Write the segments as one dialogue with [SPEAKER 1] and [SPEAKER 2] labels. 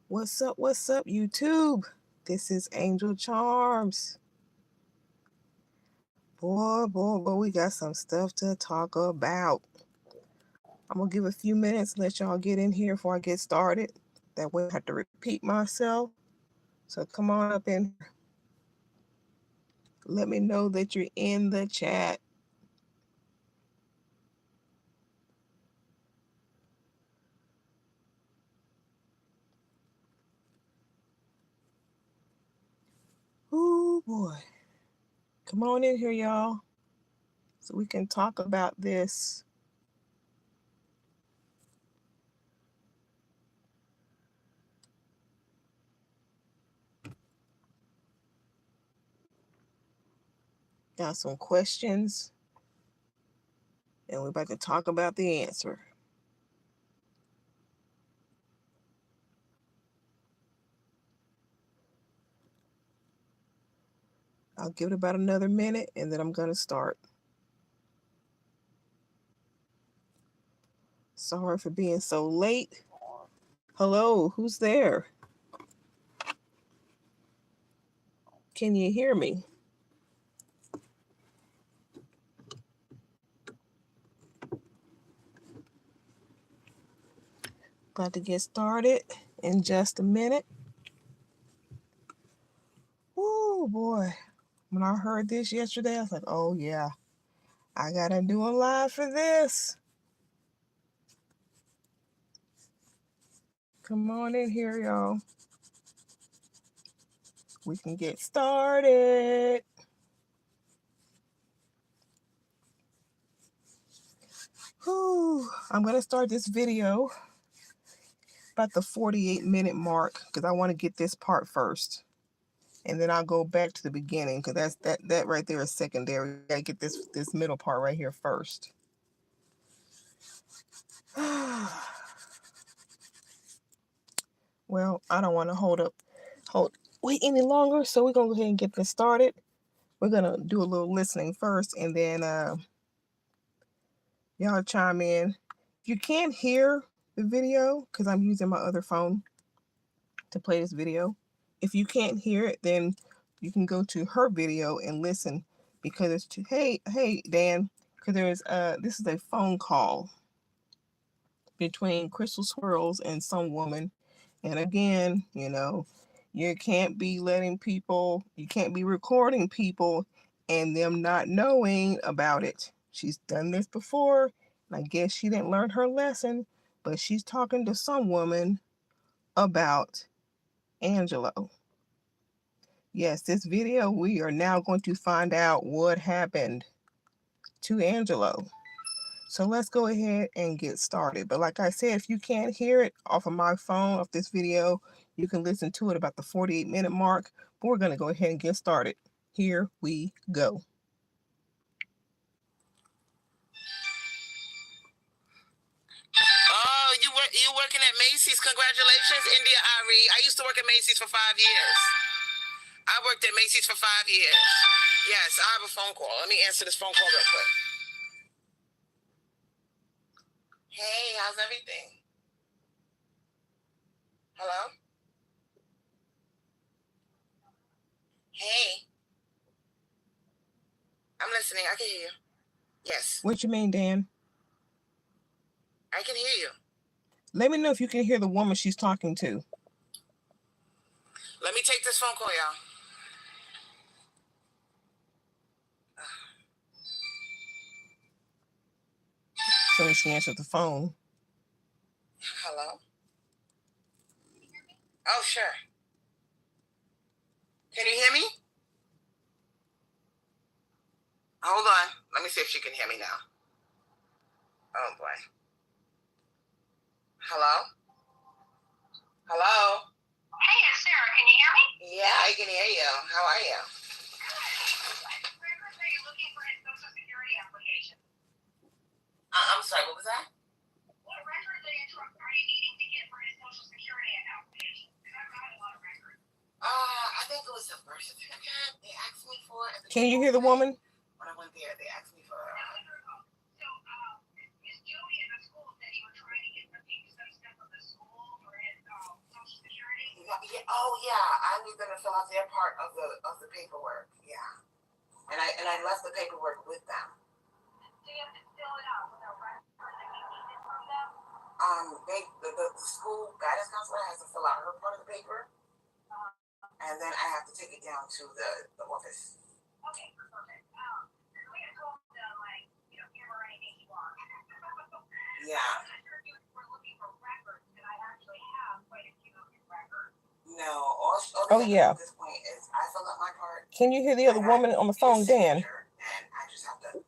[SPEAKER 1] What's up, YouTube? This is Angel Charms. Boy, we got some stuff to talk about. I'm going to give a few minutes, let y'all get in here before I get started. That way I have to repeat myself. So come on up in here. Let me know that you're in the chat. Ooh, boy. Come on in here, y'all, so we can talk about this. Got some questions, and we're about to talk about the answer. I'll give it about another minute, and then I'm going to start. Sorry for being so late. Hello, who's there? Can you hear me? About to get started in just a minute. Oh boy. When I heard this yesterday, I was like, oh yeah, I gotta do a live for this. Come on in here, y'all. We can get started. Whew. I'm gonna start this video about the 48-minute mark because I want to get this part first. And then I'll go back to the beginning because that right there is secondary. I get this middle part right here first. Well, I don't want to wait any longer, so we're gonna go ahead and get this started. We're gonna do a little listening first, and then y'all chime in. If you can't hear the video, because I'm using my other phone to play this video, if you can't hear it, then you can go to her video and listen, because it's hey Dan, because there's this is a phone call between Crystal Swirlz and some woman. And again, you can't be you can't be recording people and them not knowing about it. She's done this before, and I guess she didn't learn her lesson, but she's talking to some woman about Angelo. Yes, this video, we are now going to find out what happened to Angelo. So let's go ahead and get started. But like I said, if you can't hear it off of my phone, off this video, you can listen to it about the 48-minute mark. But we're going to go ahead and get started. Here we go.
[SPEAKER 2] Oh, you working at Macy's? Congratulations, India Ari. I used to work at Macy's for 5 years. I worked at Macy's for 5 years. Yes, I have a phone call. Let me answer this phone call real quick. Hey, how's everything? Hello? Hey. I'm listening. I can hear you. Yes.
[SPEAKER 1] What you mean, Dan?
[SPEAKER 2] I can hear you.
[SPEAKER 1] Let me know if you can hear the woman she's talking to.
[SPEAKER 2] Let me take this phone call, y'all.
[SPEAKER 1] So she answered the phone.
[SPEAKER 2] Hello? Oh, sure. Can you hear me? Hold on. Let me see if she can hear me now. Oh, boy. Hello? Hello?
[SPEAKER 3] Hey, it's Sarah. Can you hear me?
[SPEAKER 2] Yeah, I can hear you. How are you?
[SPEAKER 3] What records are you looking for his Social Security application?
[SPEAKER 2] I'm sorry, what was that?
[SPEAKER 3] What records are you needing to get for his Social Security application? Because I've got a lot of records.
[SPEAKER 2] I think it was the birth certificate they asked me for.
[SPEAKER 1] Can you hear the woman?
[SPEAKER 2] When I went there, they asked me for...
[SPEAKER 3] So, Miss Joey at the school said you were trying to get the pink stuff of the school for his Social Security
[SPEAKER 2] Oh yeah, I need them to fill out their part of the paperwork. Yeah, and I left the paperwork with them.
[SPEAKER 3] Do you have to fill it out with a record that you needed from them?
[SPEAKER 2] The school guidance counselor has to fill out her part of the paper, and then I have to take it down to the office.
[SPEAKER 3] Okay, perfect. Because we had told them, like, give her anything you want.
[SPEAKER 2] Yeah.
[SPEAKER 3] I wasn't sure if you were looking for records, because I actually have quite a few of your records.
[SPEAKER 2] No, all
[SPEAKER 1] Oh, yeah.
[SPEAKER 2] at this point is I fill out my part.
[SPEAKER 1] Can you hear the other woman on the phone, Dan?
[SPEAKER 2] And I just have to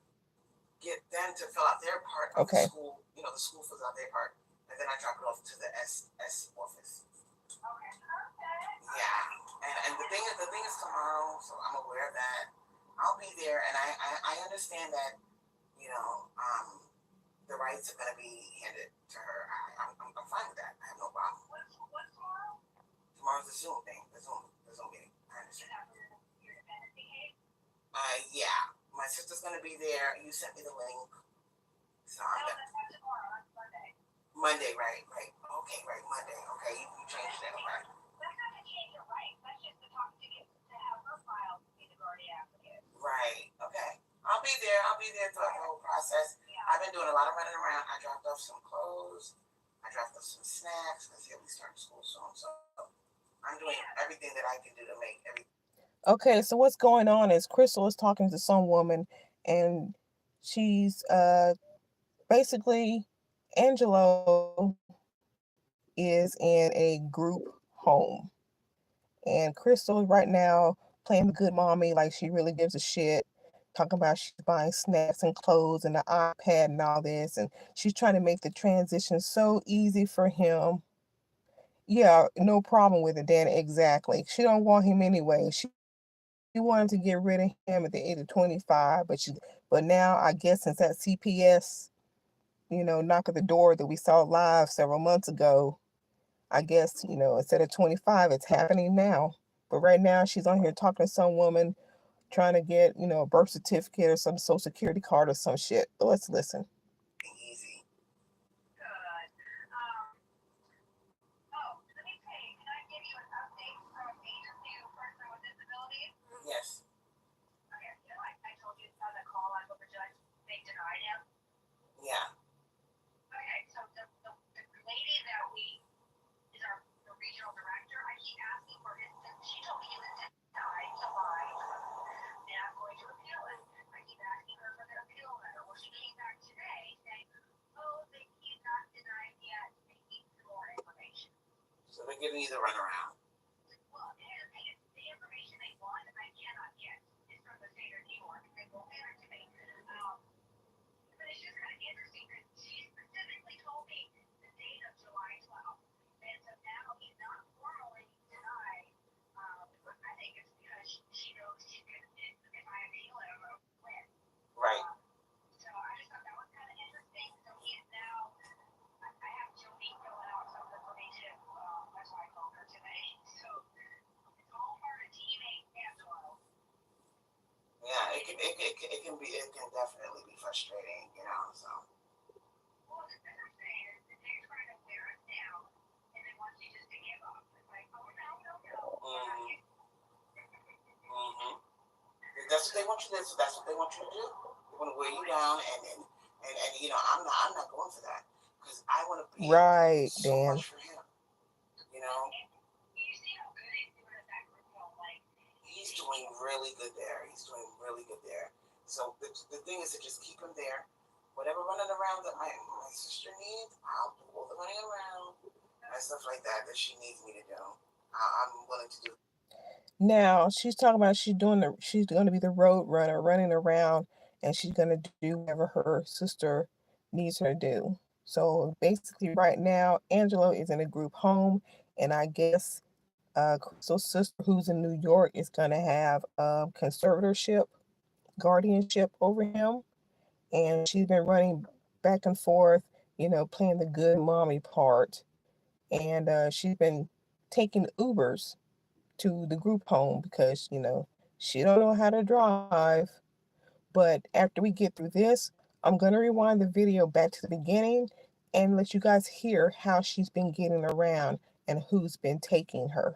[SPEAKER 2] get them to fill out their part of the school. The school fills out their part, and then I drop it off to the S office.
[SPEAKER 3] Okay, perfect.
[SPEAKER 2] Yeah, and the thing is tomorrow, so I'm aware of that. I'll be there, and I understand that, the rights are gonna be handed to her. I'm fine with that. I have no problem.
[SPEAKER 3] What's tomorrow?
[SPEAKER 2] Tomorrow's the Zoom thing. The Zoom meeting. I understand.
[SPEAKER 3] Your dependency case?
[SPEAKER 2] Yeah. My sister's gonna be there. You sent me the link. So
[SPEAKER 3] No, that's not tomorrow. That's Monday.
[SPEAKER 2] Monday, right. Okay, right, Monday. Okay, you changed that, right?
[SPEAKER 3] That's not to change your rights. That's just to talk to have her file be the guardian applicant.
[SPEAKER 2] Right. Okay. I'll be there throughout the whole process.
[SPEAKER 3] Yeah.
[SPEAKER 2] I've been doing a lot of running around. I dropped off some clothes. I dropped off some snacks because he'll be starting school soon. So I'm doing everything that I can do to make everything.
[SPEAKER 1] Okay, so what's going on is Crystal is talking to some woman, and she's basically Angelo is in a group home, and Crystal right now playing the good mommy like she really gives a shit, talking about she's buying snacks and clothes and the iPad and all this, and she's trying to make the transition so easy for him. Yeah, no problem with it, Dan. Exactly. She don't want him anyway. She wanted to get rid of him at the age of 25, but now I guess since that CPS, knock at the door that we saw live several months ago, I guess, instead of 25, it's happening now. But right now she's on here talking to some woman trying to get, a birth certificate or some social security card or some shit. But let's listen.
[SPEAKER 2] Easy.
[SPEAKER 3] Good. Let me say, can I give you an update from Agency of Person with Disabilities?
[SPEAKER 2] Yes.
[SPEAKER 3] Okay, I told you on the call I with the judge, they denied him.
[SPEAKER 2] Yeah.
[SPEAKER 3] Okay, so the lady that is the regional director, I keep asking for his, she told me he was denied July, and I'm going to appeal it. I keep asking her for the appeal letter. Well, she came back today saying, he's not denied yet, they need some more information.
[SPEAKER 2] So they're giving you the runaround.
[SPEAKER 3] Well, here's the thing, the information they want, I cannot get. It's from the state of New York. They won't give it to me. But it's just kind of interesting because she specifically told me the date of July 12th. And so now he's not formally denied. I think it's because she knows she could, if I appeal it, I'm going to win.
[SPEAKER 2] Right.
[SPEAKER 3] So I just thought that was kind of interesting. So he is now, I have Jody filling out something for me too. That's why I called her today. So it's all part of Team Angelo.
[SPEAKER 2] Yeah, it can definitely be frustrating, so.
[SPEAKER 3] Well, the thing I'm saying is that they're trying to wear us down and they want you just to give up. It's like, oh no.
[SPEAKER 2] Mm-hmm. That's what they want you to do. That's what they want you to do. They want to wear you down, and I'm not going for that because I want to be
[SPEAKER 1] Right,
[SPEAKER 2] so
[SPEAKER 1] Dan.
[SPEAKER 2] much for him.
[SPEAKER 3] You see how good he's doing at that group home, like
[SPEAKER 2] he's doing really good there. So the thing is to just keep him there. Whatever running around that my sister needs, I'll do all the running around and stuff like that she needs me to do. I'm willing to do.
[SPEAKER 1] Now she's talking about she's going to be the road runner, running around, and she's going to do whatever her sister needs her to do. So basically, right now, Angelo is in a group home, and I guess Crystal's sister, who's in New York, is going to have conservatorship, guardianship over him, and she's been running back and forth, playing the good mommy part, and she's been taking Ubers to the group home because, she don't know how to drive. But after we get through this, I'm going to rewind the video back to the beginning and let you guys hear how she's been getting around and who's been taking her.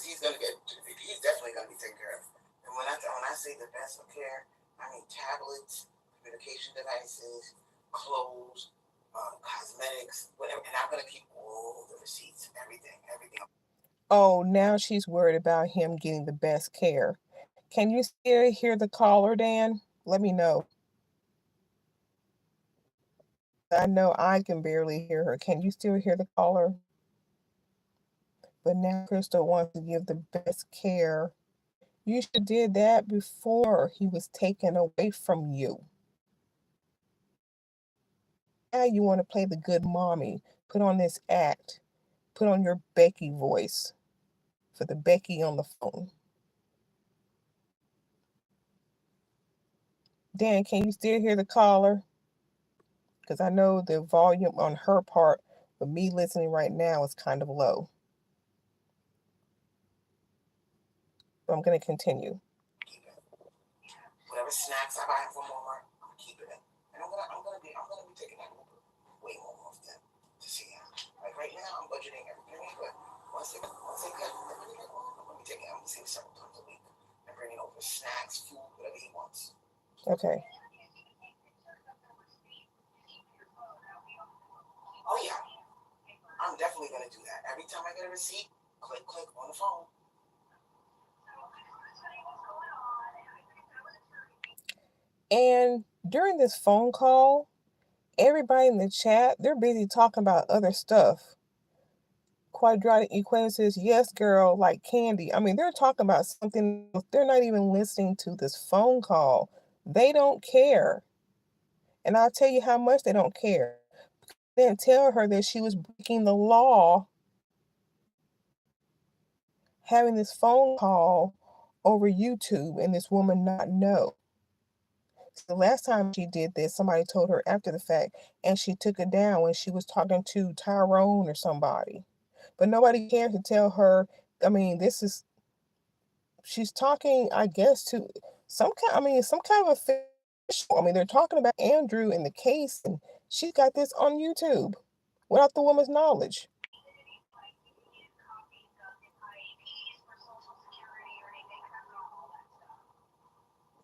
[SPEAKER 2] he's definitely gonna be taken care of. And when I say the best of care, I mean tablets, communication devices, clothes, cosmetics, whatever. And I'm gonna keep all the receipts, everything.
[SPEAKER 1] Oh, now she's worried about him getting the best care. Can you still hear the caller, Dan? Let me know. I know I can barely hear her. Can you still hear the caller? But now Crystal wants to give the best care. You should did that before he was taken away from you. Now you want to play the good mommy. Put on this act. Put on your Becky voice for the Becky on the phone. Dan, can you still hear the caller? Because I know the volume on her part, but me listening right now is kind of low. So I'm going to continue.
[SPEAKER 2] Whatever snacks I buy from Walmart, I'm keeping it, and I'm gonna be taking that Uber way more often to see him. Like right now, I'm budgeting every penny, but once they cut everything, I'm gonna be taking. I'm gonna see him several times a week and bringing over snacks, food, whatever he wants.
[SPEAKER 1] Okay.
[SPEAKER 2] Oh yeah, I'm definitely gonna do that. Every time I get a receipt, click on the phone.
[SPEAKER 1] And during this phone call, everybody in the chat, they're busy talking about other stuff. Quadratic equations, yes, girl, like candy. I mean, they're talking about something else. They're not even listening to this phone call. They don't care. And I'll tell you how much they don't care. They didn't tell her that she was breaking the law having this phone call over YouTube and this woman not know. So the last time she did this, somebody told her after the fact, and she took it down when she was talking to Tyrone or somebody. But nobody cared to tell her. I mean, she's talking, I guess, to some kind of official. I mean, they're talking about Andrew in the case, and she got this on YouTube without the woman's knowledge.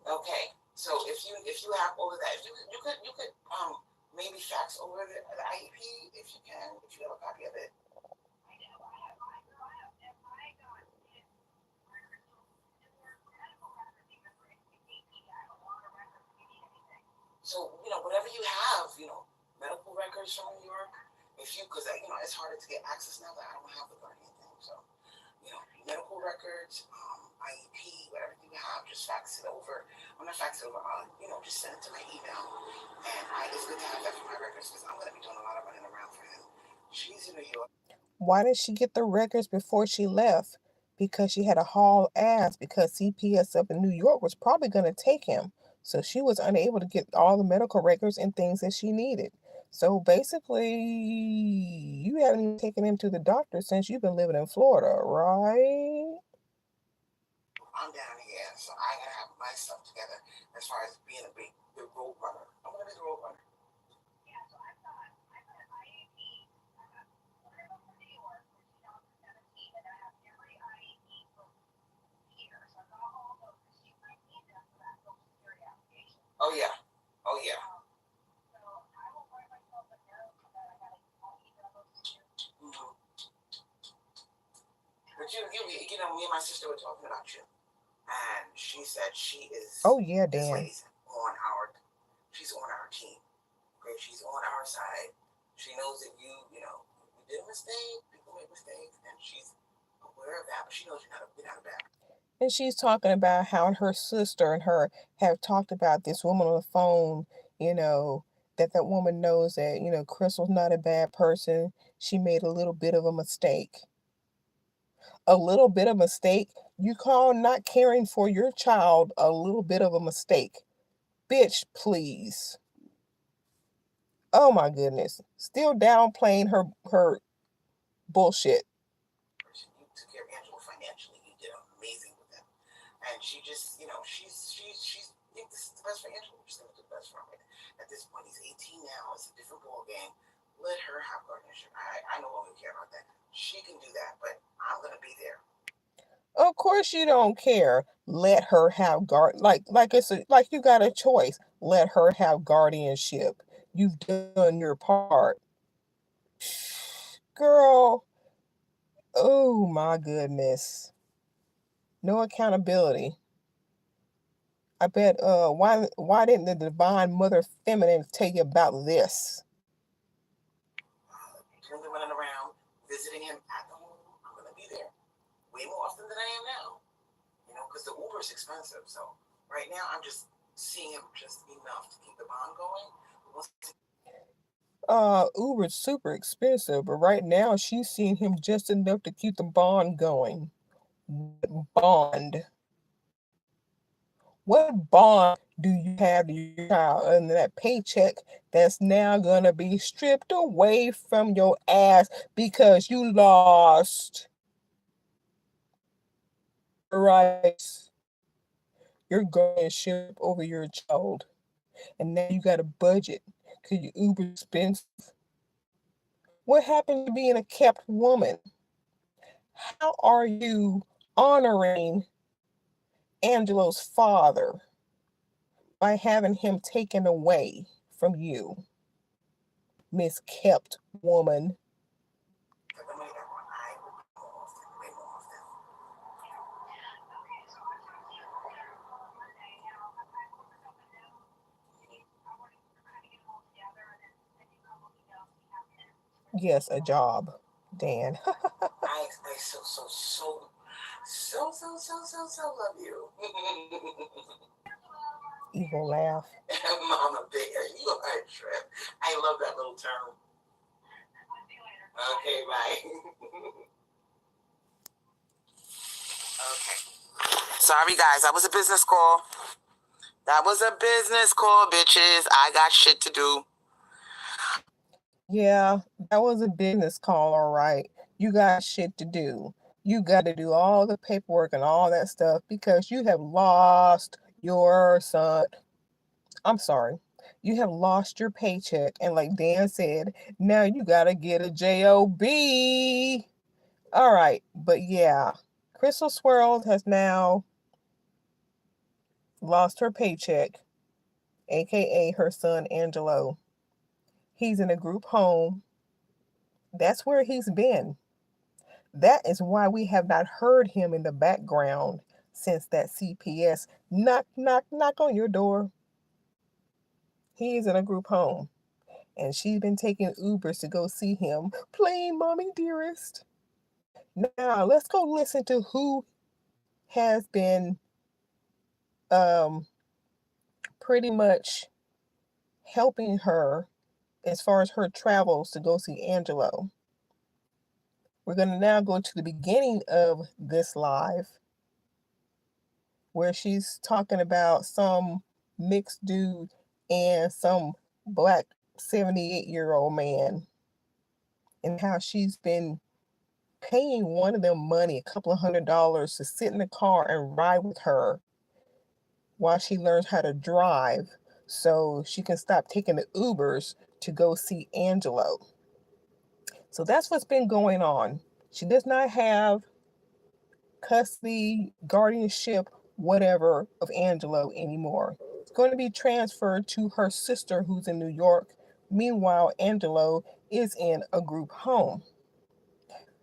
[SPEAKER 2] Okay, so if you have all of that, you could maybe fax over the IEP if you can, if you have a copy of it. So whatever you have, medical records from New York. If you, because it's harder to get access now that I don't have the Guardian thing. So medical records, IEP, whatever you have, just fax it over. I'm gonna fax it over. Just send it to my email, and it's good to have that for my records because I'm gonna be doing a lot of running around for him. She's in New York.
[SPEAKER 1] Why did she get the records before she left? Because she had to haul ass because CPS up in New York was probably going to take him. So she was unable to get all the medical records and things that she needed. So basically, you haven't even taken him to the doctor since you've been living in Florida, right?
[SPEAKER 2] I'm down here, so I gotta have my stuff together as far as being the road runner. I'm gonna be the road runner. Oh yeah, oh yeah. Mm-hmm. But me and my sister were talking about you, and she said she is.
[SPEAKER 1] Oh yeah,
[SPEAKER 2] This
[SPEAKER 1] Dan.
[SPEAKER 2] lady's she's on our team. Okay, she's on our side. She knows that you did a mistake. People make mistakes, and she's aware of that. But she knows you're not a bad.
[SPEAKER 1] And she's talking about how her sister and her have talked about this woman on the phone, that woman knows that, Crystal's not a bad person. She made a little bit of a mistake. A little bit of mistake? You call not caring for your child a little bit of a mistake? Bitch, please. Oh my goodness. Still downplaying her bullshit.
[SPEAKER 2] You took care of Angelo financially. You did amazing with him, and she just, she's think this is the best for Angelo. She's gonna do the best for him. At this point, he's 18 now. It's a different ball game. Let her have guardianship. I no longer care about that. She can do that, but I'm gonna be there.
[SPEAKER 1] Of course you don't care. Let her have like it's like you got a choice. Let her have guardianship. You've done your part. Girl, oh my goodness. No accountability. I bet why didn't the divine mother feminine tell you about this?
[SPEAKER 2] Currently running around, visiting him at the home. I'm gonna be there way more often than I am now. Because the Uber is expensive. So right now, I'm just seeing him just enough to keep the bond going.
[SPEAKER 1] Uber's super expensive, but right now she's seeing him just enough to keep the bond going. What bond? What bond do you have to your child and that paycheck that's now gonna be stripped away from your ass because you lost your rights, your guardianship over your child, and now you got a budget because your Uber expensive. What happened to being a kept woman? How are you honoring Angelo's father by having him taken away from you, miskept woman? Yes, a job, Dan.
[SPEAKER 2] I so love you.
[SPEAKER 1] Evil laugh.
[SPEAKER 2] Mama bear, you are a trip. I love that little term. Okay, bye. Okay. Sorry, guys. That was a business call. That was a business call, bitches. I got shit to do.
[SPEAKER 1] Yeah, that was a business call, all right. You got shit to do. You got to do all the paperwork and all that stuff because you have lost your son. I'm sorry. You have lost your paycheck. And like Dan said, now you got to get a job. All right. But yeah, Crystal Swirlz has now lost her paycheck, aka her son Angelo. He's in a group home. That's where he's been. That is why we have not heard him in the background since that CPS knock, knock, knock on your door. He is in a group home. And she's been taking Ubers to go see him, playing Mommy Dearest. Now, let's go listen to who has been um, pretty much helping her as far as her travels to go see Angelo. We're going to now go to the beginning of this live where she's talking about some mixed dude and some black 78-year-old man and how she's been paying one of them money, a couple of $100 to sit in the car and ride with her while she learns how to drive so she can stop taking the Ubers to go see Angelo. So that's what's been going on. She does not have custody, guardianship, whatever of Angelo anymore. It's going to be transferred to her sister who's in New York. Meanwhile, Angelo is in a group home.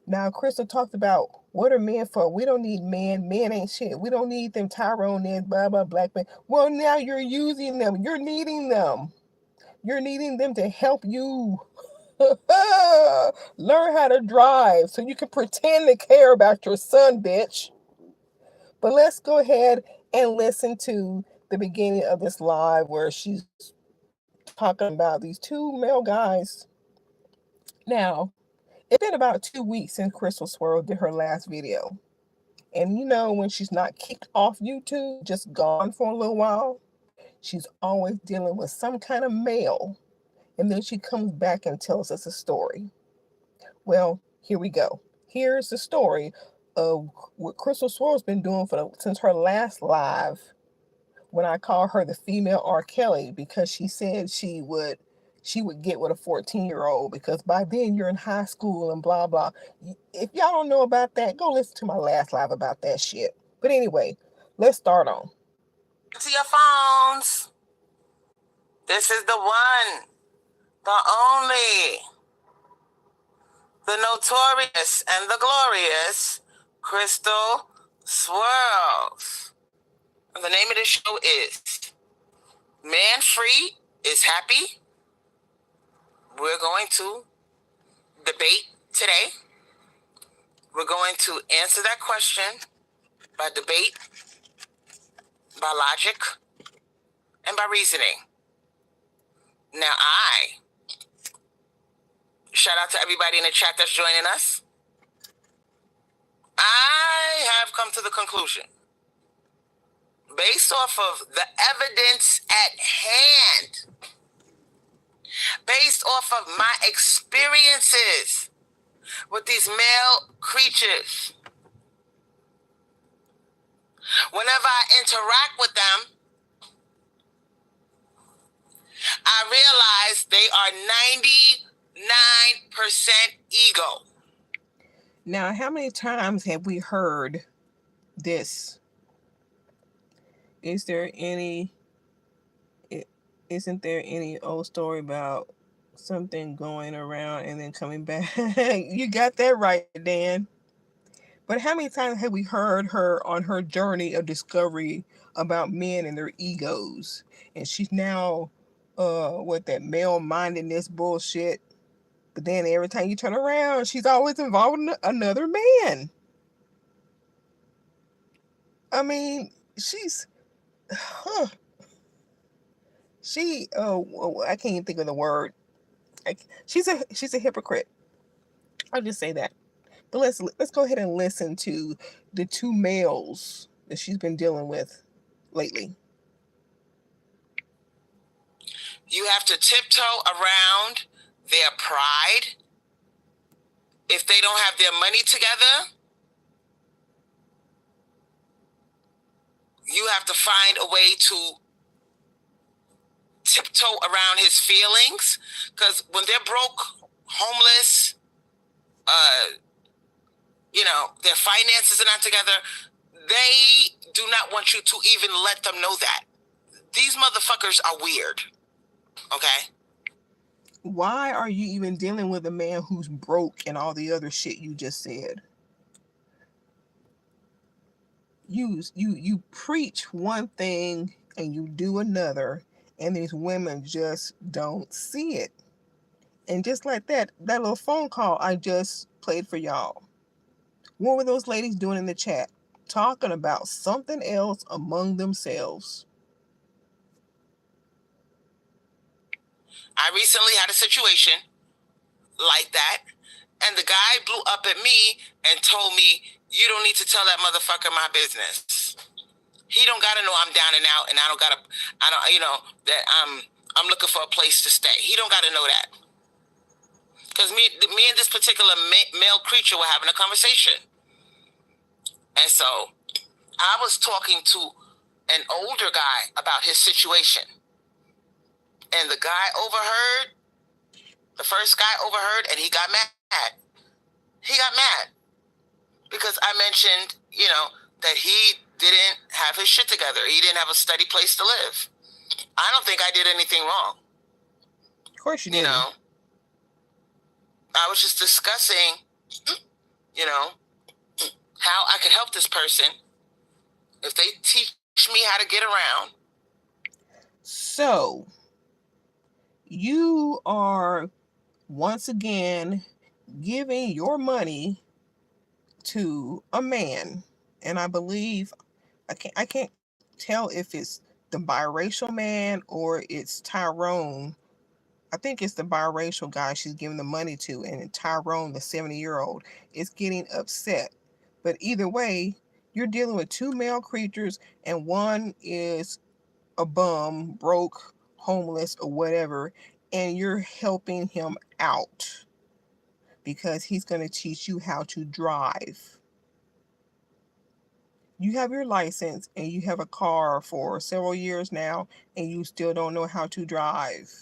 [SPEAKER 1] Now, Crystal talked about what are men for? We don't need men. Men ain't shit. We don't need them Tyrones, blah, blah, black men. Well, now you're using them. You're needing them. You're needing them to help you learn how to drive so you can pretend to care about your son, bitch. But let's go ahead and listen to the beginning of this live where she's talking about these two male guys. Now, it's been about 2 weeks since Crystal Swirl did her last video. And you know, when she's not kicked off YouTube, just gone for a little while, she's always dealing with some kind of male. And then she comes back and tells us a story. Well, here we go. Here's the story of what Crystal Swirl's been doing since her last live when I call her the female R. Kelly because she said she would she would get with a 14-year-old because by then you're in high school and blah blah. If y'all don't know about that, go listen to my last live about that shit. But anyway, let's start on.
[SPEAKER 2] To your phones. This is the one, the only, the notorious and the glorious Crystal Swirlz. And the name of this show is Man Free is Happy. We're going to debate today. We're going to answer that question by debate, by logic, and by reasoning. Now, shout out to everybody in the chat that's joining us. I have come to the conclusion, based off of the evidence at hand, based off of my experiences with these male creatures, whenever I interact with them, I realize they are 99% ego.
[SPEAKER 1] Now, how many times have we heard this? Isn't there any old story about something going around and then coming back? You got that right, Dan. But how many times have we heard her on her journey of discovery about men and their egos? And she's now with that male-mindedness bullshit. But then every time you turn around, she's always involved in another man. I mean, she's I can't even think of the word. She's a hypocrite. I'll just say that. But let's go ahead and listen to the two males that she's been dealing with lately.
[SPEAKER 2] You have to tiptoe around their pride. If they don't have their money together, you have to find a way to tiptoe around his feelings. Because when they're broke, homeless, their finances are not together, they do not want you to even let them know that. These motherfuckers are weird. Okay?
[SPEAKER 1] Why are you even dealing with a man who's broke and all the other shit you just said? You preach one thing and you do another, and these women just don't see it. And just like that little phone call I just played for y'all, what were those ladies doing in the chat? Talking about something else among themselves.
[SPEAKER 2] I recently had a situation like that, and the guy blew up at me and told me, you don't need to tell that motherfucker my business. He don't gotta know I'm down and out, and that I'm looking for a place to stay. He don't gotta know that. Because me and this particular male creature were having a conversation. And so I was talking to an older guy about his situation. And the guy overheard, the first guy overheard, and he got mad. He got mad because I mentioned, that he didn't have his shit together. He didn't have a steady place to live. I don't think I did anything wrong.
[SPEAKER 1] Of course you didn't.
[SPEAKER 2] I was just discussing, how I could help this person if they teach me how to get around.
[SPEAKER 1] So, you are once again giving your money to a man, and I believe I can't tell if it's the biracial man or it's Tyrone. I think it's the biracial guy she's giving the money to, and Tyrone, the 70-year-old, is getting upset. But either way, you're dealing with two male creatures, and one is a bum, broke, homeless, or whatever, and you're helping him out because he's going to teach you how to drive. You have your license and you have a car for several years now, and you still don't know how to drive.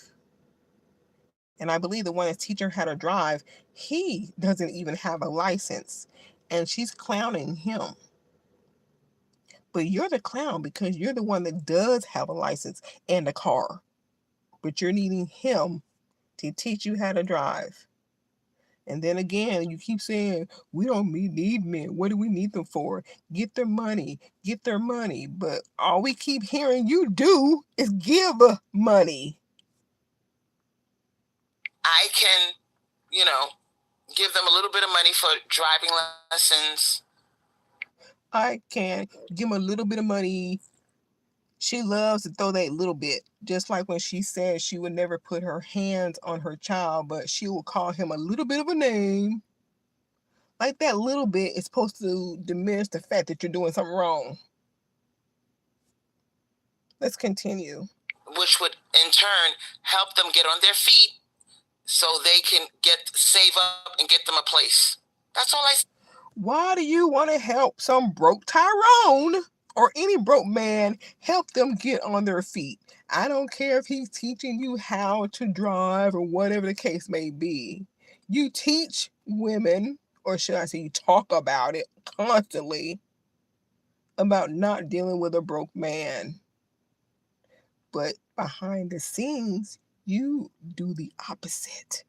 [SPEAKER 1] and I believe the one that's teaching her how to drive, he doesn't even have a license, and she's clowning him. But you're the clown because you're the one that does have a license and a car, but you're needing him to teach you how to drive. And then again, you keep saying, we don't need men. What do we need them for? Get their money. Get their money. But all we keep hearing you do is give money.
[SPEAKER 2] I can, give them a little bit of money for driving lessons.
[SPEAKER 1] I can give them a little bit of money. She loves to throw that little bit. Just like when she said she would never put her hands on her child, but she will call him a little bit of a name. Like that little bit is supposed to diminish the fact that you're doing something wrong. Let's continue.
[SPEAKER 2] Which would in turn help them get on their feet so they can save up and get them a place. That's all I say.
[SPEAKER 1] Why do you want to help some broke Tyrone or any broke man help them get on their feet? I don't care if he's teaching you how to drive or whatever the case may be. You teach women, or should I say you talk about it constantly, about not dealing with a broke man. But behind the scenes, you do the opposite.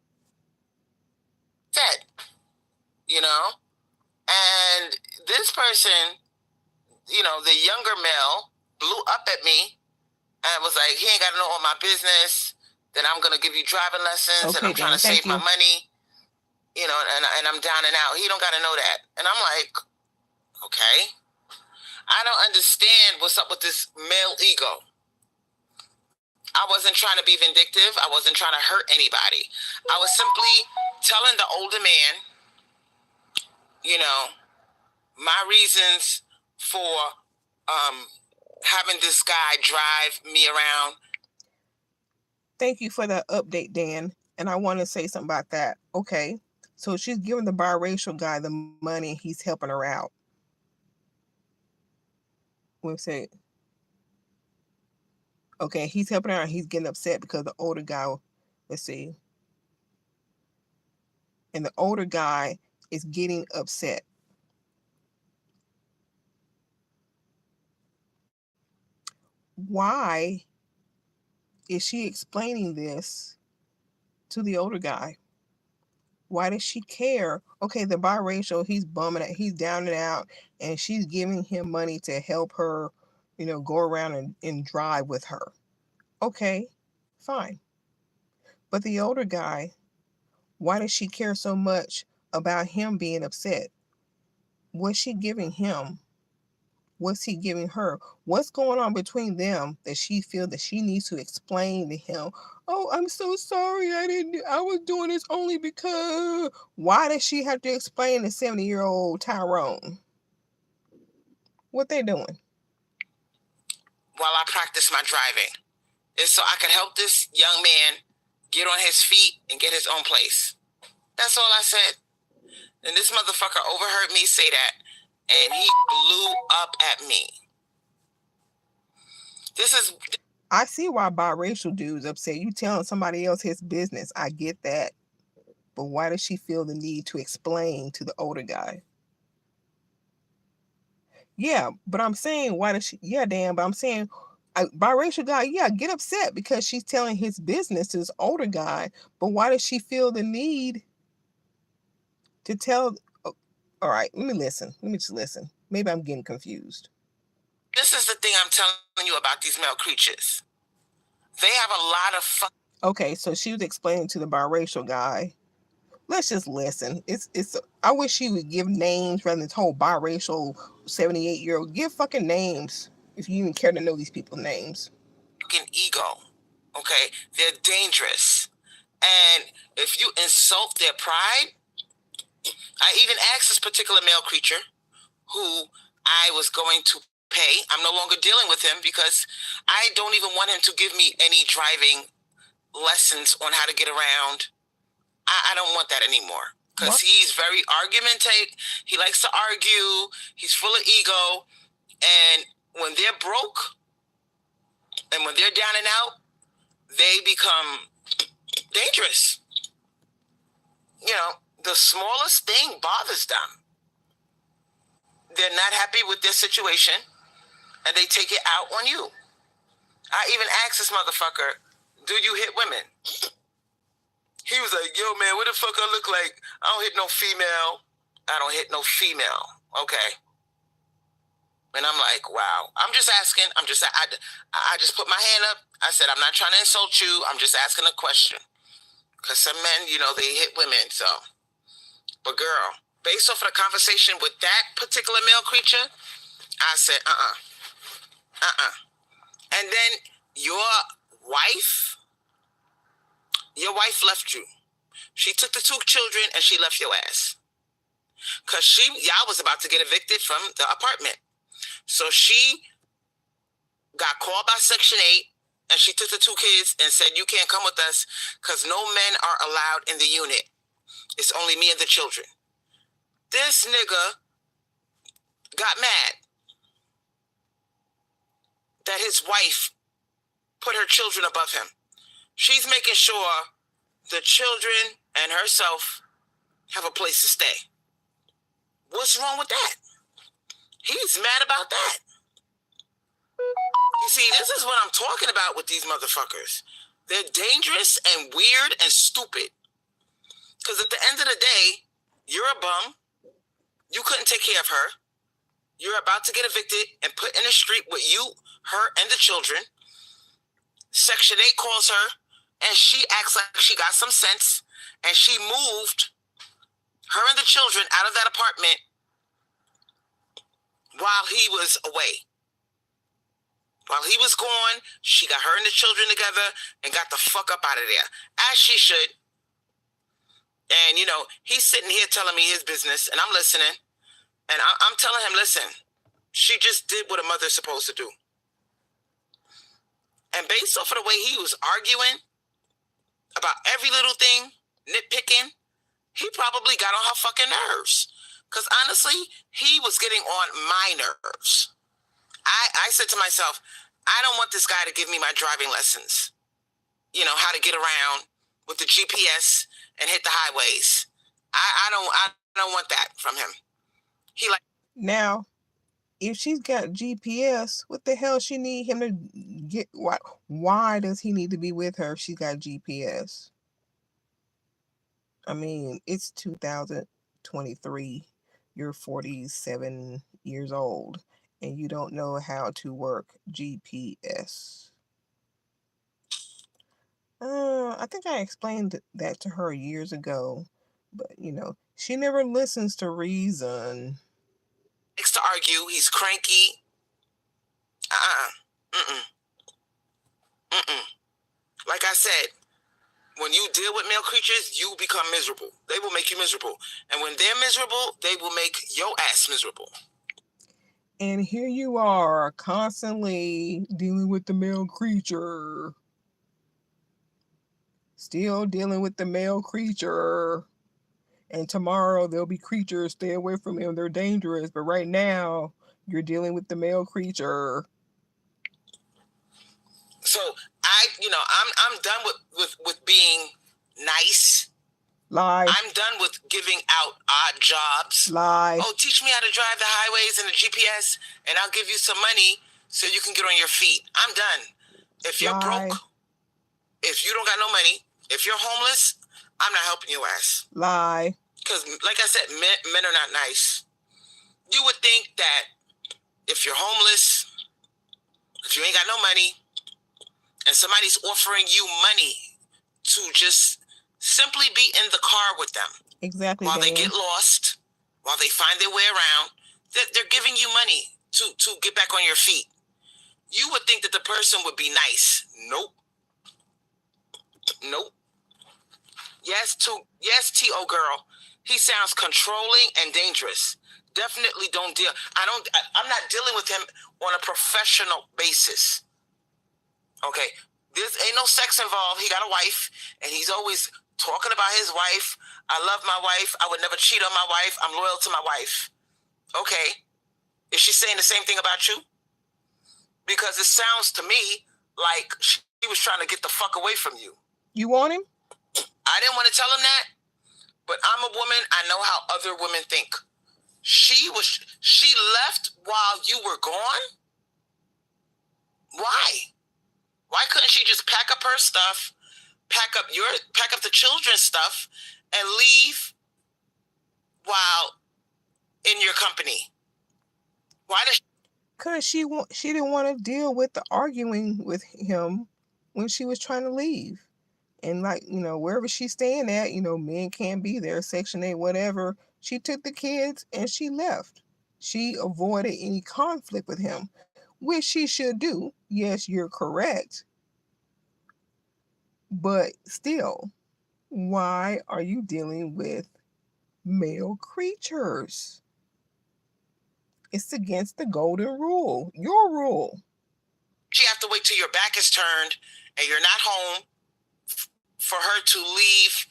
[SPEAKER 2] And this person, the younger male, blew up at me and was like, he ain't got to know all my business, that I'm going to give you driving lessons,
[SPEAKER 1] Okay,
[SPEAKER 2] and I'm trying to save my money, and I'm down and out. He don't got to know that. And I'm like, okay. I don't understand what's up with this male ego. I wasn't trying to be vindictive. I wasn't trying to hurt anybody. I was simply telling the older man, my reasons for having this guy drive me around.
[SPEAKER 1] Thank you for that update, Dan. And I want to say something about that. Okay, so she's giving the biracial guy the money and he's helping her out. Let's say, okay, he's helping her out. He's getting upset because the older guy, let's see. And the older guy is getting upset. Why is she explaining this to the older guy? Why does she care? Okay, the biracial, he's bumming it, he's down and out, and she's giving him money to help her, go around and drive with her. Okay, fine. But the older guy, why does she care so much about him being upset? What's she giving him? What's he giving her? What's going on between them that she feels that she needs to explain to him? Oh, I'm so sorry. I was doing this only because. Why does she have to explain to 70-year-old Tyrone what they're doing?
[SPEAKER 2] While I practice my driving, is so I can help this young man get on his feet and get his own place. That's all I said. And this motherfucker overheard me say that, and he blew up at me.
[SPEAKER 1] I see why biracial dudes upset. You telling somebody else his business. I get that. But why does she feel the need to explain to the older guy? Yeah, but I'm saying, why does she? Yeah, Dan, but I'm saying, biracial guy, yeah, get upset because she's telling his business to this older guy. But why does she feel the need to tell? Oh, all right, let me just listen. Maybe I'm getting confused.
[SPEAKER 2] This is the thing I'm telling you about these male creatures. They have a lot of
[SPEAKER 1] Okay, so she was explaining to the biracial guy. Let's just listen. It's. I wish she would give names rather than this whole biracial 78-year-old. Give fucking names if you even care to know these people's names.
[SPEAKER 2] Fucking ego. Okay, they're dangerous, and if you insult their pride, I even asked this particular male creature, who I was going to pay. I'm no longer dealing with him because I don't even want him to give me any driving lessons on how to get around. I don't want that anymore because he's very argumentative. He likes to argue. He's full of ego. And when they're broke and when they're down and out, they dangerous. You know, the smallest thing bothers them. They're not happy with their situation, and they take it out on you. I even asked this motherfucker, do you hit women? He was like, yo, man, what the fuck I look like? I don't hit no female. I don't hit no female. Okay. And I'm like, wow. I'm just asking. I just put my hand up. I said, I'm not trying to insult you. I'm just asking a question. Because some men, you know, they hit women. So, but girl, based off of the conversation with that particular male creature, I said, And then your wife left you. She took the 2 children and she left your ass. Because y'all was about to get evicted from the apartment. So she got called by Section 8 and she took the 2 kids and said, you can't come with us because no men are allowed in the unit. It's only me and the children. This nigga got mad that his wife put her children above him. She's making sure the children and herself have a place to stay. What's wrong with that? He's mad about that. You see, this is what I'm talking about with these motherfuckers. They're dangerous and weird and stupid. Because at the end of the day, you're a bum. You couldn't take care of her. You're about to get evicted and put in the street with you, her, and the children. Section 8 calls her, and she acts like she got some sense, and she moved her and the children out of that apartment while he was away. While he was gone, she got her and the children together and got the fuck up out of there, as she should. And, you know, he's sitting here telling me his business, and I'm listening. And I'm telling him, listen, she just did what a mother's supposed to do. And based off of the way he was arguing about every little thing, nitpicking, he probably got on her fucking nerves. Because honestly, he was getting on my nerves. I said to myself, I don't want this guy to give me my driving lessons. You know, how to get around with the GPS and hit the highways. I don't want that from him. He like,
[SPEAKER 1] now, if she's got GPS, what the hell she need him to get? Why does he need to be with her if she's got GPS? I mean, it's 2023. You're 47 years old, and you don't know how to work GPS. I think I explained that to her years ago, but, you know, she never listens to reason.
[SPEAKER 2] likes to argue. He's cranky. Like I said, when you deal with male creatures, you become miserable. They will make you miserable. And when they're miserable, they will make your ass miserable.
[SPEAKER 1] And here you are, constantly dealing with the male creature. Still dealing with the male creature. And tomorrow there'll be creatures. Stay away from them. They're dangerous. But right now, you're dealing with the male creature.
[SPEAKER 2] So I'm done with being nice.
[SPEAKER 1] Lie.
[SPEAKER 2] I'm done with giving out odd jobs.
[SPEAKER 1] Lie.
[SPEAKER 2] Oh, teach me how to drive the highways and the GPS, and I'll give you some money so you can get on your feet. I'm done. If you're broke, if you don't got no money, if you're homeless, I'm not helping your ass.
[SPEAKER 1] Lie.
[SPEAKER 2] Because, like I said, men are not nice. You would think that if you're homeless, if you ain't got no money, and somebody's offering you money to just simply be in the car with them.
[SPEAKER 1] Exactly.
[SPEAKER 2] While they get lost, while they find their way around, they're giving you money to get back on your feet. You would think that the person would be nice. Nope. Yes, T.O. girl. He sounds controlling and dangerous. Definitely don't deal. I'm not dealing with him on a professional basis. Okay. There's ain't no sex involved. He got a wife, and he's always talking about his wife. I love my wife. I would never cheat on my wife. I'm loyal to my wife. Okay. Is she saying the same thing about you? Because it sounds to me like she was trying to get the fuck away from you.
[SPEAKER 1] You want him?
[SPEAKER 2] I didn't want to tell him that, but I'm a woman. I know how other women think. She left while you were gone? Why? Why couldn't she just pack up her stuff, pack up the children's stuff, and leave while in your company? Why does?
[SPEAKER 1] Because she didn't want to deal with the arguing with him when she was trying to leave. And like, wherever she's staying at, men can't be there, Section 8, whatever. She took the kids and she left. She avoided any conflict with him, which she should do. Yes, you're correct. But still, why are you dealing with male creatures? It's against the golden rule, your rule.
[SPEAKER 2] You have to wait till your back is turned and you're not home for her to leave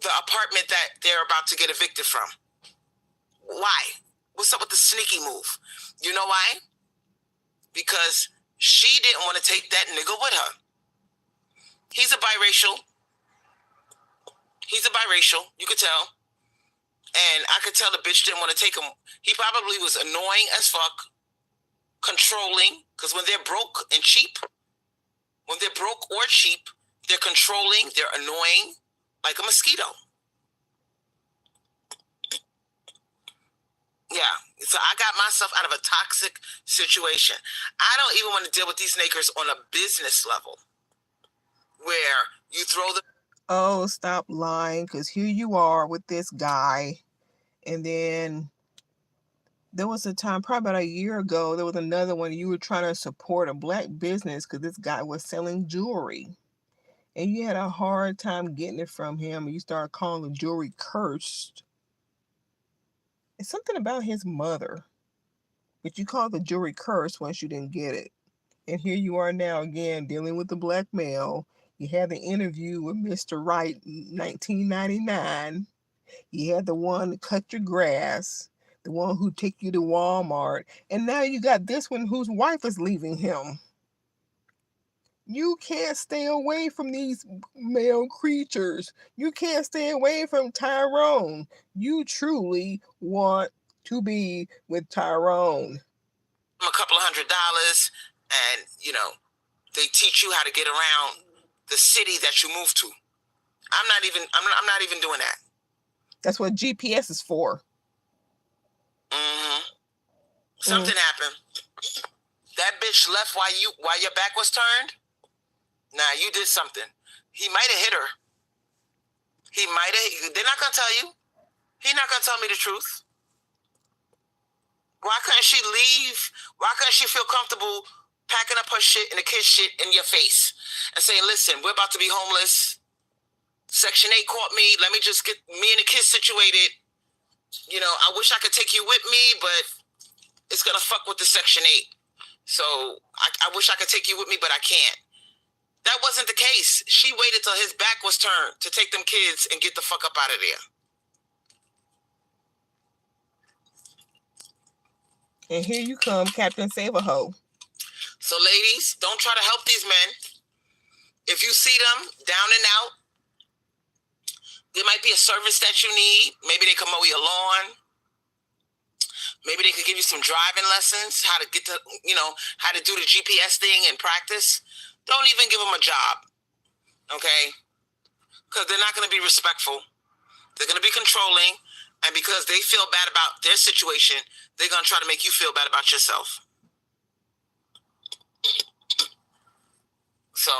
[SPEAKER 2] the apartment that they're about to get evicted from. Why? What's up with the sneaky move? You know why? Because she didn't want to take that nigga with her. He's a biracial. You could tell. And I could tell the bitch didn't want to take him. He probably was annoying as fuck, controlling, because when they're broke or cheap, they're controlling, they're annoying, like a mosquito. Yeah, so I got myself out of a toxic situation. I don't even want to deal with these nakers on a business level, where you throw the...
[SPEAKER 1] Oh, stop lying, because here you are with this guy. And then there was a time, probably about a year ago, there was another one. You were trying to support a black business because this guy was selling jewelry. And you had a hard time getting it from him. And you started calling the jewelry cursed. It's something about his mother. But you called the jewelry cursed once you didn't get it. And here you are now again dealing with the black male. You had the interview with Mr. Wright in 1999. You had the one to cut your grass, the one who take you to Walmart, and now you got this one whose wife is leaving him. You can't stay away from these male creatures. You can't stay away from Tyrone. You truly want to be with Tyrone.
[SPEAKER 2] A couple of $100, and they teach you how to get around the city that you moved to. I'm not even doing that.
[SPEAKER 1] That's what GPS is for.
[SPEAKER 2] Something happened. That bitch left while your back was turned. Nah, you did something. He might have hit her. They're not gonna tell you. He's not gonna tell me the truth. Why couldn't she leave? Why couldn't she feel comfortable packing up her shit and the kids' shit in your face and saying, "Listen, we're about to be homeless. Section 8 caught me. Let me just get me and the kids situated. I wish I could take you with me, but it's going to fuck with the Section 8. So I wish I could take you with me, but I can't." That wasn't the case. She waited till his back was turned to take them kids and get the fuck up out of there.
[SPEAKER 1] And here you come, Captain Save-A-Ho.
[SPEAKER 2] So ladies, don't try to help these men. If you see them down and out, there might be a service that you need. Maybe they can mow your lawn. Maybe they could give you some driving lessons, how to how to do the GPS thing and practice. Don't even give them a job, okay? Because they're not going to be respectful. They're going to be controlling. And because they feel bad about their situation, they're going to try to make you feel bad about yourself. So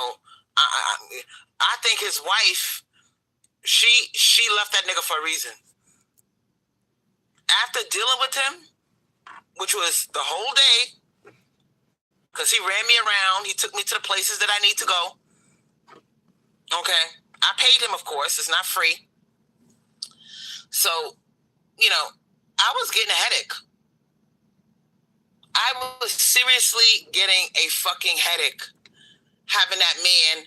[SPEAKER 2] I think his wife, she left that nigga for a reason. After dealing with him, which was the whole day, because he ran me around, he took me to the places that I need to go. Okay. I paid him, of course. It's not free. So, I was getting a headache. I was seriously getting a fucking headache having that man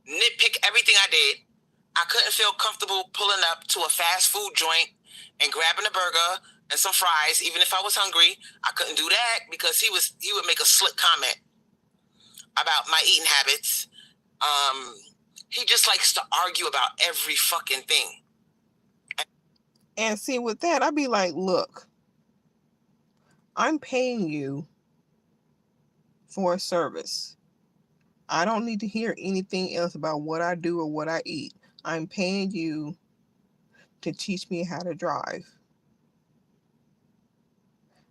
[SPEAKER 2] nitpick everything I did. I couldn't feel comfortable pulling up to a fast food joint and grabbing a burger and some fries, even if I was hungry. I couldn't do that because he would make a slick comment about my eating habits. He just likes to argue about every fucking thing.
[SPEAKER 1] And see, with that, I'd be like, look, I'm paying you for a service. I don't need to hear anything else about what I do or what I eat. I'm paying you to teach me how to drive.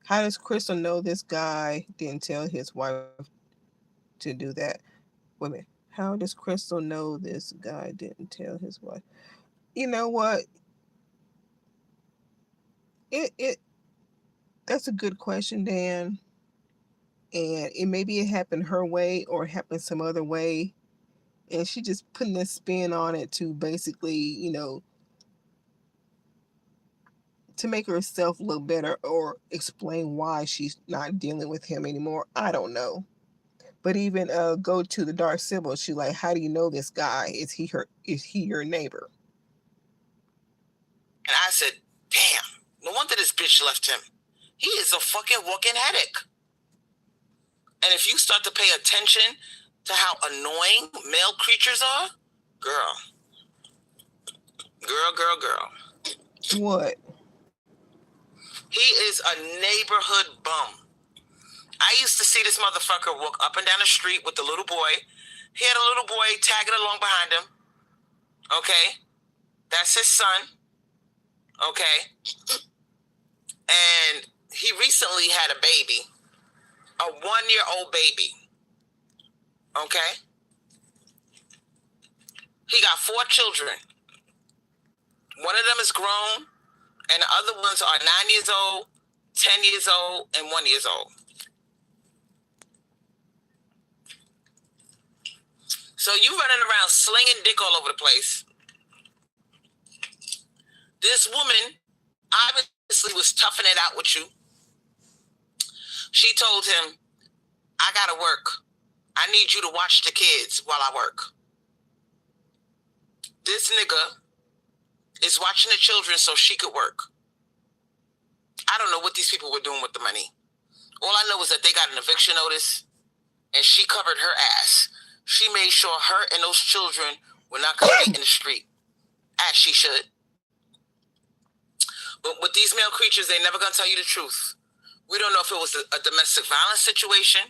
[SPEAKER 1] How does Crystal know this guy didn't tell his wife to do that? Wait a minute. How does Crystal know this guy didn't tell his wife? You know what? That's a good question, Dan. And maybe it happened her way or it happened some other way. And she just putting a spin on it to basically, to make herself look better or explain why she's not dealing with him anymore. I don't know. But even go to the Dark Sybil, she like, how do you know this guy? Is he your neighbor?
[SPEAKER 2] And I said, damn, no wonder this bitch left him. He is a fucking walking headache. And if you start to pay attention to how annoying male creatures are, girl.
[SPEAKER 1] What?
[SPEAKER 2] He is a neighborhood bum. I used to see this motherfucker walk up and down the street with the little boy. He had a little boy tagging along behind him. Okay? That's his son. Okay? And he recently had a baby. A 1-year-old baby. Okay? He got 4 children. One of them is grown, and the other ones are 9 years old, 10 years old, and 1 year old. So you running around slinging dick all over the place. This woman obviously was toughing it out with you. She told him, I gotta work. I need you to watch the kids while I work. This nigga is watching the children so she could work. I don't know what these people were doing with the money. All I know is that they got an eviction notice and she covered her ass. She made sure her and those children were not going to be in the street, as she should. But with these male creatures, they're never going to tell you the truth. We don't know if it was a domestic violence situation.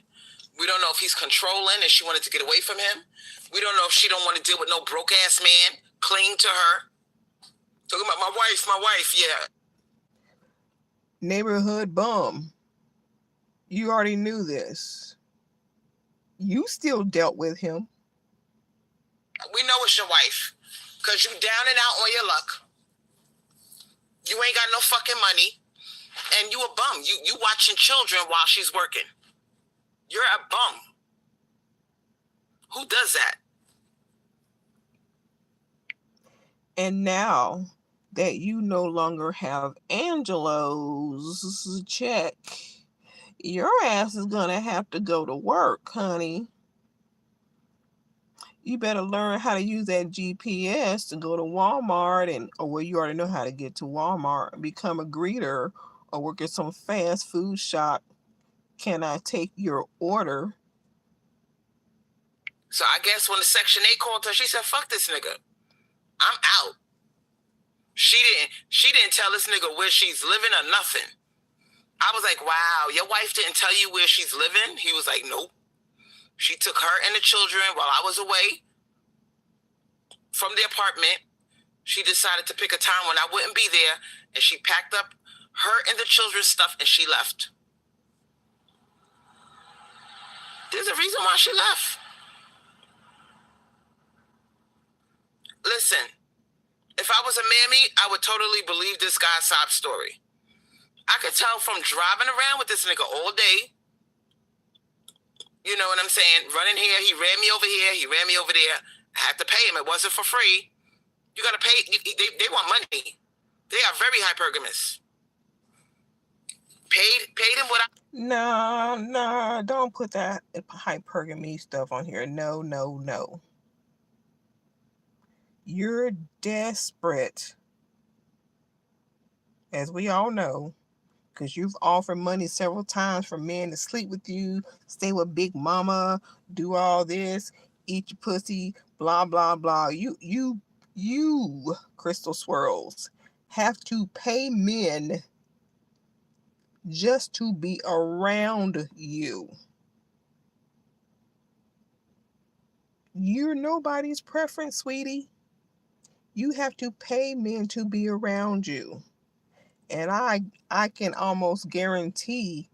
[SPEAKER 2] We don't know if he's controlling and she wanted to get away from him. We don't know if she don't want to deal with no broke-ass man clinging to her. Talking about my wife, yeah.
[SPEAKER 1] Neighborhood bum. You already knew this. You still dealt with him.
[SPEAKER 2] We know it's your wife. Because you down and out on your luck. You ain't got no fucking money. And you a bum. You watching children while she's working. You're a bum. Who does that?
[SPEAKER 1] And now that you no longer have Angelo's check, your ass is gonna have to go to work, honey. You better learn how to use that GPS to go to Walmart or you already know how to get to Walmart, become a greeter or work at some fast food shop. Can I take your order?
[SPEAKER 2] So I guess when the Section 8 called her, she said, fuck this nigga. I'm out. She didn't tell this nigga where she's living or nothing. I was like, wow, your wife didn't tell you where she's living? He was like, nope. She took her and the children while I was away from the apartment. She decided to pick a time when I wouldn't be there, and she packed up her and the children's stuff and she left. There's a reason why she left. Listen, if I was a mammy, I would totally believe this guy's sob story. I could tell from driving around with this nigga all day. You know what I'm saying? Running here, he ran me over here, he ran me over there. I had to pay him. It wasn't for free. You got to pay. They want money. They are very hypergamous. Paid him without...
[SPEAKER 1] No, don't put that hypergamy stuff on here. No. You're desperate, as we all know, because you've offered money several times for men to sleep with you, stay with Big Mama, do all this. eat your pussy, blah, blah, blah. You, Crystal Swirlz, have to pay men just to be around you. You're nobody's preference, sweetie. You have to pay men to be around you. And I can almost guarantee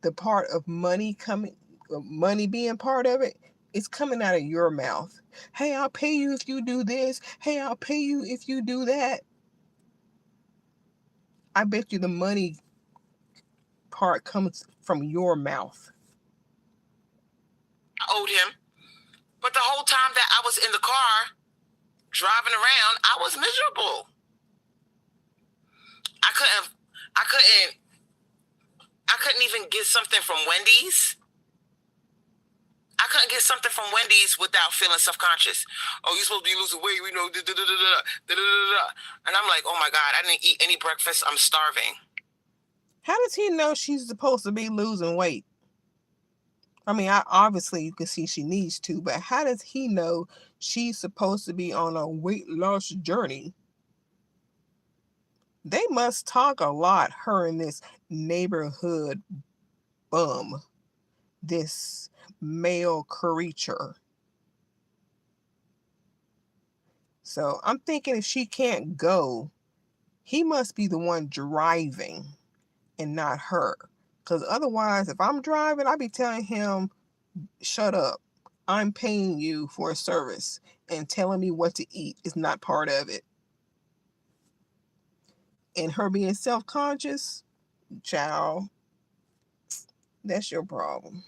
[SPEAKER 1] the part of money being part of it, it's coming out of your mouth. Hey, I'll pay you if you do this. Hey, I'll pay you if you do that. I bet you the money part comes from your mouth.
[SPEAKER 2] I owed him. But the whole time that I was in the car driving around, I was miserable. I couldn't even get something from Wendy's. I couldn't get something from Wendy's without feeling self-conscious. Oh, you're supposed to be losing weight, you know, and I'm like, oh my God, I didn't eat any breakfast. I'm starving.
[SPEAKER 1] How does he know she's supposed to be losing weight? I mean, obviously you can see she needs to, but how does he know she's supposed to be on a weight loss journey? They must talk a lot, her and this neighborhood bum, this male creature. So I'm thinking if she can't go, he must be the one driving and not her. Because otherwise, if I'm driving, I'd be telling him, shut up. I'm paying you for a service, and telling me what to eat is not part of it. And her being self-conscious, child, that's your problem.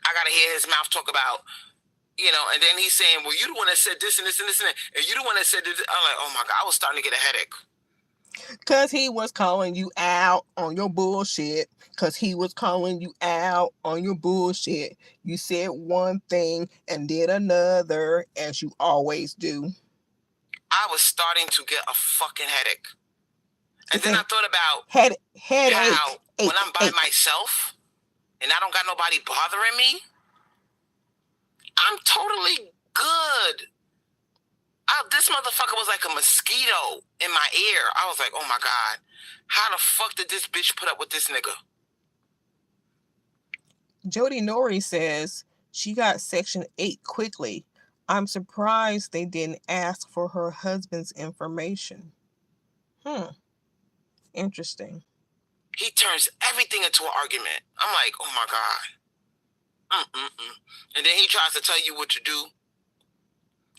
[SPEAKER 2] I gotta hear his mouth talk about, you know, and then he's saying, well, you the one that said this and this and this and that, and you the one that said this. I'm like, oh my God, I was starting to get a headache.
[SPEAKER 1] Because he was calling you out on your bullshit. You said one thing and did another, as you always do.
[SPEAKER 2] I was starting to get a fucking headache. And then I thought about
[SPEAKER 1] headache
[SPEAKER 2] how when I'm by myself and I don't got nobody bothering me, I'm totally good. This motherfucker was like a mosquito in my ear. I was like, oh my God, how the fuck did this bitch put up with this nigga?
[SPEAKER 1] Jody Nori says she got Section 8 quickly. I'm surprised they didn't ask for her husband's information. Interesting.
[SPEAKER 2] He turns everything into an argument. I'm like, oh my God. And then he tries to tell you what to do.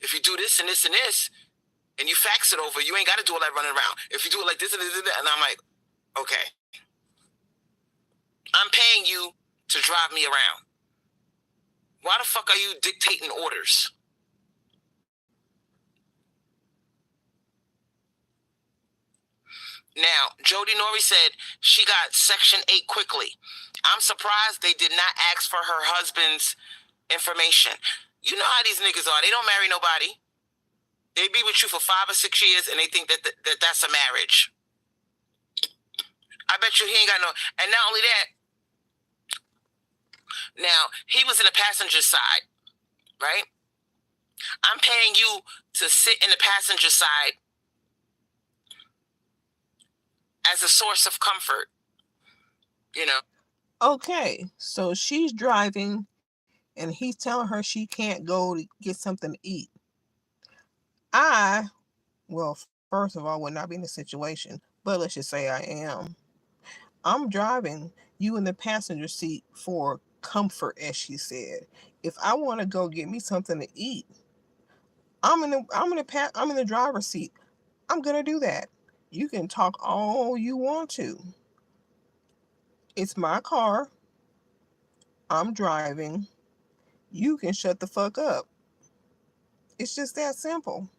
[SPEAKER 2] If you do this and this and this, and you fax it over, you ain't got to do all that running around. If you do it like this and this and that, and I'm like, okay. I'm paying you to drive me around. Why the fuck are you dictating orders? Now, Jody Nori said she got Section 8 quickly. I'm surprised they did not ask for her husband's information. You know how these niggas are. They don't marry nobody. They be with you for 5 or 6 years and they think that that's a marriage. I bet you he ain't got no... And not only that, now, he was in the passenger side, right? I'm paying you to sit in the passenger side as a source of comfort, you know?
[SPEAKER 1] Okay, so she's driving and he's telling her she can't go to get something to eat. Well, first of all, would not be in the situation, but let's just say I am. I'm driving, you in the passenger seat for comfort, as she said. If I want to go get me something to eat, I'm in the driver's seat. I'm gonna do that. You can talk all you want to. It's my car. I'm driving. You can shut the fuck up. It's just that simple.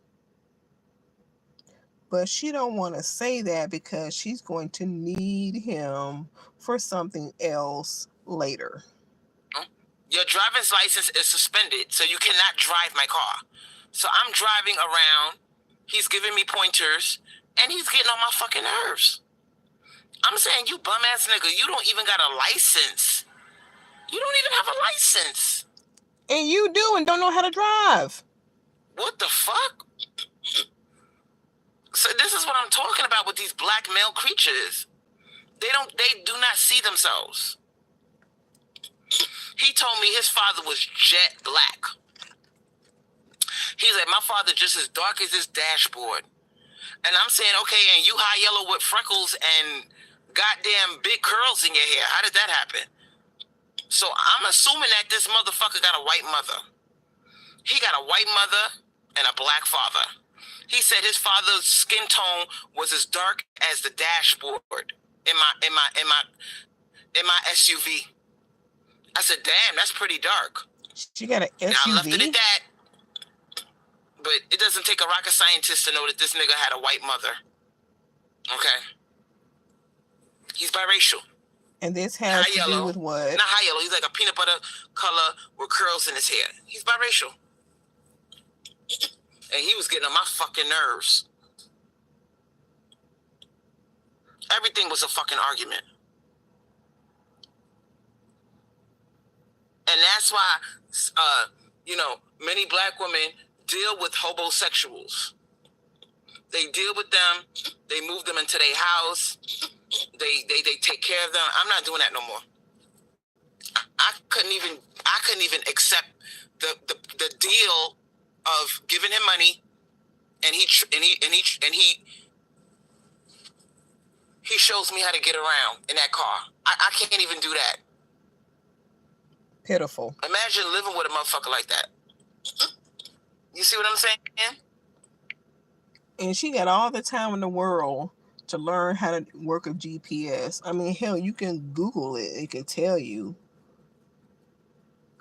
[SPEAKER 1] But she don't want to say that because she's going to need him for something else later.
[SPEAKER 2] Your driver's license is suspended, so you cannot drive my car. So I'm driving around, he's giving me pointers, and he's getting on my fucking nerves. I'm saying, you bum-ass nigga, you don't even got a license. You don't even have a license.
[SPEAKER 1] And you do and don't know how to drive.
[SPEAKER 2] What the fuck? So this is what I'm talking about with these black male creatures. They do not see themselves. He told me his father was jet black. He's like, my father just as dark as his dashboard. And I'm saying, okay, and you high yellow with freckles and goddamn big curls in your hair. How did that happen? So I'm assuming that this motherfucker got a white mother. He got a white mother and a black father. He said his father's skin tone was as dark as the dashboard in my SUV. I said, damn, that's pretty dark.
[SPEAKER 1] She got an SUV?
[SPEAKER 2] Now I left it at that. But it doesn't take a rocket scientist to know that this nigga had a white mother. Okay? He's biracial.
[SPEAKER 1] And this has to do with what?
[SPEAKER 2] Not high yellow. He's like a peanut butter color with curls in his hair. He's biracial. And he was getting on my fucking nerves. Everything was a fucking argument. And that's why, many black women deal with homosexuals. They deal with them. They move them into their house. They take care of them. I'm not doing that no more. I couldn't even accept the deal of giving him money, and he shows me how to get around in that car. I can't even do that.
[SPEAKER 1] Pitiful.
[SPEAKER 2] Imagine living with a motherfucker like that. You see what I'm saying?
[SPEAKER 1] And she got all the time in the world to learn how to work a GPS. I mean, hell, you can Google it. It can tell you.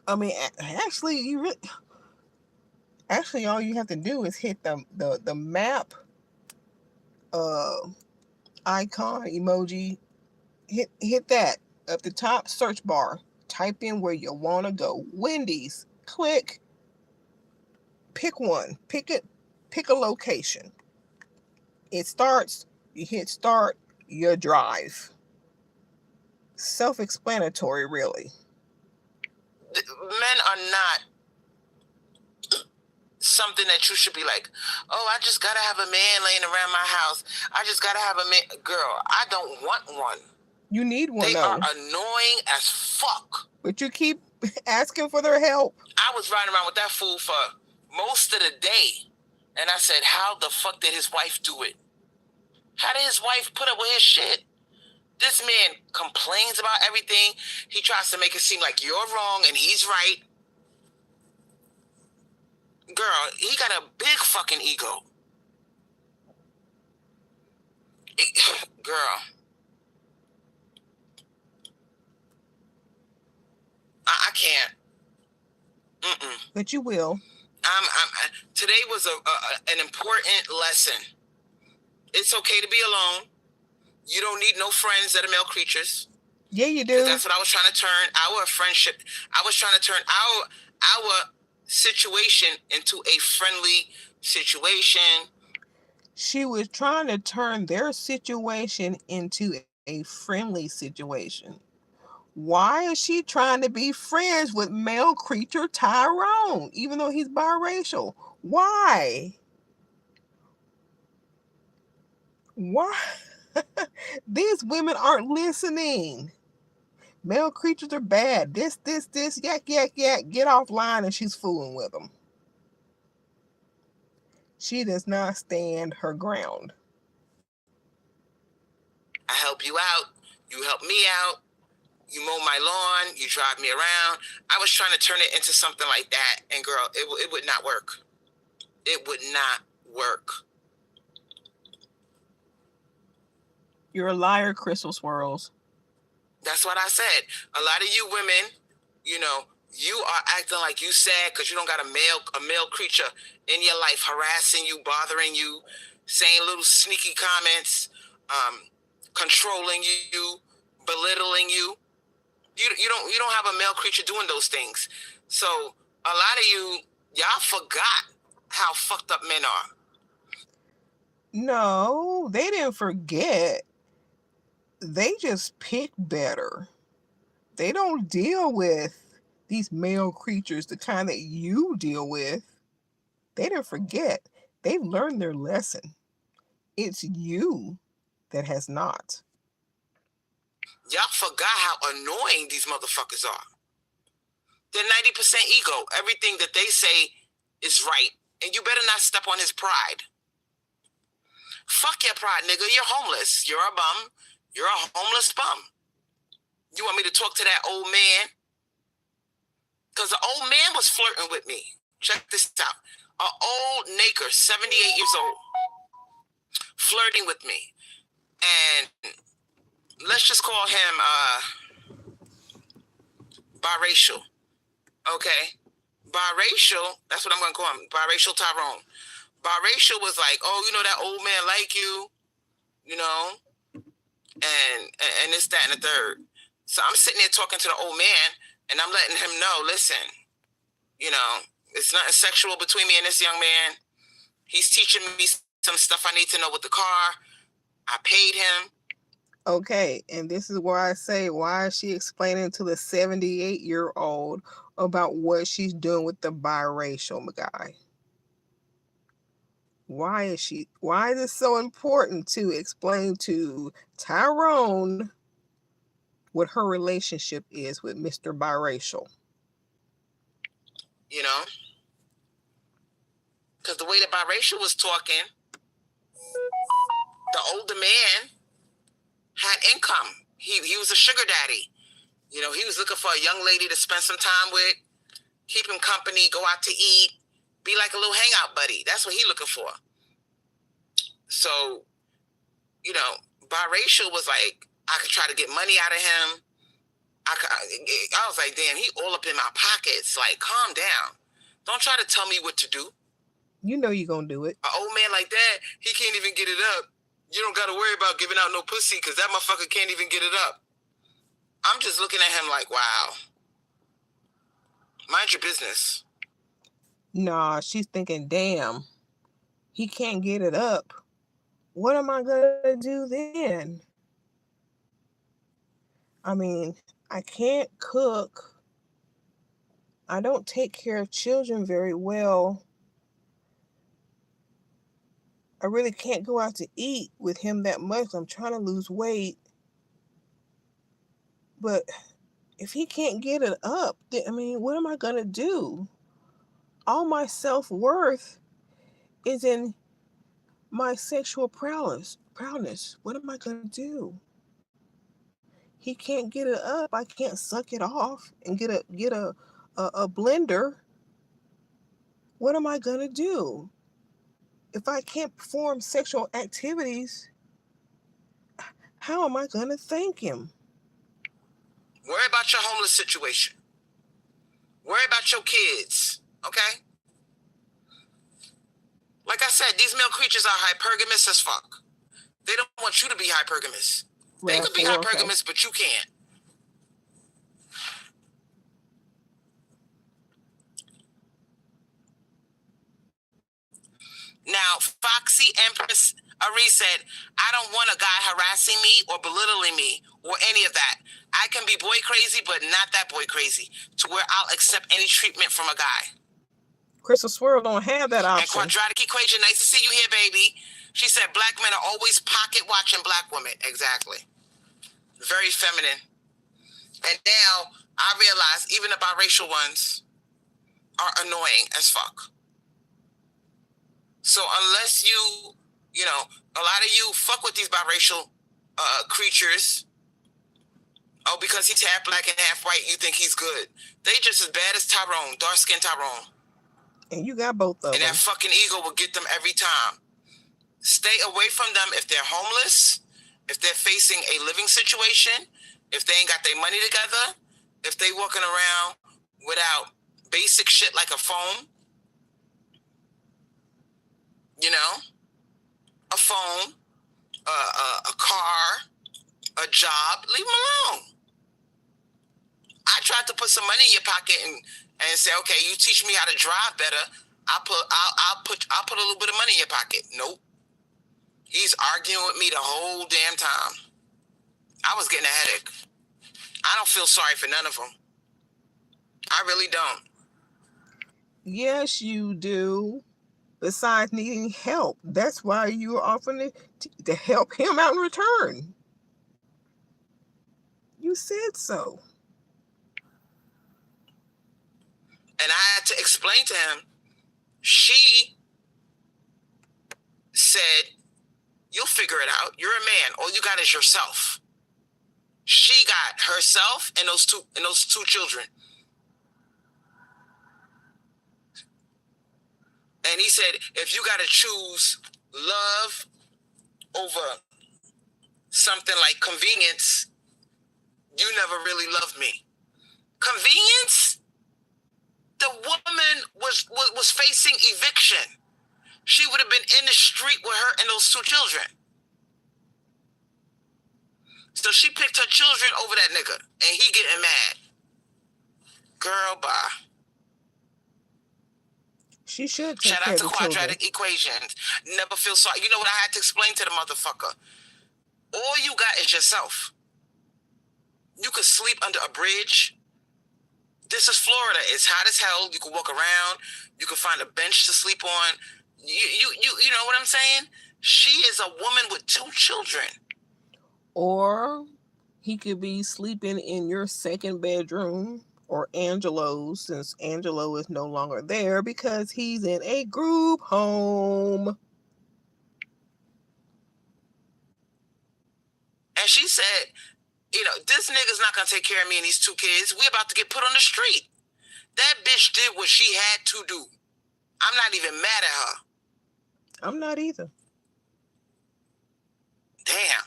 [SPEAKER 1] I mean, actually, all you have to do is hit the map icon emoji. Hit that up the top search bar. Type in where you want to go. Wendy's. Click. Pick one. Pick a location. It starts. You hit start. You drive. Self-explanatory, really.
[SPEAKER 2] Men are not something that you should be like, oh, I just gotta have a man laying around my house. I just gotta have a man. Girl, I don't want one.
[SPEAKER 1] You need one,
[SPEAKER 2] They
[SPEAKER 1] though.
[SPEAKER 2] are annoying as fuck.
[SPEAKER 1] But you keep asking for their help.
[SPEAKER 2] I was riding around with that fool for most of the day. And I said, how the fuck did his wife do it? How did his wife put up with his shit? This man complains about everything. He tries to make it seem like you're wrong and he's right. Girl, he got a big fucking ego. Girl. I can't. Mm-mm.
[SPEAKER 1] But you will.
[SPEAKER 2] Today was an important lesson. It's okay to be alone. You don't need no friends that are male creatures.
[SPEAKER 1] Yeah, you do.
[SPEAKER 2] That's what I was trying to turn our friendship. I was trying to turn our situation into a friendly situation.
[SPEAKER 1] She was trying to turn their situation into a friendly situation. Why is she trying to be friends with male creature Tyrone, even though he's biracial? Why? Why? These women aren't listening. Male creatures are bad. This, yak, yak, yak. Get offline, and she's fooling with them. She does not stand her ground.
[SPEAKER 2] I help you out. You help me out. You mow my lawn. You drive me around. I was trying to turn it into something like that. And girl, it would not work. It would not work.
[SPEAKER 1] You're a liar, Crystal Swirlz.
[SPEAKER 2] That's what I said. A lot of you women, you are acting like you sad because you don't got a male creature in your life harassing you, bothering you, saying little sneaky comments, controlling you, belittling you. You don't have a male creature doing those things. So a lot of y'all forgot how fucked up men are.
[SPEAKER 1] No, they didn't forget. They just pick better. They don't deal with these male creatures, the kind that you deal with. They didn't forget. They've learned their lesson. It's you that has not.
[SPEAKER 2] Y'all forgot how annoying these motherfuckers are. They're 90% ego. Everything that they say is right. And you better not step on his pride. Fuck your pride, nigga. You're homeless. You're a bum. You're a homeless bum. You want me to talk to that old man? Because the old man was flirting with me. Check this out. An old nigger, 78 years old, flirting with me. And let's just call him biracial. Okay? Biracial, that's what I'm going to call him. Biracial Tyrone. Biracial was like, oh, you know, that old man like you, you know, and this, that, and the third. So I'm sitting there talking to the old man, and I'm letting him know, listen, you know, it's nothing sexual between me and this young man. He's teaching me some stuff I need to know with the car. I paid him.
[SPEAKER 1] Okay, and this is where I say, why is she explaining to the 78-year-old about what she's doing with the biracial guy? Why is it so important to explain to Tyrone what her relationship is with Mr. Biracial?
[SPEAKER 2] You know? Because the way that biracial was talking, the older man had income. He was a sugar daddy. You know, he was looking for a young lady to spend some time with, keep him company, go out to eat, be like a little hangout buddy. That's what he looking for. So, you know, biracial was like, I could try to get money out of him. I was like, damn, he all up in my pockets. Like, calm down. Don't try to tell me what to do.
[SPEAKER 1] You know you're going to do it.
[SPEAKER 2] An old man like that, he can't even get it up. You don't got to worry about giving out no pussy because that motherfucker can't even get it up. I'm just looking at him like, wow. Mind your business.
[SPEAKER 1] Nah, she's thinking, damn, he can't get it up. What am I going to do then? I mean, I can't cook. I don't take care of children very well. I really can't go out to eat with him that much. I'm trying to lose weight. But if he can't get it up, I mean, what am I going to do? All my self-worth is in my sexual prowess. What am I going to do? He can't get it up. I can't suck it off and get a blender. What am I going to do? If I can't perform sexual activities, how am I going to thank him?
[SPEAKER 2] Worry about your homeless situation. Worry about your kids, okay? Like I said, these male creatures are hypergamous as fuck. They don't want you to be hypergamous. They could be hypergamous, but you can't. Now, Foxy Empress Ari said, I don't want a guy harassing me or belittling me or any of that. I can be boy crazy, but not that boy crazy, to where I'll accept any treatment from a guy.
[SPEAKER 1] Crystal Swirlz don't have that option.
[SPEAKER 2] And Quadratic Equation, nice to see you here, baby. She said, black men are always pocket watching black women. Exactly. Very feminine. And now I realize even the biracial ones are annoying as fuck. So unless you know, a lot of you fuck with these biracial creatures. Oh, because he's half black and half white, you think he's good. They just as bad as Tyrone, dark-skinned Tyrone.
[SPEAKER 1] And you got both of them.
[SPEAKER 2] And that fucking ego will get them every time. Stay away from them if they're homeless, if they're facing a living situation, if they ain't got their money together, if they walking around without basic shit like a phone. You know, a phone, a car, a job, leave them alone. I tried to put some money in your pocket and say, okay, you teach me how to drive better. I'll put a little bit of money in your pocket. Nope. He's arguing with me the whole damn time. I was getting a headache. I don't feel sorry for none of them. I really don't.
[SPEAKER 1] Yes, you do. Besides needing help, that's why you're offering to help him out in return. You said so.
[SPEAKER 2] And I had to explain to him, she said, you'll figure it out. You're a man. All you got is yourself. She got herself and those two children. And he said, if you got to choose love over something like convenience, you never really loved me. Convenience? The woman was facing eviction. She would have been in the street with her and those two children. So she picked her children over that nigga, and he getting mad. Girl, bye.
[SPEAKER 1] She should take
[SPEAKER 2] Shout
[SPEAKER 1] care
[SPEAKER 2] out
[SPEAKER 1] of
[SPEAKER 2] to
[SPEAKER 1] the children.
[SPEAKER 2] quadratic equations. Never feel sorry. You know what I had to explain to the motherfucker? All you got is yourself. You could sleep under a bridge. This is Florida. It's hot as hell. You can walk around. You can find a bench to sleep on. You know what I'm saying? She is a woman with two children.
[SPEAKER 1] Or he could be sleeping in your second bedroom, or Angelo's, since Angelo is no longer there because he's in a group home.
[SPEAKER 2] And she said, this nigga's not going to take care of me and these two kids. We about to get put on the street. That bitch did what she had to do. I'm not even mad at her.
[SPEAKER 1] I'm not either.
[SPEAKER 2] Damn.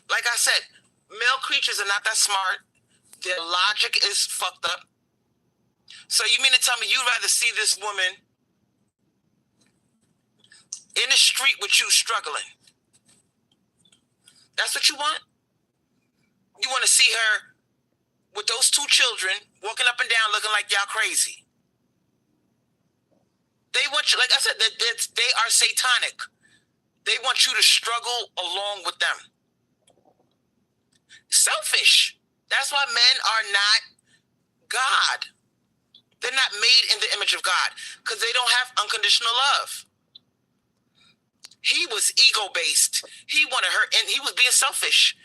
[SPEAKER 2] Like I said, male creatures are not that smart. Their logic is fucked up. So you mean to tell me you'd rather see this woman in the street with you struggling? That's what you want? You want to see her with those two children walking up and down looking like y'all crazy. They want you, like I said, they are satanic. They want you to struggle along with them. Selfish. That's why men are not God. They're not made in the image of God because they don't have unconditional love. He was ego-based. He wanted her, and he was being selfish.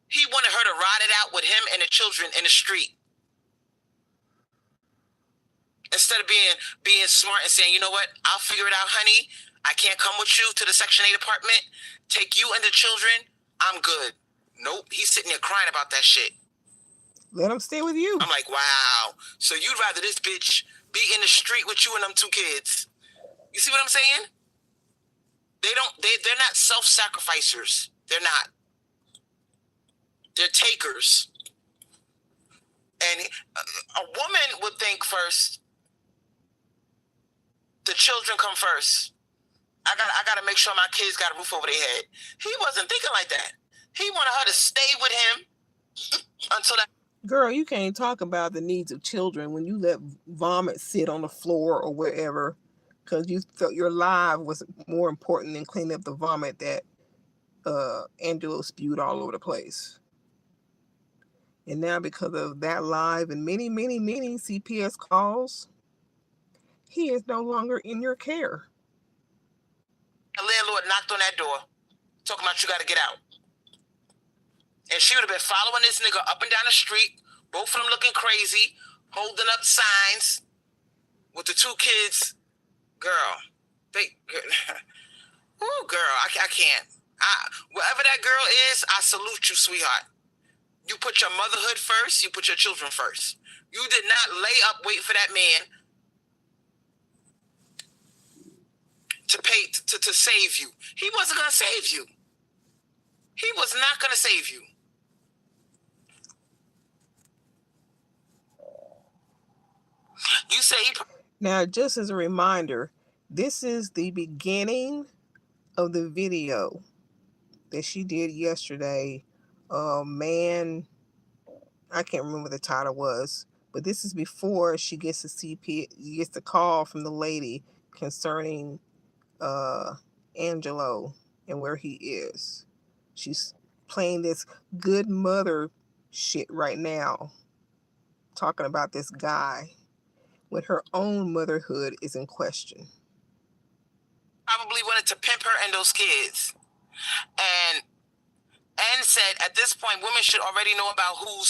[SPEAKER 2] He wanted her to ride it out with him and the children in the street. Instead of being smart and saying, you know what, I'll figure it out, honey. I can't come with you to the Section 8 apartment. Take you and the children. I'm good. Nope. He's sitting there crying about that shit.
[SPEAKER 1] Let him stay with you.
[SPEAKER 2] I'm like, wow. So you'd rather this bitch be in the street with you and them two kids? You see what I'm saying? They're not self-sacrificers. They're not. They're takers. And a woman would think first, the children come first. I gotta make sure my kids got a roof over their head. He wasn't thinking like that. He wanted her to stay with him until that.
[SPEAKER 1] Girl, you can't talk about the needs of children when you let vomit sit on the floor or wherever because you felt your life was more important than cleaning up the vomit that Angelo spewed all over the place. And now because of that live and many, many, many CPS calls, he is no longer in your care.
[SPEAKER 2] The landlord knocked on that door, talking about you got to get out. And she would have been following this nigga up and down the street, both of them looking crazy, holding up signs with the two kids. Girl, oh, girl, I can't. Wherever that girl is, I salute you, sweetheart. You put your motherhood first, you put your children first. You did not lay up, wait for that man to pay, to save you. He wasn't going to save you. He was not going to save you. You say he...
[SPEAKER 1] Now, just as a reminder, this is the beginning of the video that she did yesterday. Man, I can't remember what the title was, but this is before she gets the call from the lady concerning Angelo and where he is. She's playing this good mother shit right now, talking about this guy when her own motherhood is in question.
[SPEAKER 2] Probably wanted to pimp her and those kids. And said at this point women should already know about who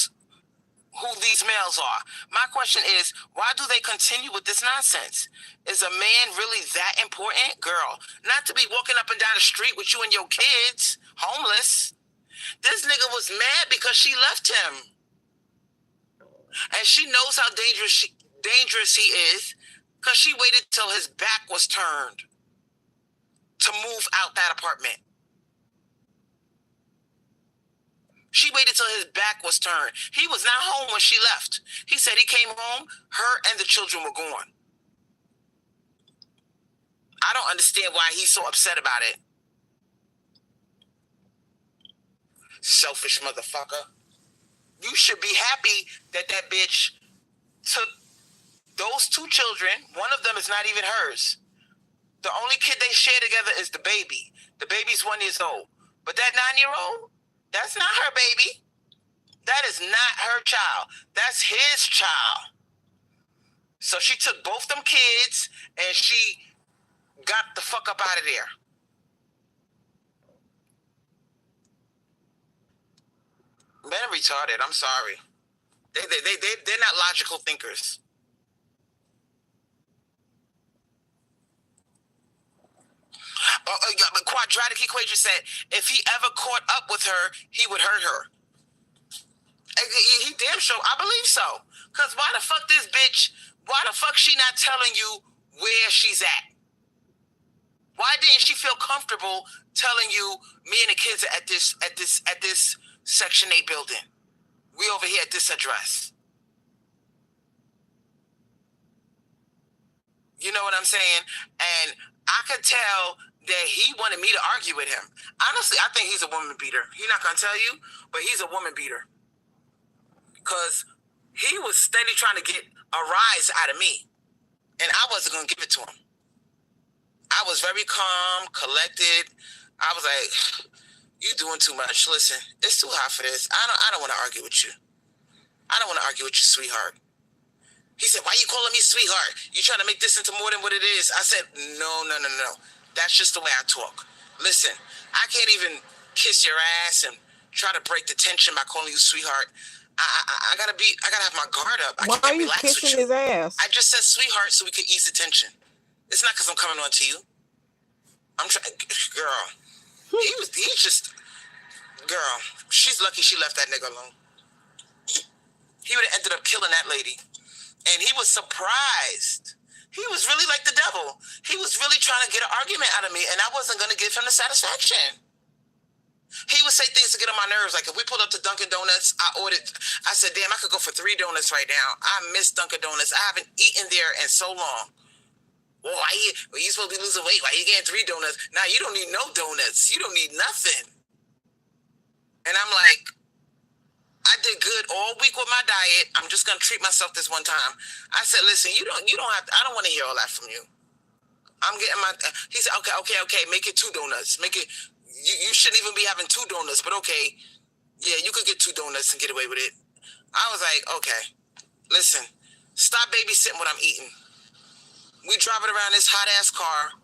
[SPEAKER 2] these males are. My question is, why do they continue with this nonsense? Is a man really that important? Girl, not to be walking up and down the street with you and your kids, homeless. This nigga was mad because she left him. And she knows how dangerous he is because she waited till his back was turned to move out that apartment. She waited till his back was turned. He was not home when she left. He said he came home, her and the children were gone. I don't understand why he's so upset about it. Selfish motherfucker. You should be happy that bitch took those two children. One of them is not even hers. The only kid they share together is the baby. The baby's 1 year old. But that 9-year-old, that's not her baby. That is not her child. That's his child. So she took both them kids and she got the fuck up out of there. Men are retarded. I'm sorry. They're not logical thinkers. Quadratic equation said if he ever caught up with her, he would hurt her. He damn sure, I believe so. Because why the fuck this bitch, why the fuck she not telling you where she's at? Why didn't she feel comfortable telling you me and the kids are at this Section 8 building? We over here at this address. You know what I'm saying? And I could tell that he wanted me to argue with him. Honestly, I think he's a woman beater. He's not going to tell you, but he's a woman beater. Because he was steady trying to get a rise out of me. And I wasn't going to give it to him. I was very calm, collected. I was like, you doing too much. Listen, it's too hot for this. I don't want to argue with you. I don't want to argue with you, sweetheart. He said, why you calling me sweetheart? You trying to make this into more than what it is? I said, no. That's just the way I talk. Listen, I can't even kiss your ass and try to break the tension by calling you sweetheart. I gotta have my guard up.
[SPEAKER 1] Why are you kissing his ass?
[SPEAKER 2] I just said sweetheart so we could ease the tension. It's not because I'm coming on to you. I'm trying, girl. Girl, she's lucky she left that nigga alone. He would have ended up killing that lady. And he was surprised. He was really like the devil. He was really trying to get an argument out of me, and I wasn't going to give him the satisfaction. He would say things to get on my nerves. Like if we pulled up to Dunkin' Donuts, I said, damn, I could go for 3 donuts right now. I miss Dunkin' Donuts. I haven't eaten there in so long. Well, you supposed to be losing weight. Why you getting 3 donuts? Now you don't need no donuts. You don't need nothing. And I'm like, I did good all week with my diet. I'm just gonna treat myself this one time. I said, listen, you don't have to, I don't want to hear all that from you. I'm getting my. He said, okay. Make it 2 donuts. Make it. You shouldn't even be having 2 donuts, but okay. Yeah, you could get 2 donuts and get away with it. I was like, okay, listen, stop babysitting what I'm eating. We driving around this hot ass car.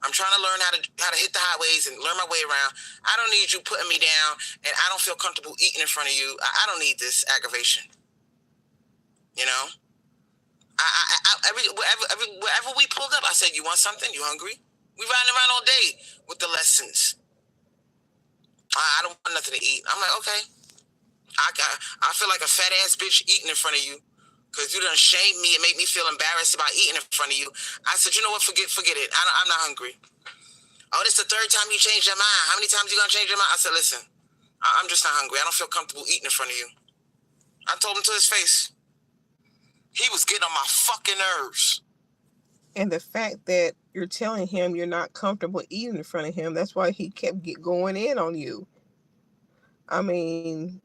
[SPEAKER 2] I'm trying to learn how to hit the highways and learn my way around. I don't need you putting me down, and I don't feel comfortable eating in front of you. I don't need this aggravation. You know? Wherever we pulled up, I said, you want something? You hungry? We riding around all day with the lessons. I don't want nothing to eat. I'm like, okay. I feel like a fat ass bitch eating in front of you. Because you done shamed me and make me feel embarrassed about eating in front of you. I said, you know what? Forget it. I'm not hungry. Oh, this is the 3rd time you changed your mind. How many times you going to change your mind? I said, listen, I'm just not hungry. I don't feel comfortable eating in front of you. I told him to his face. He was getting on my fucking nerves.
[SPEAKER 1] And the fact that you're telling him you're not comfortable eating in front of him, that's why he kept going in on you. I mean,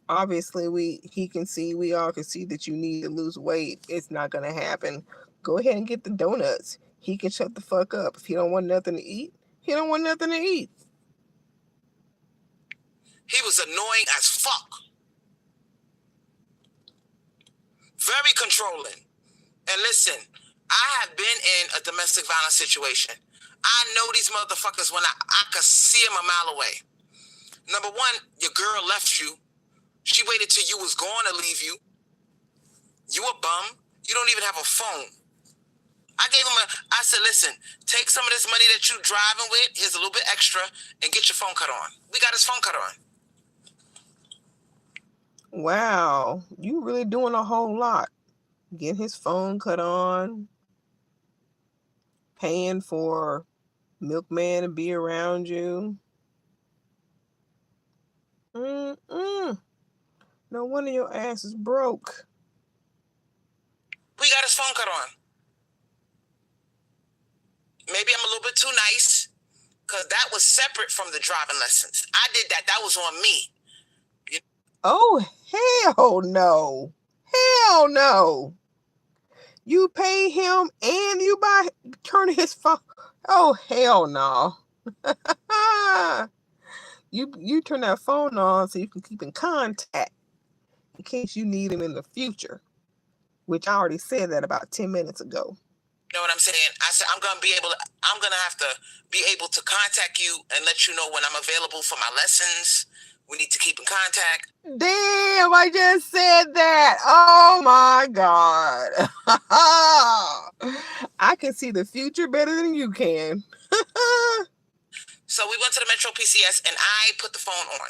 [SPEAKER 1] obviously we all can see that you need to lose weight. It's not going to happen. Go ahead and get the donuts. He can shut the fuck up. If he don't want nothing to eat, he don't want nothing to eat.
[SPEAKER 2] He was annoying as fuck. Very controlling. And listen, I have been in a domestic violence situation. I know these motherfuckers when I could see them a mile away. Number one, your girl left you. She waited till you was going to leave you. You a bum. You don't even have a phone. I said, listen, take some of this money that you driving with, here's a little bit extra, and get your phone cut on. We got his phone cut on.
[SPEAKER 1] Wow, you really doing a whole lot. Get his phone cut on, paying for milkman to be around you. No wonder your ass is broke.
[SPEAKER 2] We got his phone cut on. Maybe I'm a little bit too nice, because that was separate from the driving lessons. I did that. That was on me.
[SPEAKER 1] Oh, hell no. Hell no. You pay him and you turn his phone. Oh, hell no. You turn that phone on so you can keep in contact in case you need him in the future, which I already said that about 10 minutes ago.
[SPEAKER 2] You know what I'm saying? I said I'm gonna have to be able to contact you and let you know when I'm available for my lessons. We need to keep in contact.
[SPEAKER 1] Damn, I just said that. Oh my God. I can see the future better than you can.
[SPEAKER 2] So we went to the Metro PCS and I put the phone on.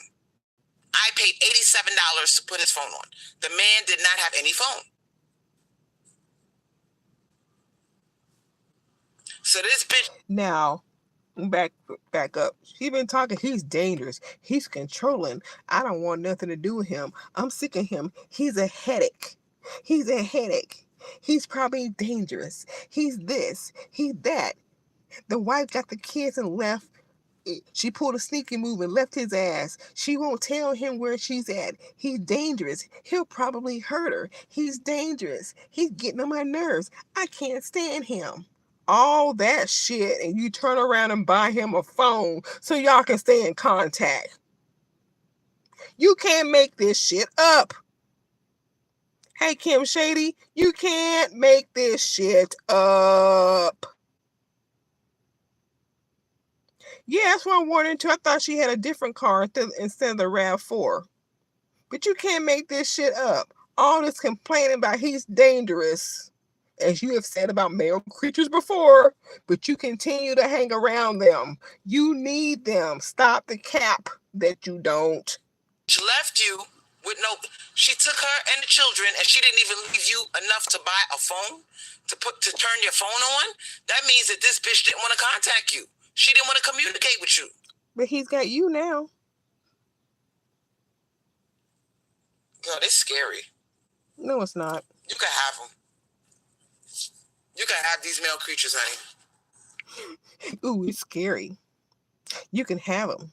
[SPEAKER 2] I paid $87 to put his phone on. The man did not have any phone. So this bitch.
[SPEAKER 1] Now, back up. She been talking. He's dangerous. He's controlling. I don't want nothing to do with him. I'm sick of him. He's a headache. He's a headache. He's probably dangerous. He's this. He's that. The wife got the kids and left. She pulled a sneaky move and left his ass. She won't tell him where she's at. He's dangerous. He'll probably hurt her. He's dangerous. He's getting on my nerves. I can't stand him. All that shit, and you turn around and buy him a phone so y'all can stay in contact. You can't make this shit up. Hey, Kim Shady, you can't make this shit up. Yeah, that's what I'm wondering too. I thought she had a different car instead of the RAV4. But you can't make this shit up. All this complaining about he's dangerous, as you have said about male creatures before, but you continue to hang around them. You need them. Stop the cap that you don't.
[SPEAKER 2] She left you with no. She took her and the children, and she didn't even leave you enough to buy a phone to turn your phone on. That means that this bitch didn't want to contact you. She didn't want to communicate with you.
[SPEAKER 1] But he's got you now.
[SPEAKER 2] God, it's scary.
[SPEAKER 1] No, it's not.
[SPEAKER 2] You can have them. You can have these male creatures, honey.
[SPEAKER 1] Ooh, it's scary. You can have them.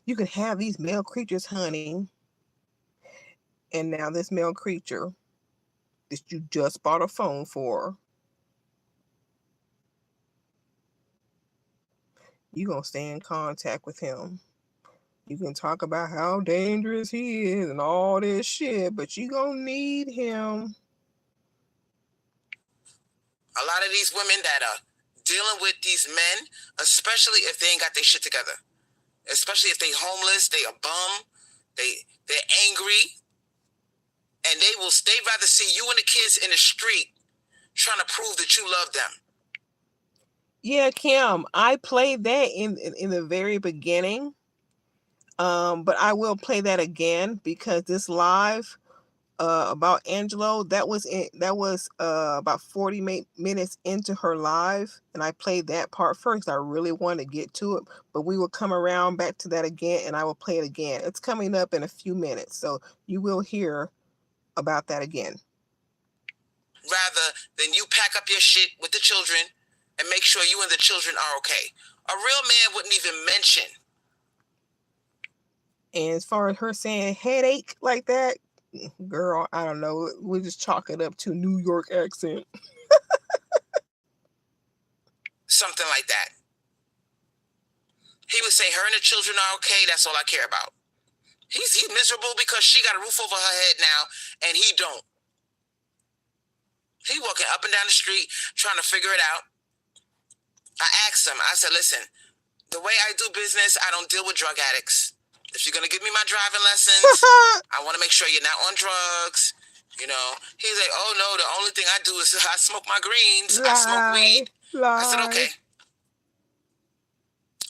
[SPEAKER 1] You can have these male creatures, honey. And now this male creature that you just bought a phone for, you're going to stay in contact with him. You can talk about how dangerous he is and all this shit, but you're going to need him.
[SPEAKER 2] A lot of these women that are dealing with these men, especially if they ain't got their shit together, especially if they homeless, they a bum, they're angry, and they'd rather see you and the kids in the street trying to prove that you love them.
[SPEAKER 1] Yeah, Kim, I played that in the very beginning. But I will play that again because this live about Angelo, that was about 40 minutes into her live, and I played that part first. I really wanted to get to it, but we will come around back to that again, and I will play it again. It's coming up in a few minutes, so you will hear about that again.
[SPEAKER 2] Rather than you pack up your shit with the children and make sure you and the children are okay. A real man wouldn't even mention.
[SPEAKER 1] And as far as her saying headache like that, girl, I don't know. We'll just chalk it up to New York accent.
[SPEAKER 2] Something like that. He would say her and the children are okay. That's all I care about. He's miserable because she got a roof over her head now, and he don't. He walking up and down the street trying to figure it out. I asked him, I said, listen, the way I do business, I don't deal with drug addicts. If you're going to give me my driving lessons, I want to make sure you're not on drugs. You know, he's like, oh no, the only thing I do is I smoke my greens. I smoke weed. I said, okay.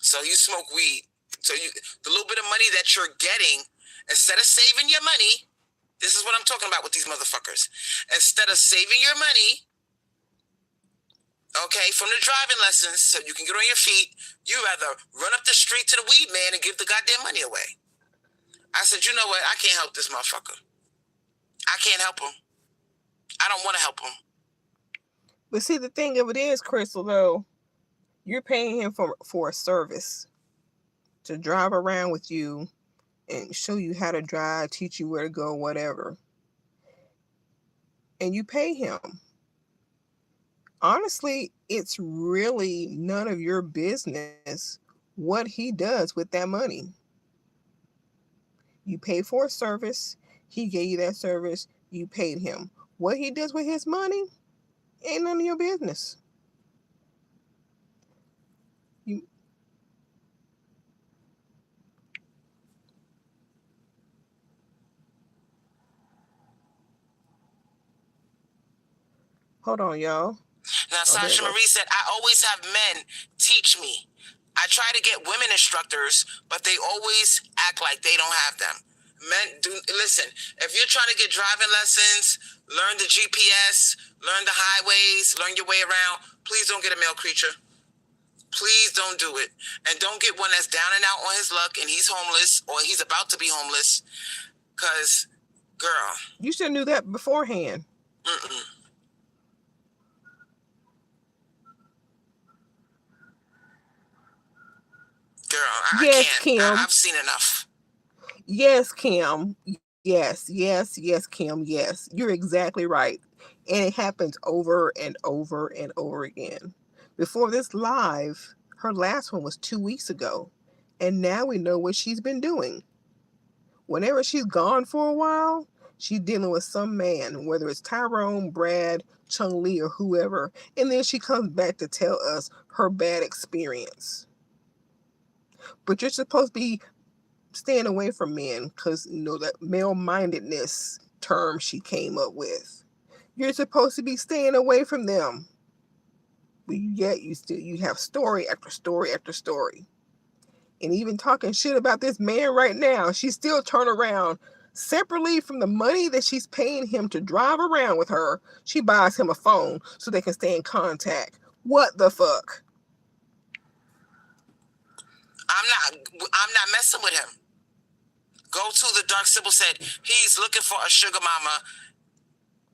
[SPEAKER 2] So you smoke weed. So the little bit of money that you're getting, instead of saving your money, this is what I'm talking about with these motherfuckers. Instead of saving your money, okay, from the driving lessons so you can get on your feet, you rather run up the street to the weed man and give the goddamn money away. I said, you know what? I can't help this motherfucker. I can't help him. I don't want to help him.
[SPEAKER 1] But see, the thing of it is, Crystal, though, you're paying him for a service to drive around with you and show you how to drive, teach you where to go, whatever. And you pay him. Honestly, it's really none of your business what he does with that money. You pay for a service. He gave you that service. You paid him. What he does with his money ain't none of your business. Hold on, y'all.
[SPEAKER 2] Now, Sasha Marie said, I always have men teach me. I try to get women instructors, but they always act like they don't have them. Men, listen, if you're trying to get driving lessons, learn the GPS, learn the highways, learn your way around, please don't get a male creature. Please don't do it. And don't get one that's down and out on his luck and he's homeless or he's about to be homeless. Because, girl.
[SPEAKER 1] You should have knew that beforehand.
[SPEAKER 2] Girl,
[SPEAKER 1] yes,
[SPEAKER 2] I can't.
[SPEAKER 1] Kim.
[SPEAKER 2] I've seen enough.
[SPEAKER 1] Yes, Kim. Yes, Kim. Yes, you're exactly right. And it happens over and over and over again. Before this live, her last one was 2 weeks ago. And now we know what she's been doing. Whenever she's gone for a while, she's dealing with some man, whether it's Tyrone, Brad, Chung Lee, or whoever. And then she comes back to tell us her bad experience. But you're supposed to be staying away from men because, you know, that male-mindedness term she came up with. You're supposed to be staying away from them. But yet you have story after story after story. And even talking shit about this man right now, she still turn around separately from the money that she's paying him to drive around with her. She buys him a phone so they can stay in contact. What the fuck?
[SPEAKER 2] I'm not messing with him. Go to the Dark Sybil said he's looking for a sugar mama.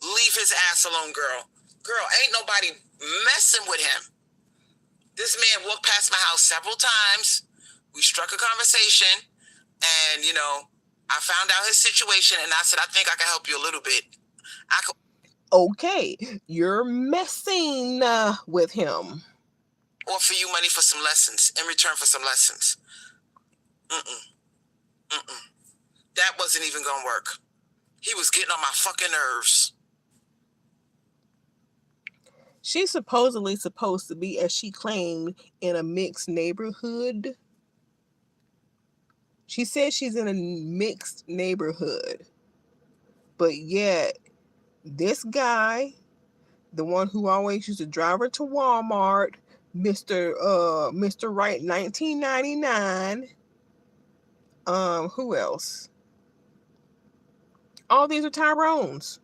[SPEAKER 2] Leave his ass alone, girl. Girl, ain't nobody messing with him. This man walked past my house several times. We struck a conversation, and you know, I found out his situation, and I said, I think I can help you a little bit.
[SPEAKER 1] Okay, you're messing with him.
[SPEAKER 2] Offer you money for some lessons in return for some lessons. That wasn't even gonna work. He was getting on my fucking nerves.
[SPEAKER 1] She's supposedly supposed to be, as she claimed, in a mixed neighborhood. She says she's in a mixed neighborhood. But yet, this guy, the one who always used to drive her to Walmart, Mr. Right 1999. Who else? All these are Tyrones.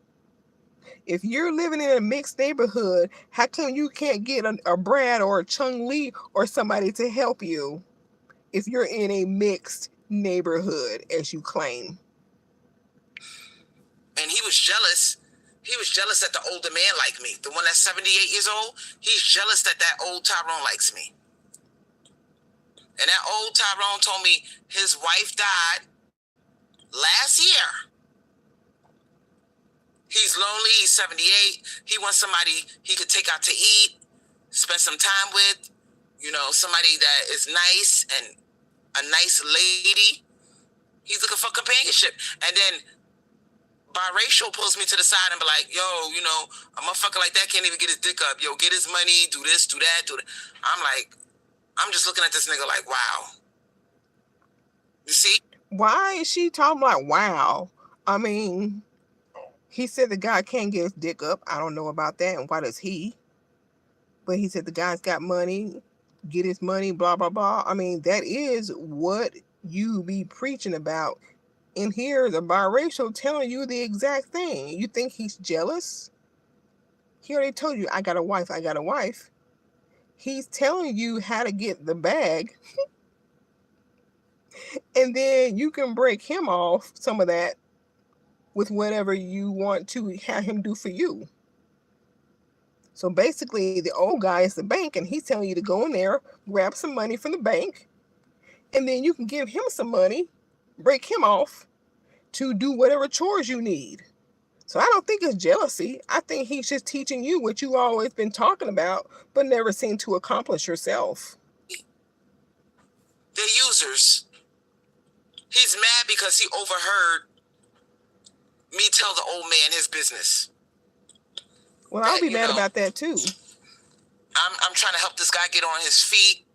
[SPEAKER 1] If you're living in a mixed neighborhood, how come you can't get a Brad or a Chung Lee or somebody to help you if you're in a mixed neighborhood, as you claim?
[SPEAKER 2] And he was jealous. He was jealous that the older man liked me. The one that's 78 years old, he's jealous that old Tyrone likes me. And that old Tyrone told me his wife died last year. He's lonely. He's 78. He wants somebody he could take out to eat, spend some time with, you know, somebody that is nice and a nice lady. He's looking for companionship. And then biracial pulls me to the side and be like, yo, you know, a motherfucker like that can't even get his dick up. Yo, get his money, do this, do that, do that. I'm like, I'm just looking at this nigga like, wow. You see?
[SPEAKER 1] Why is she talking like, wow? I mean, he said the guy can't get his dick up. I don't know about that. And why does he? But he said the guy's got money, get his money, blah, blah, blah. I mean, that is what you be preaching about. And here, the biracial telling you the exact thing. You think he's jealous? He already told you, I got a wife, I got a wife. He's telling you how to get the bag. And then you can break him off some of that with whatever you want to have him do for you. So basically, the old guy is the bank, and he's telling you to go in there, grab some money from the bank, and then you can give him some money, break him off to do whatever chores you need. So I don't think it's jealousy. I think he's just teaching you what you've always been talking about, but never seem to accomplish yourself.
[SPEAKER 2] They're users. He's mad because he overheard me tell the old man his business.
[SPEAKER 1] Well, I'll be mad about that too.
[SPEAKER 2] I'm trying to help this guy get on his feet.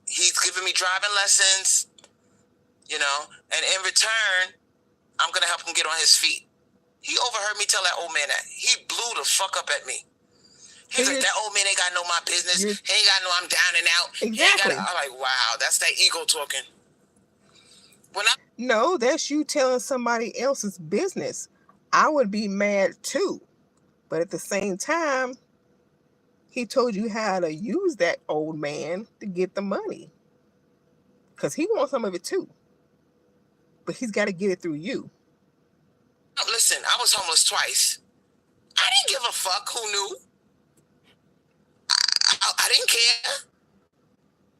[SPEAKER 2] He's giving me driving lessons, you know, and in return, I'm going to help him get on his feet. He overheard me tell that old man that. He blew the fuck up at me. He's like, that old man ain't got to know my business. He ain't got to know I'm down and out.
[SPEAKER 1] Exactly.
[SPEAKER 2] I'm like, wow, that's that ego talking.
[SPEAKER 1] No, that's you telling somebody else's business. I would be mad too. But at the same time, he told you how to use that old man to get the money. Because he wants some of it too. But he's got to get it through you.
[SPEAKER 2] Listen, I was homeless twice. I didn't give a fuck who knew. I didn't care.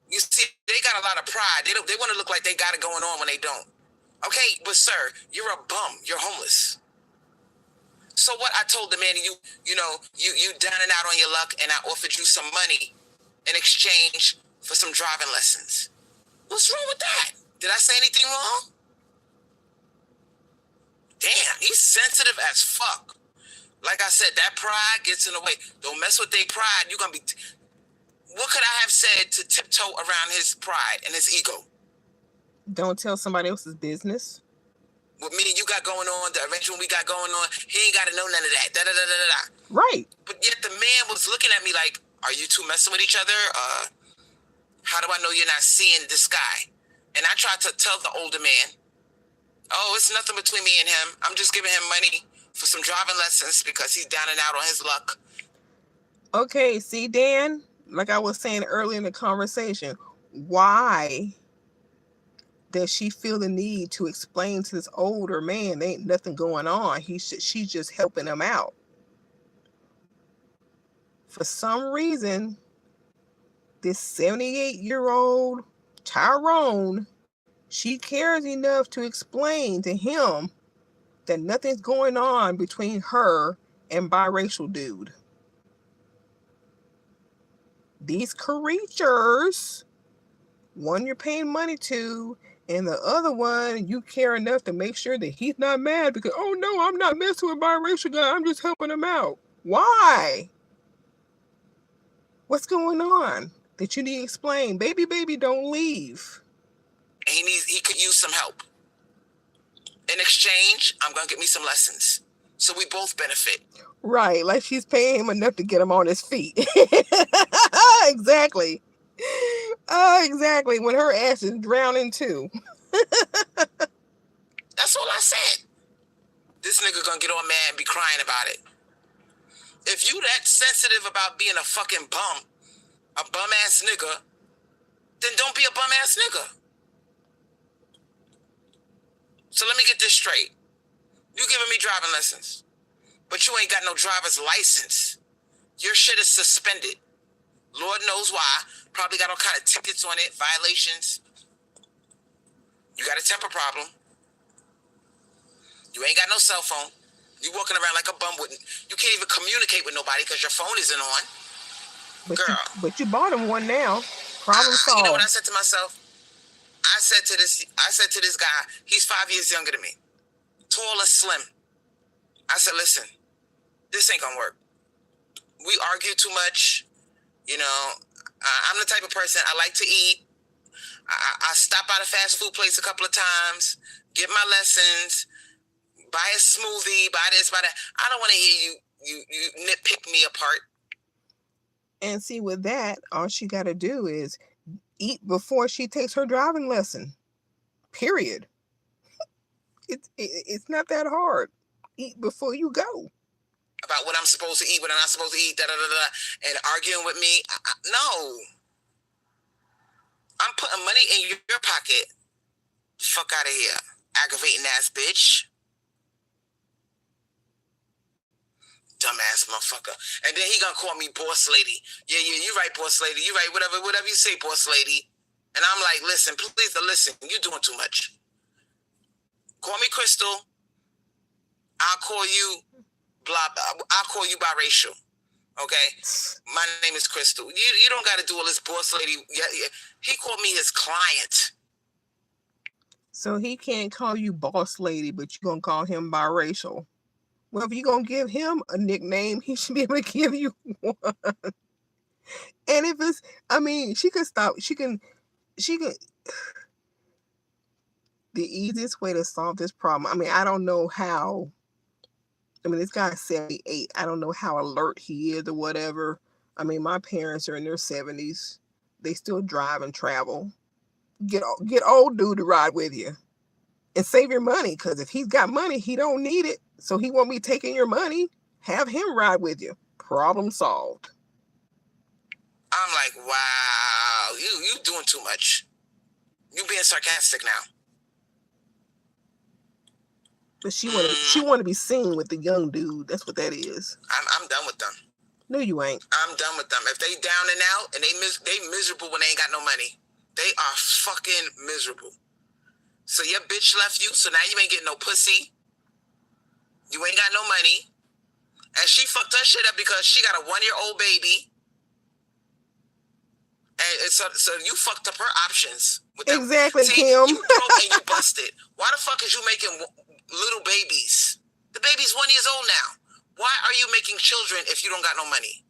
[SPEAKER 2] You see, they got a lot of pride. They want to look like they got it going on when they don't. Okay, but sir, you're a bum. You're homeless. So what? I told the man, you down and out on your luck, and I offered you some money in exchange for some driving lessons. What's wrong with that? Did I say anything wrong? Damn, he's sensitive as fuck. Like I said, that pride gets in the way. Don't mess with their pride. You're going to be... What could I have said to tiptoe around his pride and his ego?
[SPEAKER 1] Don't tell somebody else's business.
[SPEAKER 2] What me and you got going on, the arrangement we got going on, he ain't got to know none of that. Da-da-da-da-da.
[SPEAKER 1] Right.
[SPEAKER 2] But yet the man was looking at me like, are you two messing with each other? How do I know you're not seeing this guy? And I tried to tell the older man, oh, it's nothing between me and him. I'm just giving him money for some driving lessons because he's down and out on his luck.
[SPEAKER 1] Okay, see, Dan, like I was saying earlier in the conversation, why does she feel the need to explain to this older man there ain't nothing going on? She's just helping him out. For some reason, this 78-year-old Tyrone, she cares enough to explain to him that nothing's going on between her and biracial dude. These creatures, one you're paying money to, and the other one you care enough to make sure that he's not mad because, oh no, I'm not messing with biracial guy, I'm just helping him out. Why? What's going on that you need to explain? Baby, don't leave.
[SPEAKER 2] He could use some help. In exchange, I'm going to get me some lessons. So we both benefit.
[SPEAKER 1] Right, like she's paying him enough to get him on his feet. Exactly. Exactly. When her ass is drowning too.
[SPEAKER 2] That's all I said. This nigga gonna get all mad and be crying about it. If you that sensitive about being a fucking bum, a bum ass nigga, then don't be a bum ass nigga. So let me get this straight. You giving me driving lessons, but you ain't got no driver's license. Your shit is suspended. Lord knows why. Probably got all kind of tickets on it, violations. You got a temper problem. You ain't got no cell phone. You walking around like a bum with... You can't even communicate with nobody because your phone isn't on.
[SPEAKER 1] But
[SPEAKER 2] Girl.
[SPEAKER 1] But you bought him one now. Problem solved.
[SPEAKER 2] You know what I said to myself? I I said to this guy, he's 5 years younger than me, tall and slim. I said, listen, this ain't gonna work. We argue too much. You know, I'm the type of person, I like to eat. I stop by the fast food place a couple of times, get my lessons, buy a smoothie, buy this, buy that. I don't want to hear you nitpick me apart.
[SPEAKER 1] And see, with that, all she got to do is eat before she takes her driving lesson. Period. It's not that hard. Eat before you go.
[SPEAKER 2] About what I'm supposed to eat, what I'm not supposed to eat, and arguing with me. No. I'm putting money in your pocket. Fuck out of here. Aggravating ass bitch. Dumbass motherfucker. And then he gonna call me boss lady. Yeah, you right, boss lady. You right, whatever you say, boss lady. And I'm like, listen, please listen. You're doing too much. Call me Crystal. I'll call you I'll call you biracial. Okay? My name is Crystal. You don't got to do all this boss lady. Yeah. He called me his client.
[SPEAKER 1] So he can't call you boss lady, but you're going to call him biracial. Well, if you're going to give him a nickname, he should be able to give you one. And if it's, I mean, she can, the easiest way to solve this problem, I mean, I don't know how, I mean, this guy's 78. I don't know how alert he is or whatever. I mean, my parents are in their 70s. They still drive and travel. Get old dude to ride with you. And save your money, because if he's got money, he don't need it. So he won't be taking your money. Have him ride with you. Problem solved.
[SPEAKER 2] I'm like, wow, you doing too much. You being sarcastic now.
[SPEAKER 1] But she want to be seen with the young dude. That's what that is.
[SPEAKER 2] I'm done with them.
[SPEAKER 1] No, you ain't.
[SPEAKER 2] I'm done with them. If they down and out and they miserable when they ain't got no money, they are fucking miserable. So your bitch left you, so now you ain't getting no pussy. You ain't got no money. And she fucked her shit up because she got a 1-year-old baby. And so you fucked up her options. With them.
[SPEAKER 1] Exactly,
[SPEAKER 2] See,
[SPEAKER 1] Kim.
[SPEAKER 2] You broke and you busted. Why the fuck is you making little babies? The baby's 1 year old now. Why are you making children if you don't got no money?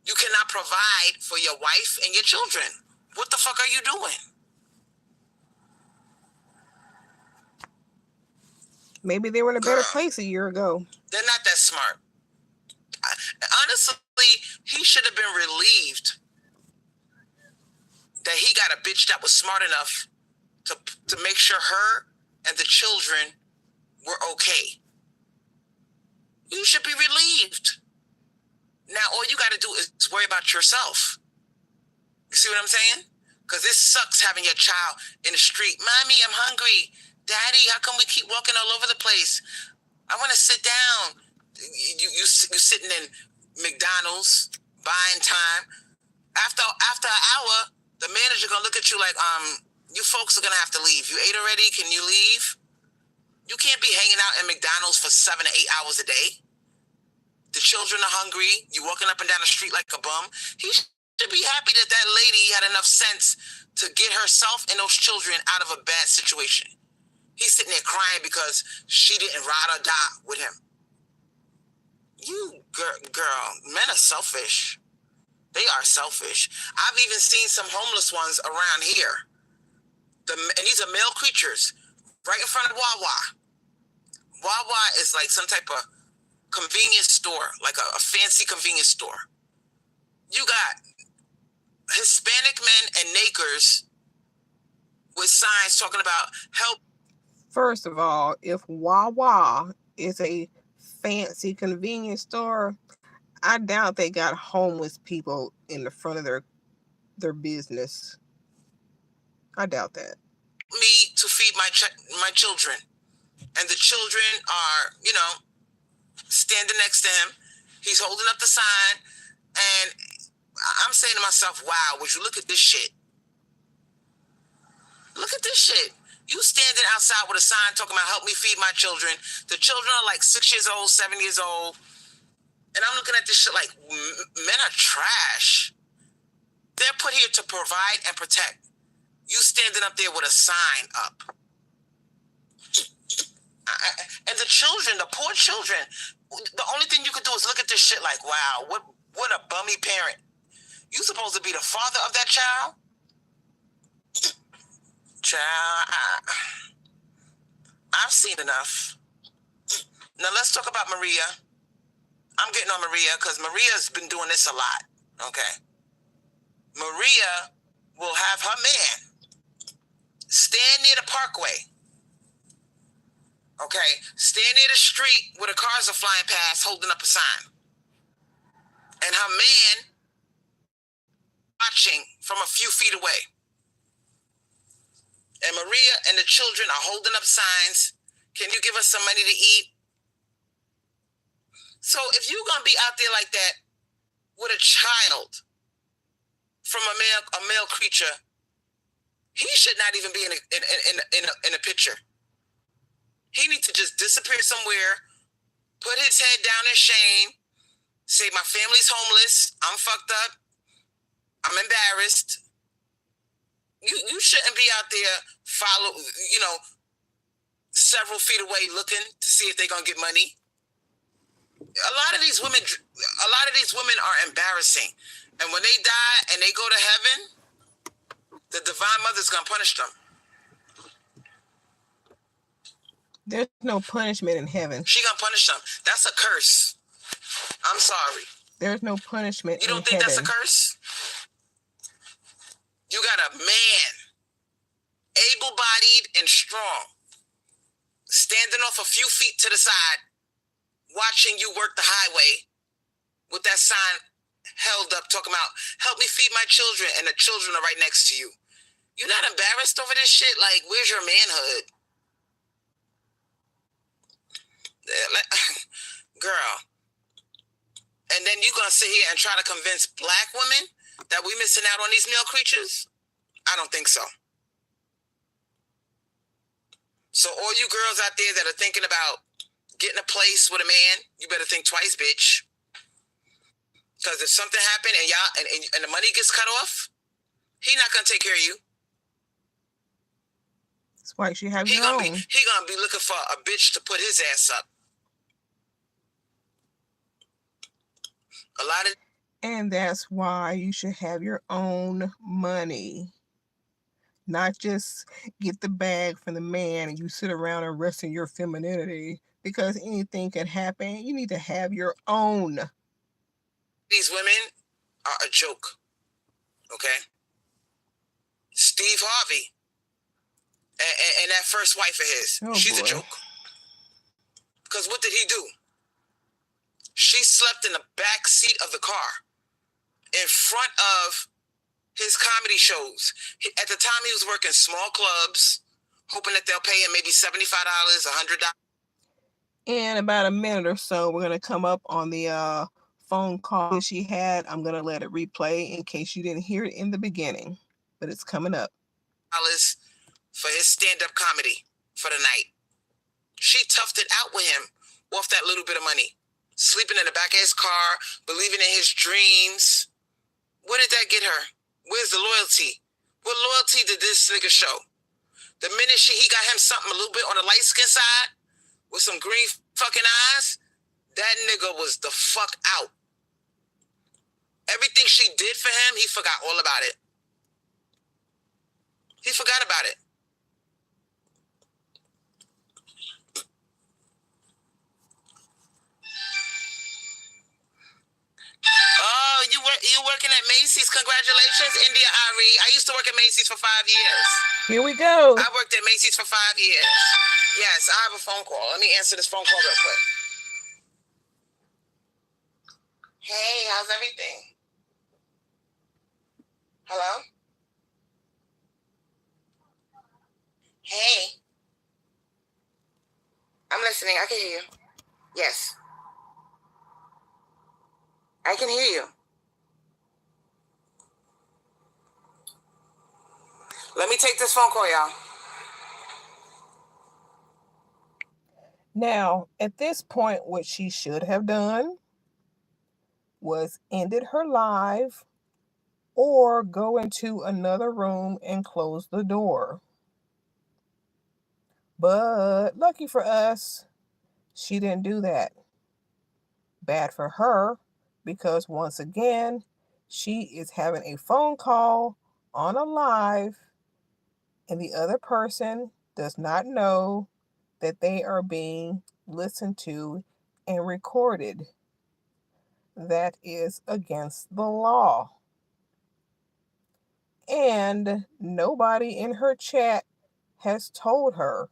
[SPEAKER 2] You cannot provide for your wife and your children. What the fuck are you doing?
[SPEAKER 1] Maybe they were in a better place a year ago.
[SPEAKER 2] They're not that smart. Honestly, he should have been relieved that he got a bitch that was smart enough to make sure her and the children were okay. You should be relieved. Now, all you got to do is worry about yourself. You see what I'm saying? Because this sucks having your child in the street. Mommy, I'm hungry. Daddy, how come we keep walking all over the place? I want to sit down. You sitting in McDonald's, buying time. After an hour, the manager going to look at you like, you folks are going to have to leave. You ate already? Can you leave? You can't be hanging out in McDonald's for 7 to 8 hours a day. The children are hungry. You walking up and down the street like a bum. He should be happy that lady had enough sense to get herself and those children out of a bad situation. He's sitting there crying because she didn't ride or die with him. You, girl, men are selfish. They are selfish. I've even seen some homeless ones around here. And these are male creatures right in front of Wawa. Wawa is like some type of convenience store, like a fancy convenience store. You got Hispanic men and nakers with signs talking about help.
[SPEAKER 1] First of all, if Wawa is a fancy convenience store, I doubt they got homeless people in the front of their business. I doubt that.
[SPEAKER 2] Me to feed my children. And the children are, standing next to him. He's holding up the sign. And I'm saying to myself, wow, would you look at this shit? Look at this shit. You standing outside with a sign talking about help me feed my children. The children are like 6 years old, 7 years old. And I'm looking at this shit like, men are trash. They're put here to provide and protect. You standing up there with a sign up. And the children, the poor children, the only thing you could do is look at this shit like, wow, what a bummy parent. You supposed to be the father of that child? Child, I've seen enough. Now let's talk about Maria. I'm getting on Maria because Maria's been doing this a lot, okay? Maria will have her man stand near the parkway, okay? Stand near the street where the cars are flying past holding up a sign. And her man watching from a few feet away. And Maria and the children are holding up signs. Can you give us some money to eat? So if you're going to be out there like that with a child from a male creature, he should not even be in a picture. He needs to just disappear somewhere, put his head down in shame, say, my family's homeless, I'm fucked up, I'm embarrassed. You shouldn't be out there several feet away looking to see if they're going to get money. A lot of these women are embarrassing. And when they die and they go to heaven, the divine mother's going to punish them.
[SPEAKER 1] There's no punishment in heaven.
[SPEAKER 2] She going to punish them. That's a curse. I'm sorry.
[SPEAKER 1] There's no punishment in heaven.
[SPEAKER 2] You don't think that's a curse? You got a man, able-bodied and strong, standing off a few feet to the side, watching you work the highway with that sign held up, talking about, help me feed my children, and the children are right next to you. You're not embarrassed over this shit? Like, where's your manhood? Girl. And then you're going to sit here and try to convince black women that we missing out on these male creatures? I don't think so. So all you girls out there that are thinking about getting a place with a man, you better think twice, bitch. Because if something happened and y'all and the money gets cut off, he not gonna take care of you.
[SPEAKER 1] That's why you should have your own.
[SPEAKER 2] He gonna be looking for a bitch to put his ass up.
[SPEAKER 1] And that's why you should have your own money. Not just get the bag from the man and you sit around and rest in your femininity because anything can happen. You need to have your own.
[SPEAKER 2] These women are a joke, okay? Steve Harvey and that first wife of his, she's a joke. Because what did he do? She slept in the back seat of the car in front of his comedy shows. At the time, he was working small clubs, hoping that they'll pay him maybe $75, $100.
[SPEAKER 1] In about a minute or so, we're going to come up on the phone call that she had. I'm going to let it replay in case you didn't hear it in the beginning, but it's coming up.
[SPEAKER 2] For his stand-up comedy for the night. She toughed it out with him off that little bit of money. Sleeping in the back of his car, believing in his dreams. What did that get her? Where's the loyalty? What loyalty did this nigga show? The minute he got him something a little bit on the light skin side with some green fucking eyes, that nigga was the fuck out. Everything she did for him, he forgot all about it. He forgot about it. Oh, you working at Macy's? Congratulations, India Ari. I used to work at Macy's for 5 years.
[SPEAKER 1] Here we go.
[SPEAKER 2] I worked at Macy's for 5 years. Yes, I have a phone call. Let me answer this phone call real quick. Hey, how's everything? Hello? Hey. I'm listening. I can hear you. Yes. I can hear you. Let me take this phone call, y'all.
[SPEAKER 1] Now, at this point, what she should have done was ended her live or go into another room and close the door. But lucky for us, she didn't do that. Bad for her, because once again, she is having a phone call on a live, and the other person does not know that they are being listened to and recorded. That is against the law. And nobody in her chat has told her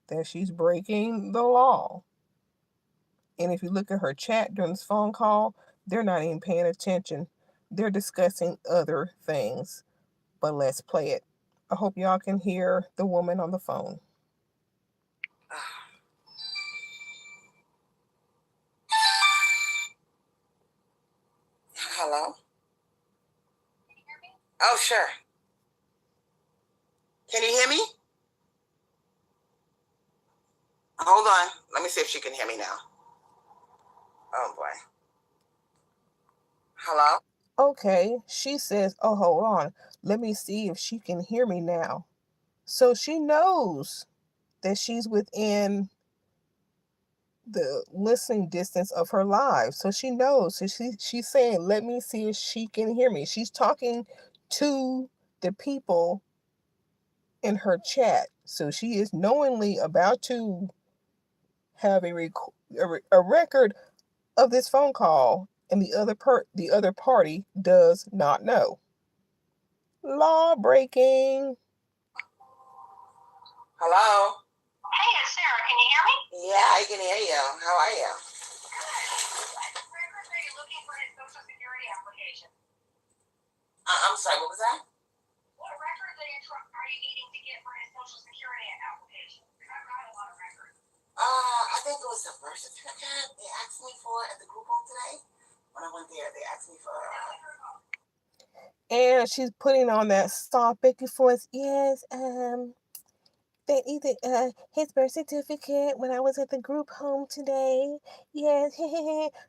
[SPEAKER 1] that she's breaking the law. And if you look at her chat during this phone call, they're not even paying attention. They're discussing other things. But let's play it. I hope y'all can hear the woman on the phone.
[SPEAKER 2] Hello? Can you hear me? Oh, sure. Can you hear me? Hold on. Let me see if she can hear me now. Oh, boy. Hello?
[SPEAKER 1] Okay, she says, oh, hold on. Let me see if she can hear me now. So she knows that she's within the listening distance of her live. So she knows. So she's saying, let me see if she can hear me. She's talking to the people in her chat. So she is knowingly about to have a record of this phone call, and the other party does not know. Law breaking.
[SPEAKER 2] Hello?
[SPEAKER 3] Hey, it's Sarah. Can you hear me?
[SPEAKER 2] Yeah, I can hear you. How are you?
[SPEAKER 3] Good. What records are you looking for his Social Security application?
[SPEAKER 2] I'm sorry, what was that?
[SPEAKER 3] What records are you needing to get for his Social Security application? Because I've got a lot of records.
[SPEAKER 2] I think it was the birth certificate they asked me for at the group home today. When I went there, they asked me for.
[SPEAKER 1] And she's putting on that soft baking voice. Yes, they either his birth certificate when I was at the group home today. Yes,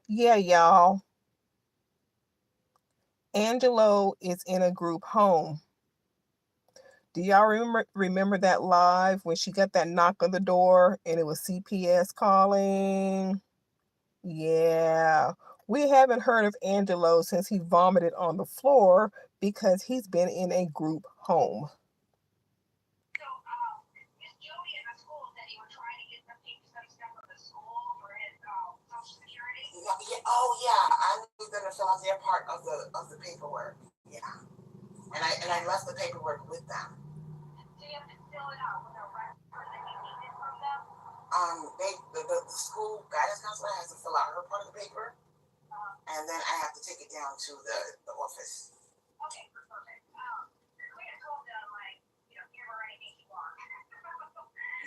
[SPEAKER 1] yeah, y'all. Angelo is in a group home. Do y'all remember that live when she got that knock on the door and it was CPS calling? Yeah. We haven't heard of Angelo since he vomited on the floor because he's been in a group home.
[SPEAKER 3] So, Miss Jody at the school said you were trying to get some stuff from the school for his Social Security.
[SPEAKER 2] Yeah, oh yeah, I need them to fill out their part of the paperwork. Yeah, and I left the paperwork with them.
[SPEAKER 3] Do you have to fill it out with a record that you needed from them?
[SPEAKER 2] The school guidance counselor has to fill out her part of the paper, and then I have to take it down to the office.
[SPEAKER 3] Okay, perfect. We had told them, like, give her anything you want.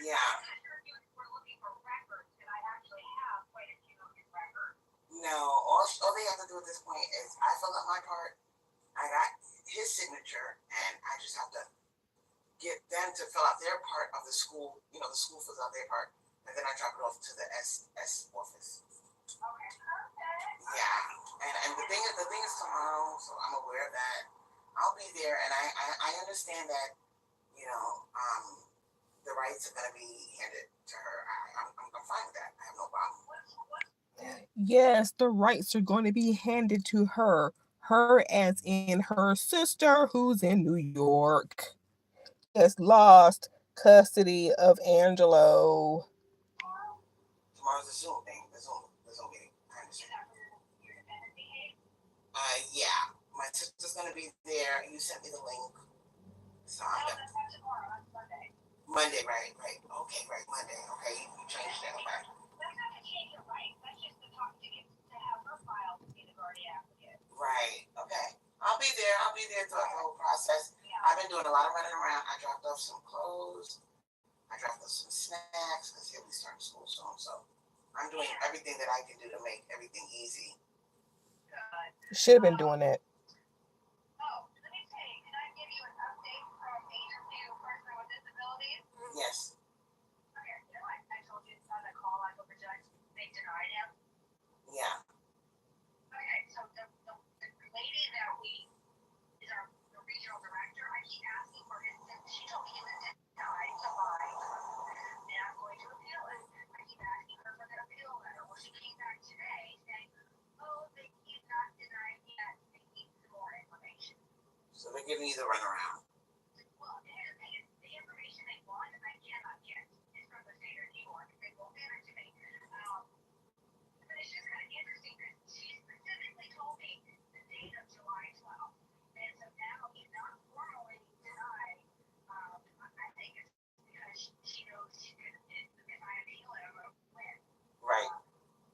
[SPEAKER 2] Yeah.
[SPEAKER 3] I'm not sure if you were looking for records, because I actually have quite a few of his records.
[SPEAKER 2] No, all they have to do at this point is I fill out my part, I got his signature, and I just have to get them to fill out their part of the school. The school fills out their part, and then I drop it off to the S office.
[SPEAKER 3] Okay, perfect.
[SPEAKER 2] Yeah, and the thing is tomorrow, so I'm aware of that. I'll be there, and I understand that the rights are gonna be handed to her. I'm fine with that. I have no problem.
[SPEAKER 1] Yes, the rights are going to be handed to her. Her as in her sister who's in New York. Has lost custody of Angelo.
[SPEAKER 2] Tomorrow's the Zoom thing. The Zoom meeting. I understand. Yeah. My sister's gonna be there. You sent me the link. So I'm gonna. Monday, right? Okay, right, Monday. Okay, you changed that, okay.
[SPEAKER 3] That's not to change your right. That's just to talk to have her file to be the guardian applicant.
[SPEAKER 2] Right, okay. I'll be there throughout the whole process. Yeah. I've been doing a lot of running around. I dropped off some clothes. I dropped off some snacks because he'll be starting school soon. So I'm doing everything that I can do to make everything easy.
[SPEAKER 3] Good.
[SPEAKER 1] Should have been doing that.
[SPEAKER 3] Oh, let me say, can I give you an update from Agency of Person with Disabilities?
[SPEAKER 2] Yes.
[SPEAKER 3] Okay, I told you on the call, I hope the judge, they denied him.
[SPEAKER 2] Yeah.
[SPEAKER 3] Okay, so the lady that is our
[SPEAKER 2] They're giving you the runaround.
[SPEAKER 3] Well, here's the thing: is the information they want, I cannot get. It's from the state of New York. They won't give it to me. But it's just kind of interesting because she specifically told me the date of July 12th, and so now he's not formally denied. I think it's because she knows she could, if I appeal it, I'm going to win.
[SPEAKER 2] Right.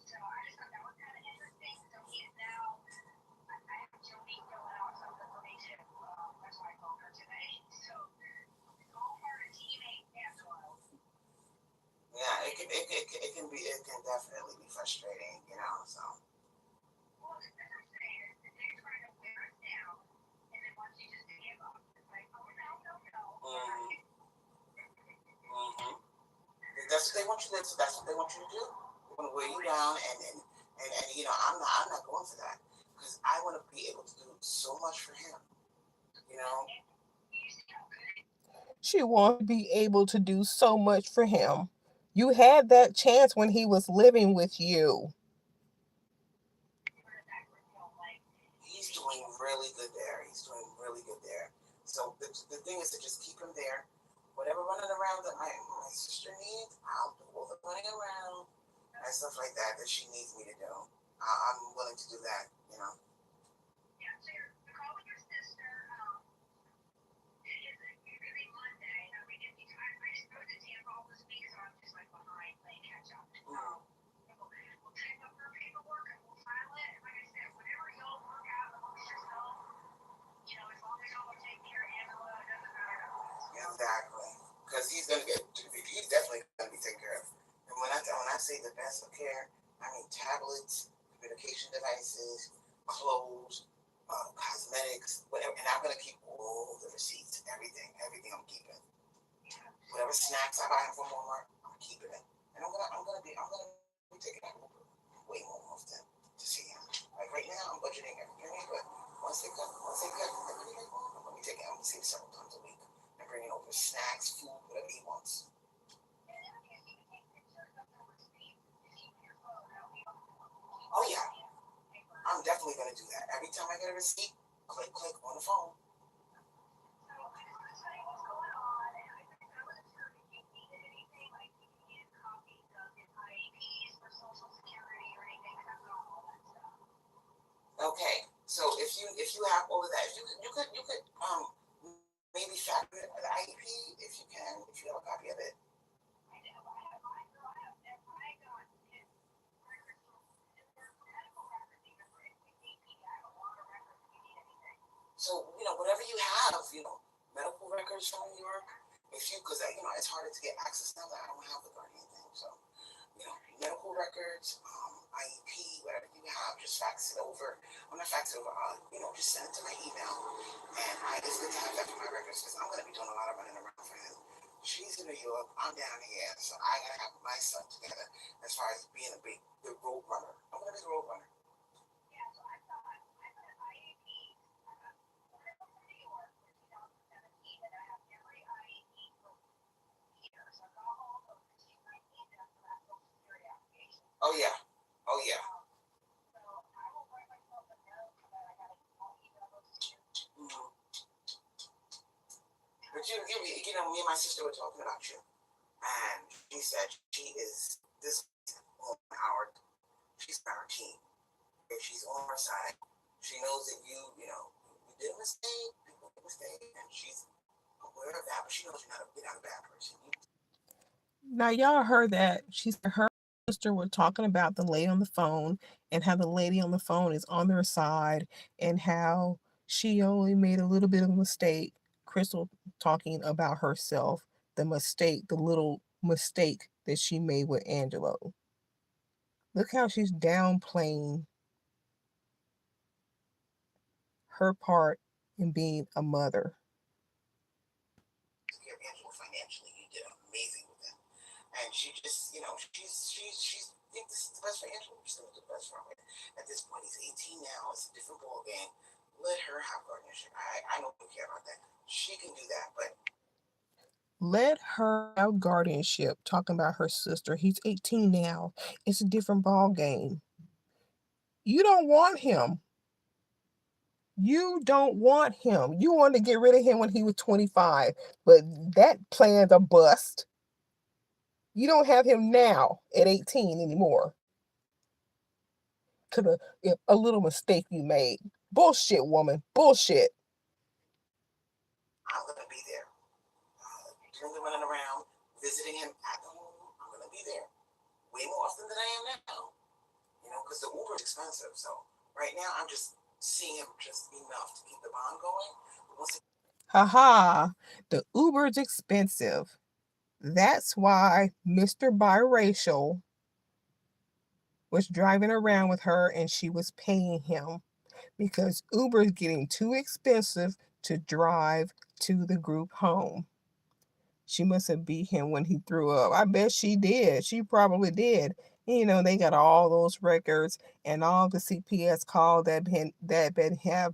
[SPEAKER 3] So I just thought that was kind of interesting. So he is now. I have Jody filling out something for me too. That's why I called her today. So it's all part of teammate Angelo.
[SPEAKER 2] Yeah, it can definitely be frustrating, you know. So.
[SPEAKER 3] Well, that's what I'm saying. Is that they're trying to wear us down, and then once you just give up, it's like, oh no, no, no.
[SPEAKER 2] Mm-hmm. That's what they want you to. That's what they want you to do. They want to weigh you down, and you know, I'm not going for that because I want to be able to do so much for him. You know.
[SPEAKER 1] She wants to be able to do so much for him. You had that chance when he was living with you.
[SPEAKER 2] He's doing really good there. He's doing really good there. So the thing is to just keep him there. Whatever running around that my sister needs, I'll do all the running around and stuff like that she needs me to do. I'm willing to do that, you know.
[SPEAKER 3] Yeah, so you're calling your sister. It is really Monday. I mean, I just go to Tampa all this week, so I'm just like behind playing catch up. We'll type up her paperwork and we'll file it. And like I said, whatever y'all work out amongst yourself, you know, as long as y'all are taking care of Angelo, it doesn't matter to us.
[SPEAKER 2] Exactly. Because he's definitely gonna be taken care of. And when I say the best of care, I mean tablets, communication devices, clothes, cosmetics, whatever. And I'm gonna keep all the receipts, everything I'm keeping. Whatever snacks I buy from Walmart, I'm keeping it. And I'm gonna be taking that way more often to see him. Like right now, I'm budgeting every penny, but once they cut everything back on, I'm gonna see him several times a week and bringing over snacks, food, whatever he wants. Oh yeah, I'm definitely gonna do that. Every time I get a receipt, click on the phone. Okay, so if you have all of that, you could maybe factor the IEP if you can, if you have a copy of it. So you know whatever you have, you know medical records from New York. If you because you know it's harder to get access now that I don't have the guardian thing. So you know medical records, IEP, whatever you have, just fax it over. I'm not fax it over. You know just send it to my email, and it's good to have that for my records because I'm gonna be doing a lot of running around for him. She's in New York, I'm down here, so I gotta have my stuff together as far as being the road runner. I'm gonna be the road runner. Oh yeah. Oh yeah. Mm-hmm. But you know, me and my sister were talking about you, and she said she is this on our, she's on our team. If she's on our side, she knows that you know, you did a mistake, people make a mistake, and she's aware of that, but she knows you're not a bad person.
[SPEAKER 1] Now y'all heard that. She said her sister were talking about the lady on the phone and how the lady on the phone is on their side and how she only made a little bit of a mistake. Crystal talking about herself, the little mistake that she made with Angelo. Look how she's downplaying her part in being a mother.
[SPEAKER 2] Angelo financially, you did amazing with him, and she just, you know, she's think this is the best for Angelo. She's gonna do the best for him. At this point, he's 18 now. It's a different ball game. Let her have guardianship. I don't care about that. She can do that, but
[SPEAKER 1] Let her have guardianship. Talking about her sister. He's 18 now. It's a different ball game. You don't want him. You don't want him. You wanted to get rid of him when he was 25, but that plan's a bust. You don't have him now at 18 anymore. To a little mistake you made. Bullshit, woman. Bullshit.
[SPEAKER 2] I'm gonna be there. Doing the running around, visiting him at the home. I'm gonna be there way more often than I am now. You know, because the Uber is expensive. So right now, I'm just seeing him just enough to keep the bond going.
[SPEAKER 1] Haha, the Uber's expensive. That's why Mr. Biracial was driving around with her and she was paying him, because Uber's getting too expensive to drive to the group home. She must have beat him when he threw up. I bet she did. She probably did. You know, they got all those records and all the CPS calls have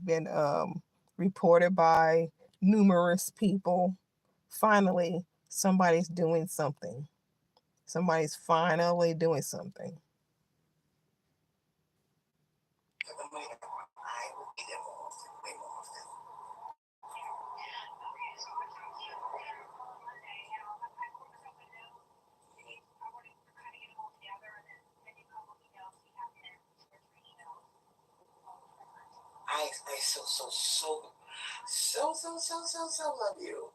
[SPEAKER 1] been reported by numerous people. Finally, somebody's doing something. Somebody's finally doing something.
[SPEAKER 2] I so love you.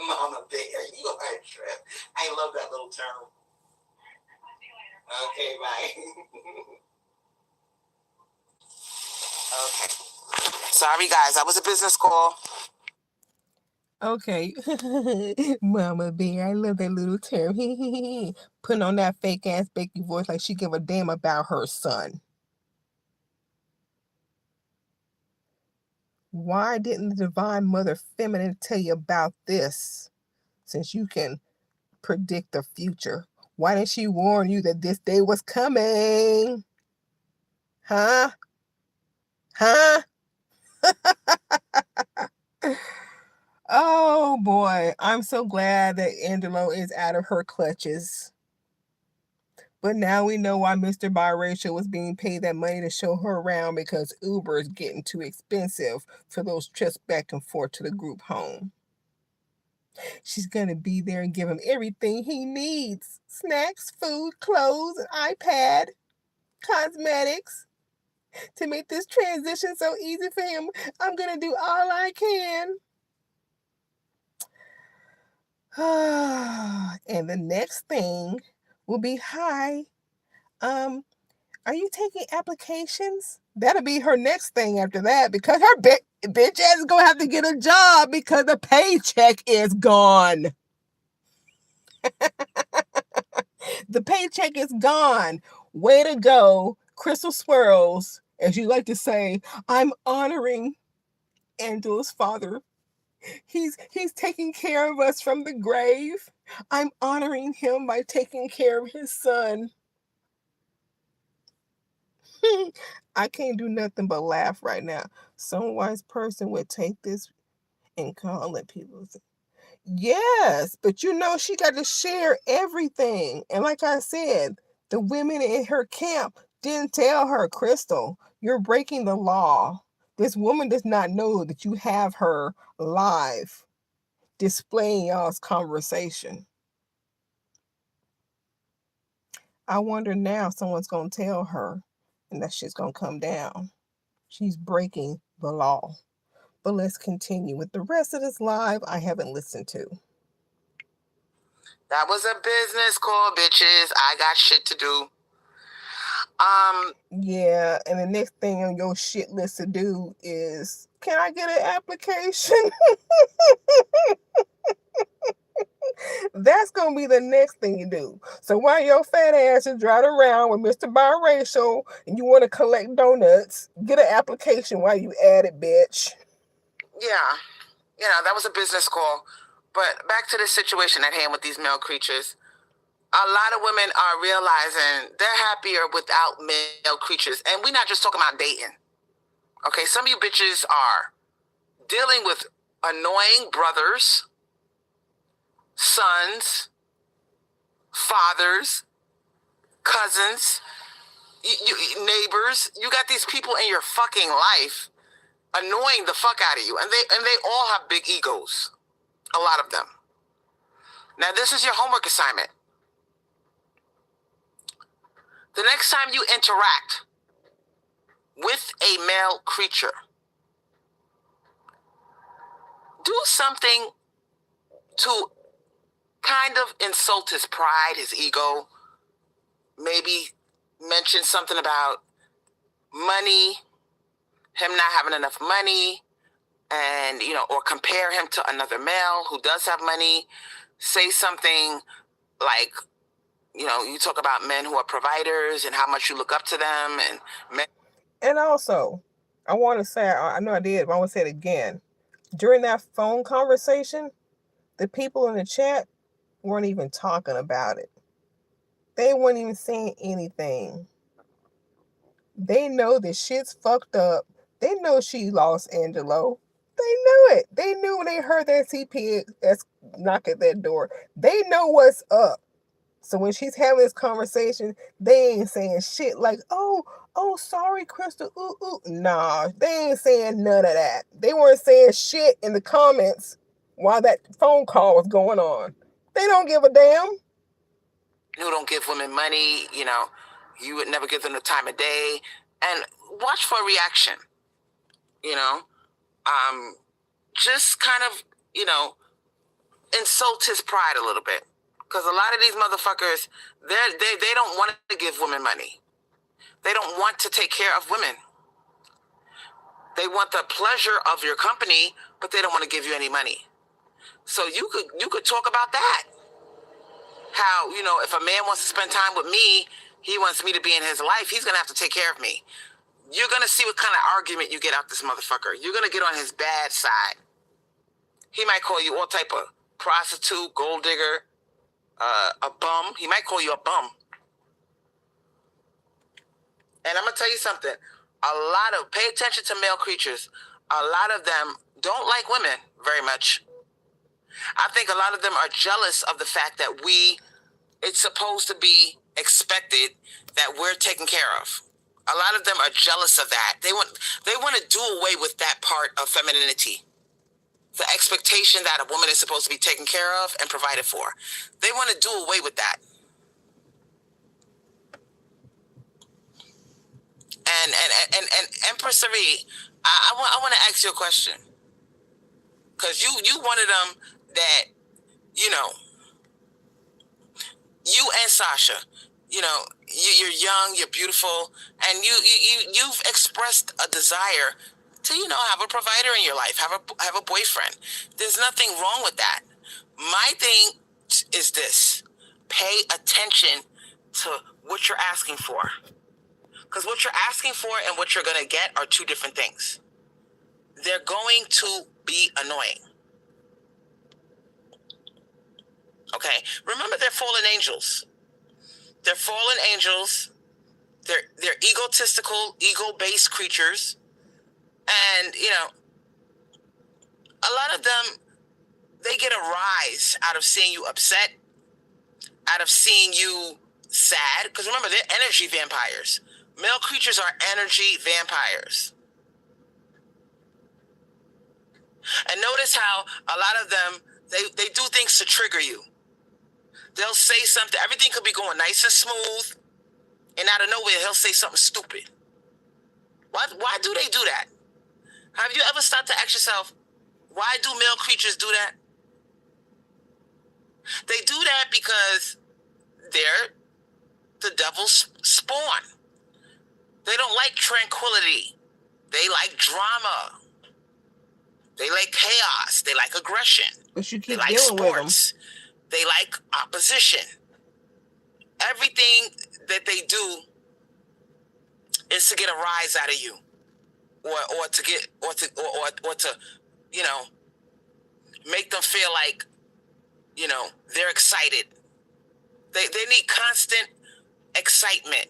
[SPEAKER 2] Mama bear, you are a trip. I love that little term. Okay, bye. Okay. Sorry, guys. That was a business call.
[SPEAKER 1] Okay. Mama bear, I love that little term. Putting on that fake ass Becky voice like she give a damn about her son. Why didn't the Divine Mother Feminine tell you about this? Since you can predict the future, why didn't she warn you that this day was coming? Huh? Huh? Oh boy, I'm so glad that Angelo is out of her clutches. But now we know why Mr. Biracial was being paid that money to show her around, because Uber is getting too expensive for those trips back and forth to the group home. She's going to be there and give him everything he needs: snacks, food, clothes, an iPad, cosmetics. To make this transition so easy for him, I'm going to do all I can. And the next thing will be, hi, are you taking applications? That'll be her next thing after that, because her bitch ass is gonna have to get a job because the paycheck is gone. The paycheck is gone. Way to go, Crystal Swirlz. As you like to say, I'm honoring Angelo's father. He's taking care of us from the grave. I'm honoring him by taking care of his son. I can't do nothing but laugh right now. Some wise person would take this and call it people. Yes, but you know, she got to share everything. And like I said, the women in her camp didn't tell her, Crystal, you're breaking the law. This woman does not know that you have her live displaying y'all's conversation. I wonder now if someone's going to tell her and that shit's going to come down. She's breaking the law. But let's continue with the rest of this live I haven't listened to.
[SPEAKER 2] That was a business call, bitches. I got shit to do.
[SPEAKER 1] Yeah, and the next thing on your shit list to do is, can I get an application? That's gonna be the next thing you do. So while your fat ass is driving around with Mr. Biracial and you want to collect donuts, get an application while you at it, bitch.
[SPEAKER 2] Yeah, that was a business call. But back to the situation at hand with these male creatures. A lot of women are realizing they're happier without male creatures. And we're not just talking about dating. Okay, some of you bitches are dealing with annoying brothers, sons, fathers, cousins, neighbors, you got these people in your fucking life annoying the fuck out of you, and they all have big egos, a lot of them. Now this is your homework assignment. The next time you interact with a male creature, do something to kind of insult his pride, his ego. Maybe mention something about money, him not having enough money, and, you know, or compare him to another male who does have money. Say something like, you know, you talk about men who are providers and how much you look up to them, and men.
[SPEAKER 1] And also, I want to say, I know I did, but I want to say it again. During that phone conversation, the people in the chat weren't even talking about it. They weren't even saying anything. They know that shit's fucked up. They know she lost Angelo. They knew it. They knew when they heard that CPS knock at that door. They know what's up. So when she's having this conversation, they ain't saying shit like, oh, sorry, Crystal. Ooh. Nah, they ain't saying none of that. They weren't saying shit in the comments while that phone call was going on. They don't give a damn.
[SPEAKER 2] Who don't give women money, you know, you would never give them the time of day. And watch for a reaction, you know. Just kind of, you know, insult his pride a little bit. Because a lot of these motherfuckers, they don't want to give women money. They don't want to take care of women. They want the pleasure of your company, but they don't want to give you any money. So you could talk about that. How, you know, if a man wants to spend time with me, he wants me to be in his life, he's going to have to take care of me. You're going to see what kind of argument you get out this motherfucker. You're going to get on his bad side. He might call you all type of prostitute, gold digger, a bum. He might call you a bum. And I'm going to tell you something. Pay attention to male creatures. A lot of them don't like women very much. I think a lot of them are jealous of the fact that it's supposed to be expected that we're taken care of. A lot of them are jealous of that. They want to do away with that part of femininity. The expectation that a woman is supposed to be taken care of and provided for. They want to do away with that. And Empress Sari, I want to ask you a question. Because you one of them that, you know, you and Sasha, you know, you're young, you're beautiful, and you've expressed a desire to, you know, have a provider in your life, have a boyfriend. There's nothing wrong with that. My thing is this: pay attention to what you're asking for, because what you're asking for and what you're gonna get are two different things. They're going to be annoying. Okay, remember, they're fallen angels. They're fallen angels. They're egotistical, ego-based creatures. And, you know, a lot of them, they get a rise out of seeing you upset, out of seeing you sad. Because remember, they're energy vampires. Male creatures are energy vampires. And notice how a lot of them, they do things to trigger you. They'll say something, everything could be going nice and smooth, and out of nowhere, he'll say something stupid. Why do they do that? Have you ever stopped to ask yourself, why do male creatures do that? They do that because they're the devil's spawn. They don't like tranquility. They like drama. They like chaos. They like aggression.
[SPEAKER 1] But you keep
[SPEAKER 2] they like
[SPEAKER 1] dealing
[SPEAKER 2] sports.
[SPEAKER 1] with them.
[SPEAKER 2] They like opposition. Everything that they do is to get a rise out of you, or to you know, make them feel like, you know, they're excited. They need constant excitement,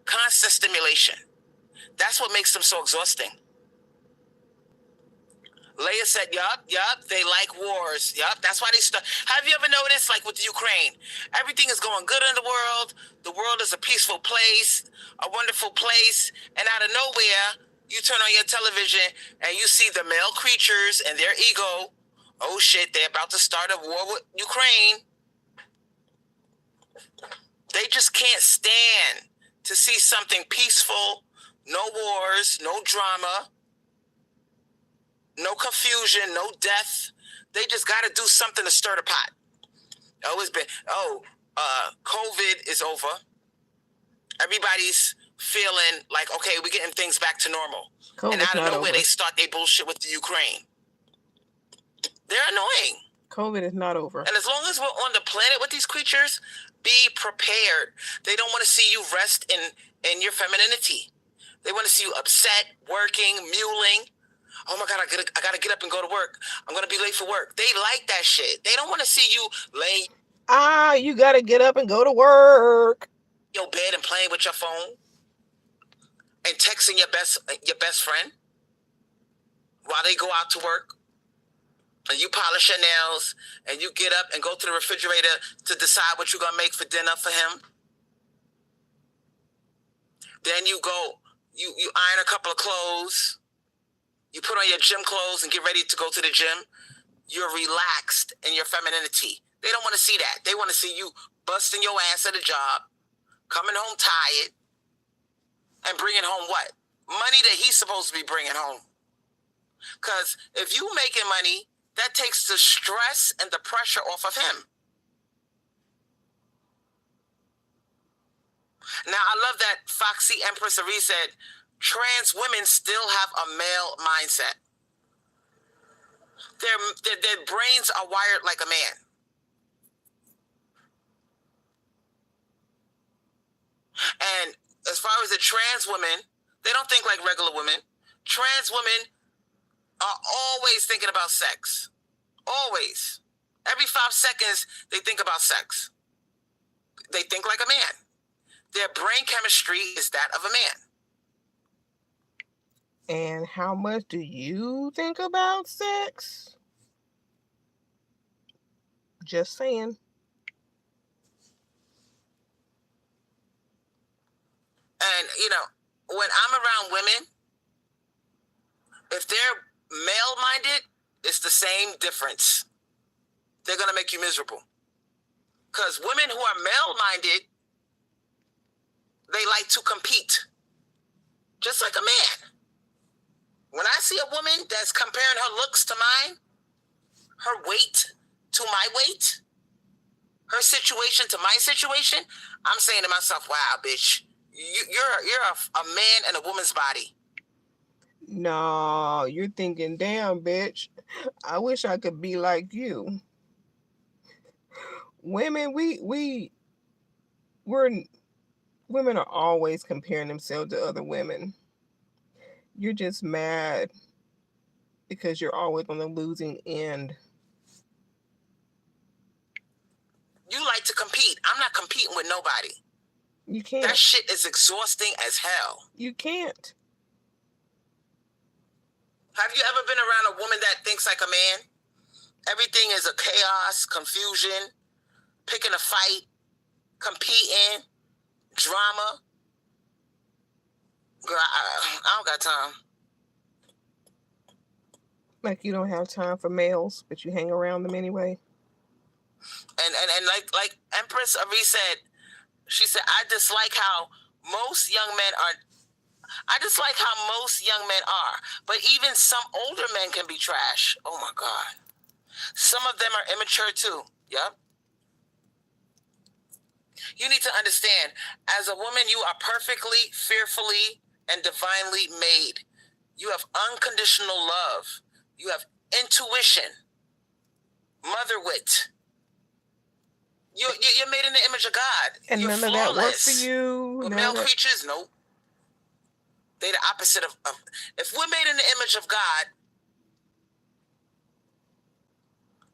[SPEAKER 2] constant stimulation. That's what makes them so exhausting. Leia said, yup, they like wars. Yup, that's why they start. Have you ever noticed, like with the Ukraine, everything is going good in the world. The world is a peaceful place, a wonderful place. And out of nowhere, you turn on your television and you see the male creatures and their ego. Oh shit, they're about to start a war with Ukraine. They just can't stand to see something peaceful, no wars, no drama, no confusion, no death. They just got to do something to stir the pot. Always been, COVID is over. Everybody's feeling like, okay, we're getting things back to normal.
[SPEAKER 1] COVID's
[SPEAKER 2] and out of
[SPEAKER 1] not
[SPEAKER 2] nowhere,
[SPEAKER 1] over.
[SPEAKER 2] they start their bullshit with the Ukraine. They're annoying.
[SPEAKER 1] COVID is not over.
[SPEAKER 2] And as long as we're on the planet with these creatures, be prepared. They don't want to see you rest in your femininity. They want to see you upset, working, muling. Oh my God, I gotta get up and go to work. I'm gonna be late for work. They like that shit. They don't want to see you laying
[SPEAKER 1] You gotta get up and go to work.
[SPEAKER 2] in your bed and playing with your phone and texting your best friend while they go out to work. And you polish your nails and you get up and go to the refrigerator to decide what you're gonna make for dinner for him. Then you go, you iron a couple of clothes. You put on your gym clothes and get ready to go to the gym. You're relaxed in your femininity. They don't want to see that. They want to see you busting your ass at a job, coming home tired, and bringing home what? Money that he's supposed to be bringing home. Because if you making money, that takes the stress and the pressure off of him. Now, I love that Foxy Empress Arie said, trans women still have a male mindset. Their brains are wired like a man. And as far as the trans women, they don't think like regular women. Trans women are always thinking about sex. Always. Every 5 seconds, they think about sex. They think like a man. Their brain chemistry is that of a man.
[SPEAKER 1] And how much do you think about sex? Just saying.
[SPEAKER 2] And, when I'm around women, if they're male-minded, it's the same difference. They're going to make you miserable. Because women who are male-minded, they like to compete. Just like a man. When I see a woman that's comparing her looks to mine, her weight to my weight, her situation to my situation, I'm saying to myself, wow, bitch, you're a man in a woman's body.
[SPEAKER 1] No, you're thinking, damn, bitch, I wish I could be like you. Women, women are always comparing themselves to other women. You're just mad because you're always on the losing end.
[SPEAKER 2] You like to compete. I'm not competing with nobody.
[SPEAKER 1] You can't.
[SPEAKER 2] That shit is exhausting as hell.
[SPEAKER 1] You can't.
[SPEAKER 2] Have you ever been around a woman that thinks like a man? Everything is a chaos, confusion, picking a fight, competing, drama. Girl, I don't got time.
[SPEAKER 1] Like you don't have time for males, but you hang around them anyway.
[SPEAKER 2] And like Empress Arie said, she said, I dislike how most young men are. But even some older men can be trash. Oh my God. Some of them are immature too. Yep. You need to understand, as a woman, you are perfectly, fearfully, and divinely made. You have unconditional love. You have intuition, mother wit. You're made in the image of God.
[SPEAKER 1] And
[SPEAKER 2] you're
[SPEAKER 1] none of
[SPEAKER 2] flawless.
[SPEAKER 1] that works for you.
[SPEAKER 2] But male creatures, nope. They the opposite of if we're made in the image of God,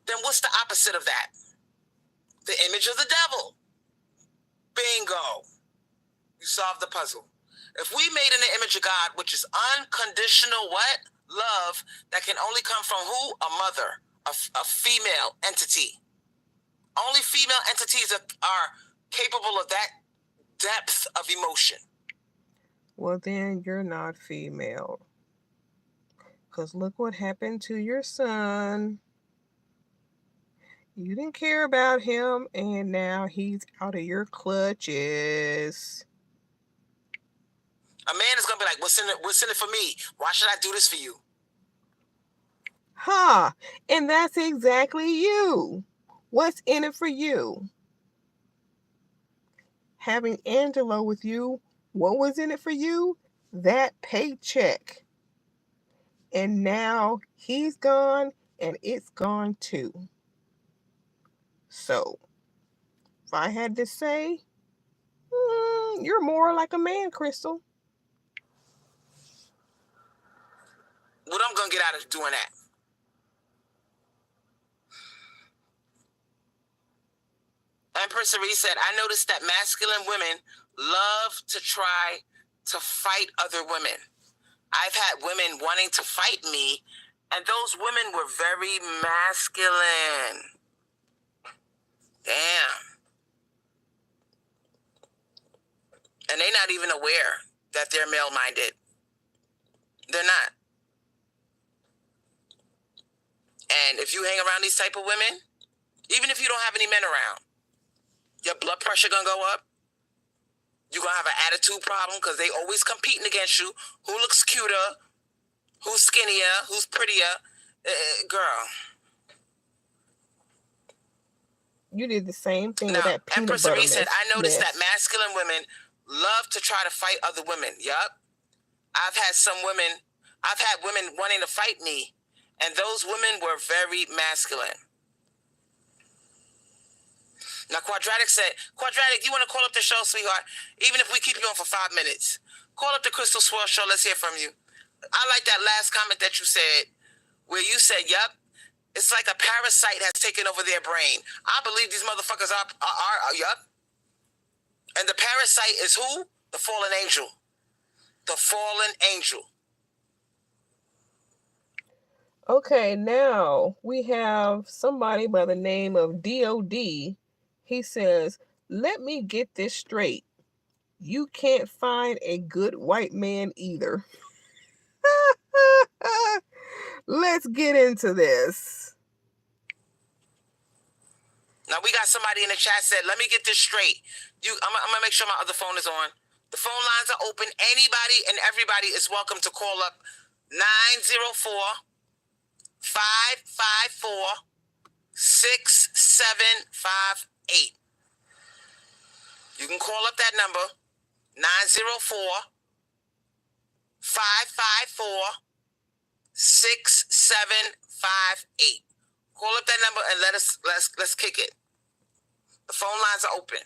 [SPEAKER 2] then what's the opposite of that? The image of the devil. Bingo. You solved the puzzle. If we made in the image of God, which is unconditional what? love that can only come from who? A mother, a female entity. Only female entities are capable of that depth of emotion.
[SPEAKER 1] Well, then you're not female. Because look what happened to your son. You didn't care about him, and now he's out of your clutches.
[SPEAKER 2] A man is going to be like, what's in it for me? Why should I do this for you?
[SPEAKER 1] Ha! And that's exactly you. What's in it for you? Having Angelo with you, what was in it for you? That paycheck. And now he's gone, and it's gone too. So, if I had to say, you're more like a man, Crystal.
[SPEAKER 2] What I'm going to get out of doing that? Empress Cerise said, I noticed that masculine women love to try to fight other women. I've had women wanting to fight me, and those women were very masculine. Damn. And they're not even aware that they're male-minded. They're not. And if you hang around these type of women, even if you don't have any men around, your blood pressure gonna go up. You're gonna have an attitude problem because they always competing against you. Who looks cuter? Who's skinnier? Who's prettier? Girl.
[SPEAKER 1] You did the same thing
[SPEAKER 2] Now,
[SPEAKER 1] with that peanut
[SPEAKER 2] Empress
[SPEAKER 1] butter
[SPEAKER 2] Cerise said, I noticed
[SPEAKER 1] mess.
[SPEAKER 2] that masculine women love to try to fight other women. Yup. I've had women wanting to fight me, and those women were very masculine. Now, Quadratic said, Quadratic, you want to call up the show, sweetheart? Even if we keep you on for 5 minutes. Call up the Crystal Swirlz show. Let's hear from you. I like that last comment that you said, where you said, yup, it's like a parasite has taken over their brain. I believe these motherfuckers are yup. And the parasite is who? The fallen angel. The fallen angel.
[SPEAKER 1] Okay, now we have somebody by the name of DOD. He says, let me get this straight. You can't find a good white man either. Let's get into this.
[SPEAKER 2] Now we got somebody in the chat said, let me get this straight. I'm gonna make sure my other phone is on. The phone lines are open. Anybody and everybody is welcome to call up 904-554-6758. You can call up that number, 904-554-6758. Call up that number and let's kick it. The phone lines are open.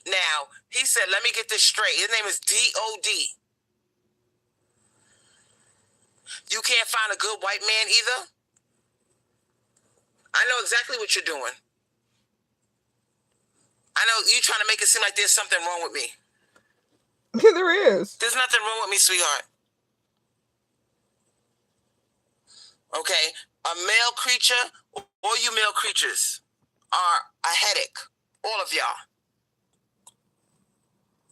[SPEAKER 2] Now, he said, let me get this straight. His name is DOD. You can't find a good white man either? I know exactly what you're doing. I know you're trying to make it seem like there's something wrong with me.
[SPEAKER 1] There is.
[SPEAKER 2] There's nothing wrong with me, sweetheart. Okay? A male creature, or you male creatures, are a headache. All of y'all.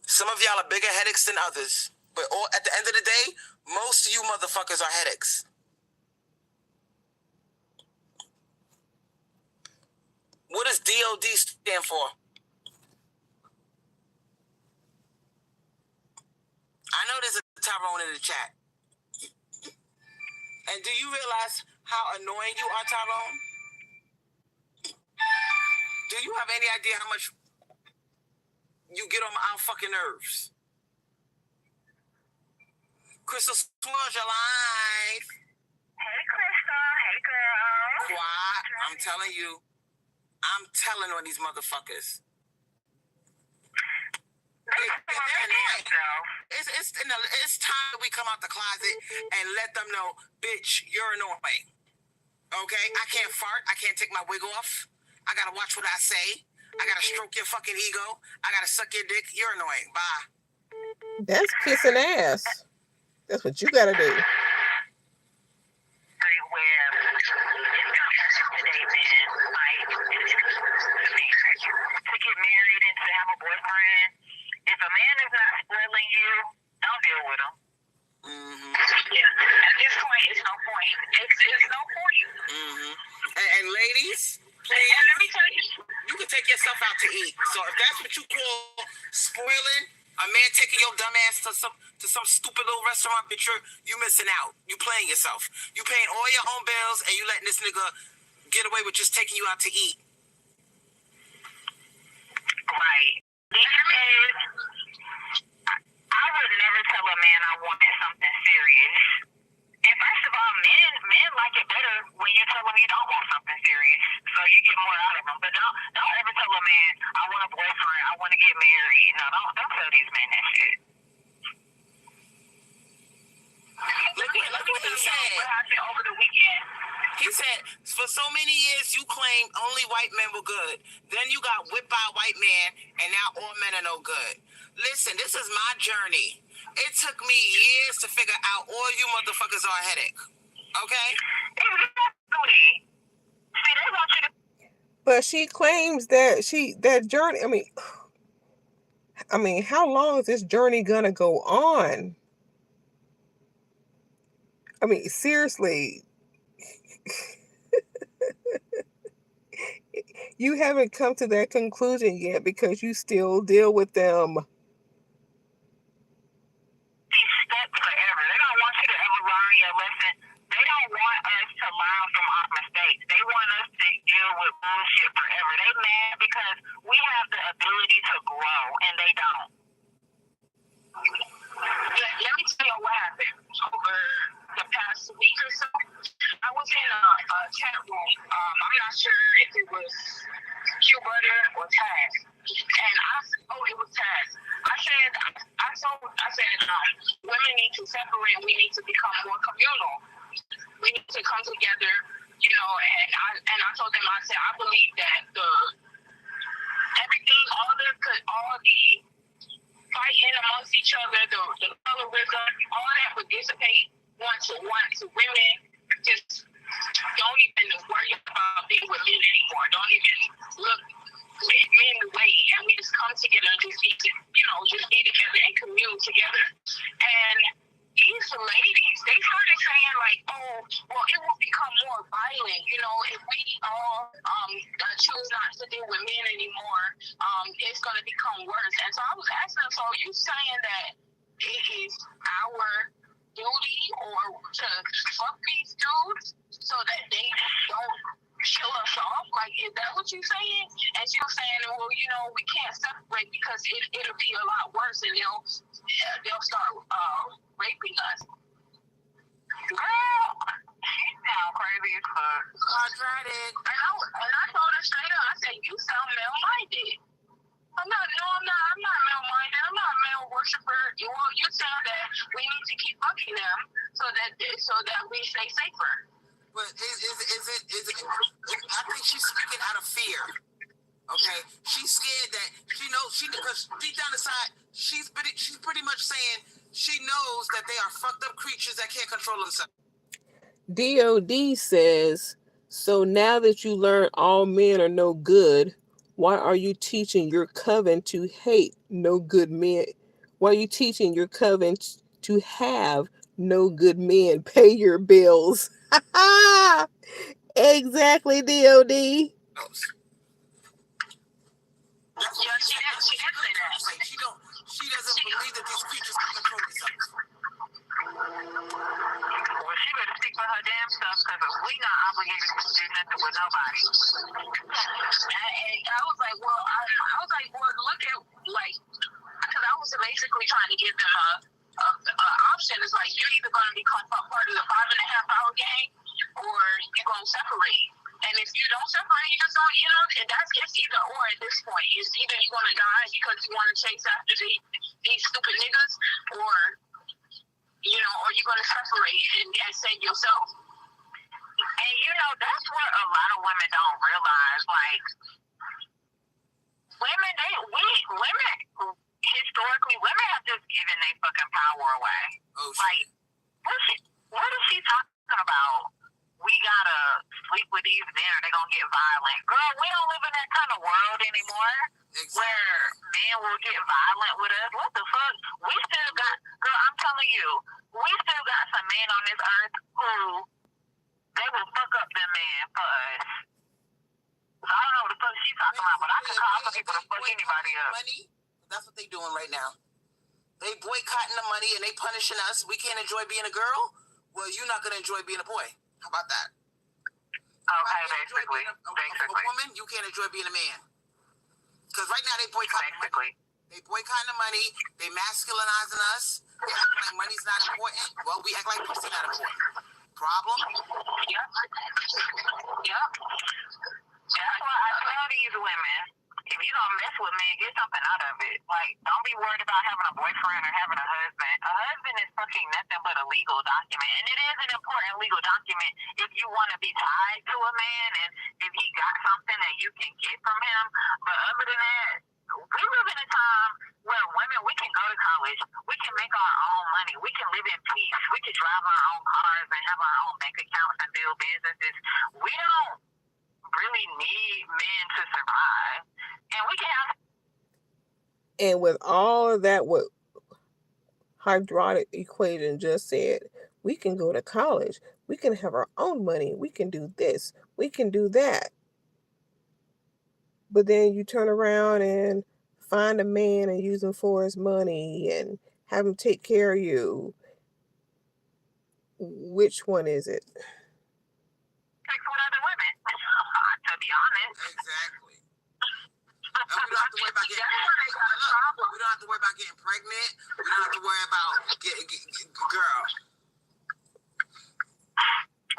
[SPEAKER 2] Some of y'all are bigger headaches than others. But at the end of the day, most of you motherfuckers are headaches. What does DOD stand for? I know there's a Tyrone in the chat. And do you realize how annoying you are, Tyrone? Do you have any idea how much you get on my fucking nerves? Crystal Swirlz, you're live.
[SPEAKER 3] Hey, Crystal. Hey, girl.
[SPEAKER 2] Quiet. I'm telling you. I'm telling on these motherfuckers. They're annoying. It's time that we come out the closet and let them know, bitch, you're annoying. Okay? I can't fart. I can't take my wig off. I gotta watch what I say. I gotta stroke your fucking ego. I gotta suck your dick. You're annoying. Bye.
[SPEAKER 1] That's kissing ass. That's what you gotta do.
[SPEAKER 3] To get married and to have a boyfriend, if a man is not spoiling you, don't deal with him.
[SPEAKER 2] Mm-hmm.
[SPEAKER 3] Yeah. At this point, it's no point. It's no point.
[SPEAKER 2] Mm-hmm. And ladies, please,
[SPEAKER 3] And let me tell you,
[SPEAKER 2] you can take yourself out to eat. So if that's what you call spoiling, a man taking your dumb ass to some stupid little restaurant, bitch, you missing out. You playing yourself. You paying all your own bills, and you letting this nigga get away with just taking you out to eat.
[SPEAKER 3] right. I would never tell a man I wanted something serious. And first of all, men like it better when you tell them you don't want something serious, so you get more out of them. But don't ever tell a man I want a boyfriend, I want to get married. No, don't tell these men that shit.
[SPEAKER 2] Look what he said.
[SPEAKER 3] What happened over the weekend?
[SPEAKER 2] He said, for so many years you claimed only white men were good. Then you got whipped by a white man, and now all men are no good. Listen, this is my journey. It took me years to figure out all you motherfuckers are a headache. Okay?
[SPEAKER 3] Exactly. See, they want you to...
[SPEAKER 1] But she claims that that journey. I mean, how long is this journey gonna go on? I mean, seriously. You haven't come to that conclusion yet because you still deal with them.
[SPEAKER 3] Be stuck forever. They don't want you to ever learn your lesson. They don't want us to learn from our mistakes. They want us to deal with bullshit forever. They mad because we have the ability to grow and they don't. Let me tell you what happened over the past week or so. I was in a chat room. I'm not sure if it was Q Butter or Taz. And it was Taz. I said, women need to separate. We need to become more communal. We need to come together, and I told them, I said, I believe that everything, all the fighting amongst each other, the colorism, all that would dissipate once women just don't even worry about being with men anymore. Don't even look men the way, and we just come together and just be together and commune together. And these ladies, they started saying like, oh, well, it will become more violent, if we all choose not to deal with men anymore, it's going to become worse. And so I was asking them, so are you saying that it is our duty or to fuck these dudes so that they don't kill us off? Like, is that what you're saying? And she was saying, well, we can't separate because it'll be a lot worse and they'll start raping us. Girl, she sound crazy as fuck.
[SPEAKER 2] I tried it.
[SPEAKER 3] And I told her straight up, I said, you sound male-minded. I'm not male-minded. I'm not a male worshiper. Well, you sound that we need to keep fucking them so that we stay safer.
[SPEAKER 2] But is it? I think she's speaking out of fear. Okay, she's scared that because deep down inside, she's pretty much saying she knows that they are fucked up creatures that can't control themselves.
[SPEAKER 1] DOD says, so now that you learn all men are no good, why are you teaching your coven to hate no good men? Why are you teaching your coven to have no good men? Pay your bills. Exactly, DOD.
[SPEAKER 3] Yeah, she did say that.
[SPEAKER 2] She doesn't believe that these creatures can control themselves.
[SPEAKER 3] Well, she better stick with her damn stuff because we not obligated to do nothing with nobody. And I was like, well, look at, because I was basically trying to give them a option. It's like, you're either going to become part of the 5.5-hour gang or you're going to separate. And if you don't separate, you just don't, it's either or at this point. It's either you're going to die because you want to chase after these stupid niggas, or you're going to separate and save yourself. And, that's what a lot of women don't realize. Like, women, historically, women have just given their more where men will get violent with us. What the fuck? We still got, girl, I'm telling you, we still got some men on this earth who they will fuck up them men for us. So I don't know what the fuck she's talking about, but I can call some people to fuck anybody up.
[SPEAKER 2] Money, that's what they doing right now. They boycotting the money and they punishing us. We can't enjoy being a girl. Well, you're not gonna enjoy being a boy. How about that?
[SPEAKER 3] Okay, basically.
[SPEAKER 2] A woman, you can't enjoy being a man. Because right now they boycotting
[SPEAKER 3] basically.
[SPEAKER 2] They boycotting the money. They masculinizing us. They act like money's not important. Well, we act like pussy not important. Problem?
[SPEAKER 3] Yep. That's why I tell these women, if you don't mess with men, get something out of it. Like, don't be worried about having a boyfriend or having a husband. A husband is fucking nothing but a legal document. And it is an important legal document if you want to be tied to a man and if he got something that you can get from him. But other than that, we live in a time where women, we can go to college, we can make our own money, we can live in peace, we can drive our own cars and have our own bank accounts and build businesses. We don't really need men to survive. And we can have...
[SPEAKER 1] And with all of that, what Hydraulic Equation just said, we can go to college, we can have our own money, we can do this, we can do that. But then you turn around and find a man and use him for his money and have him take care of you. Which one is it?
[SPEAKER 3] Sex with other women, to be honest.
[SPEAKER 2] Exactly. And we don't have to worry about getting pregnant. We don't have to worry about getting pregnant. We don't have to worry about getting girl.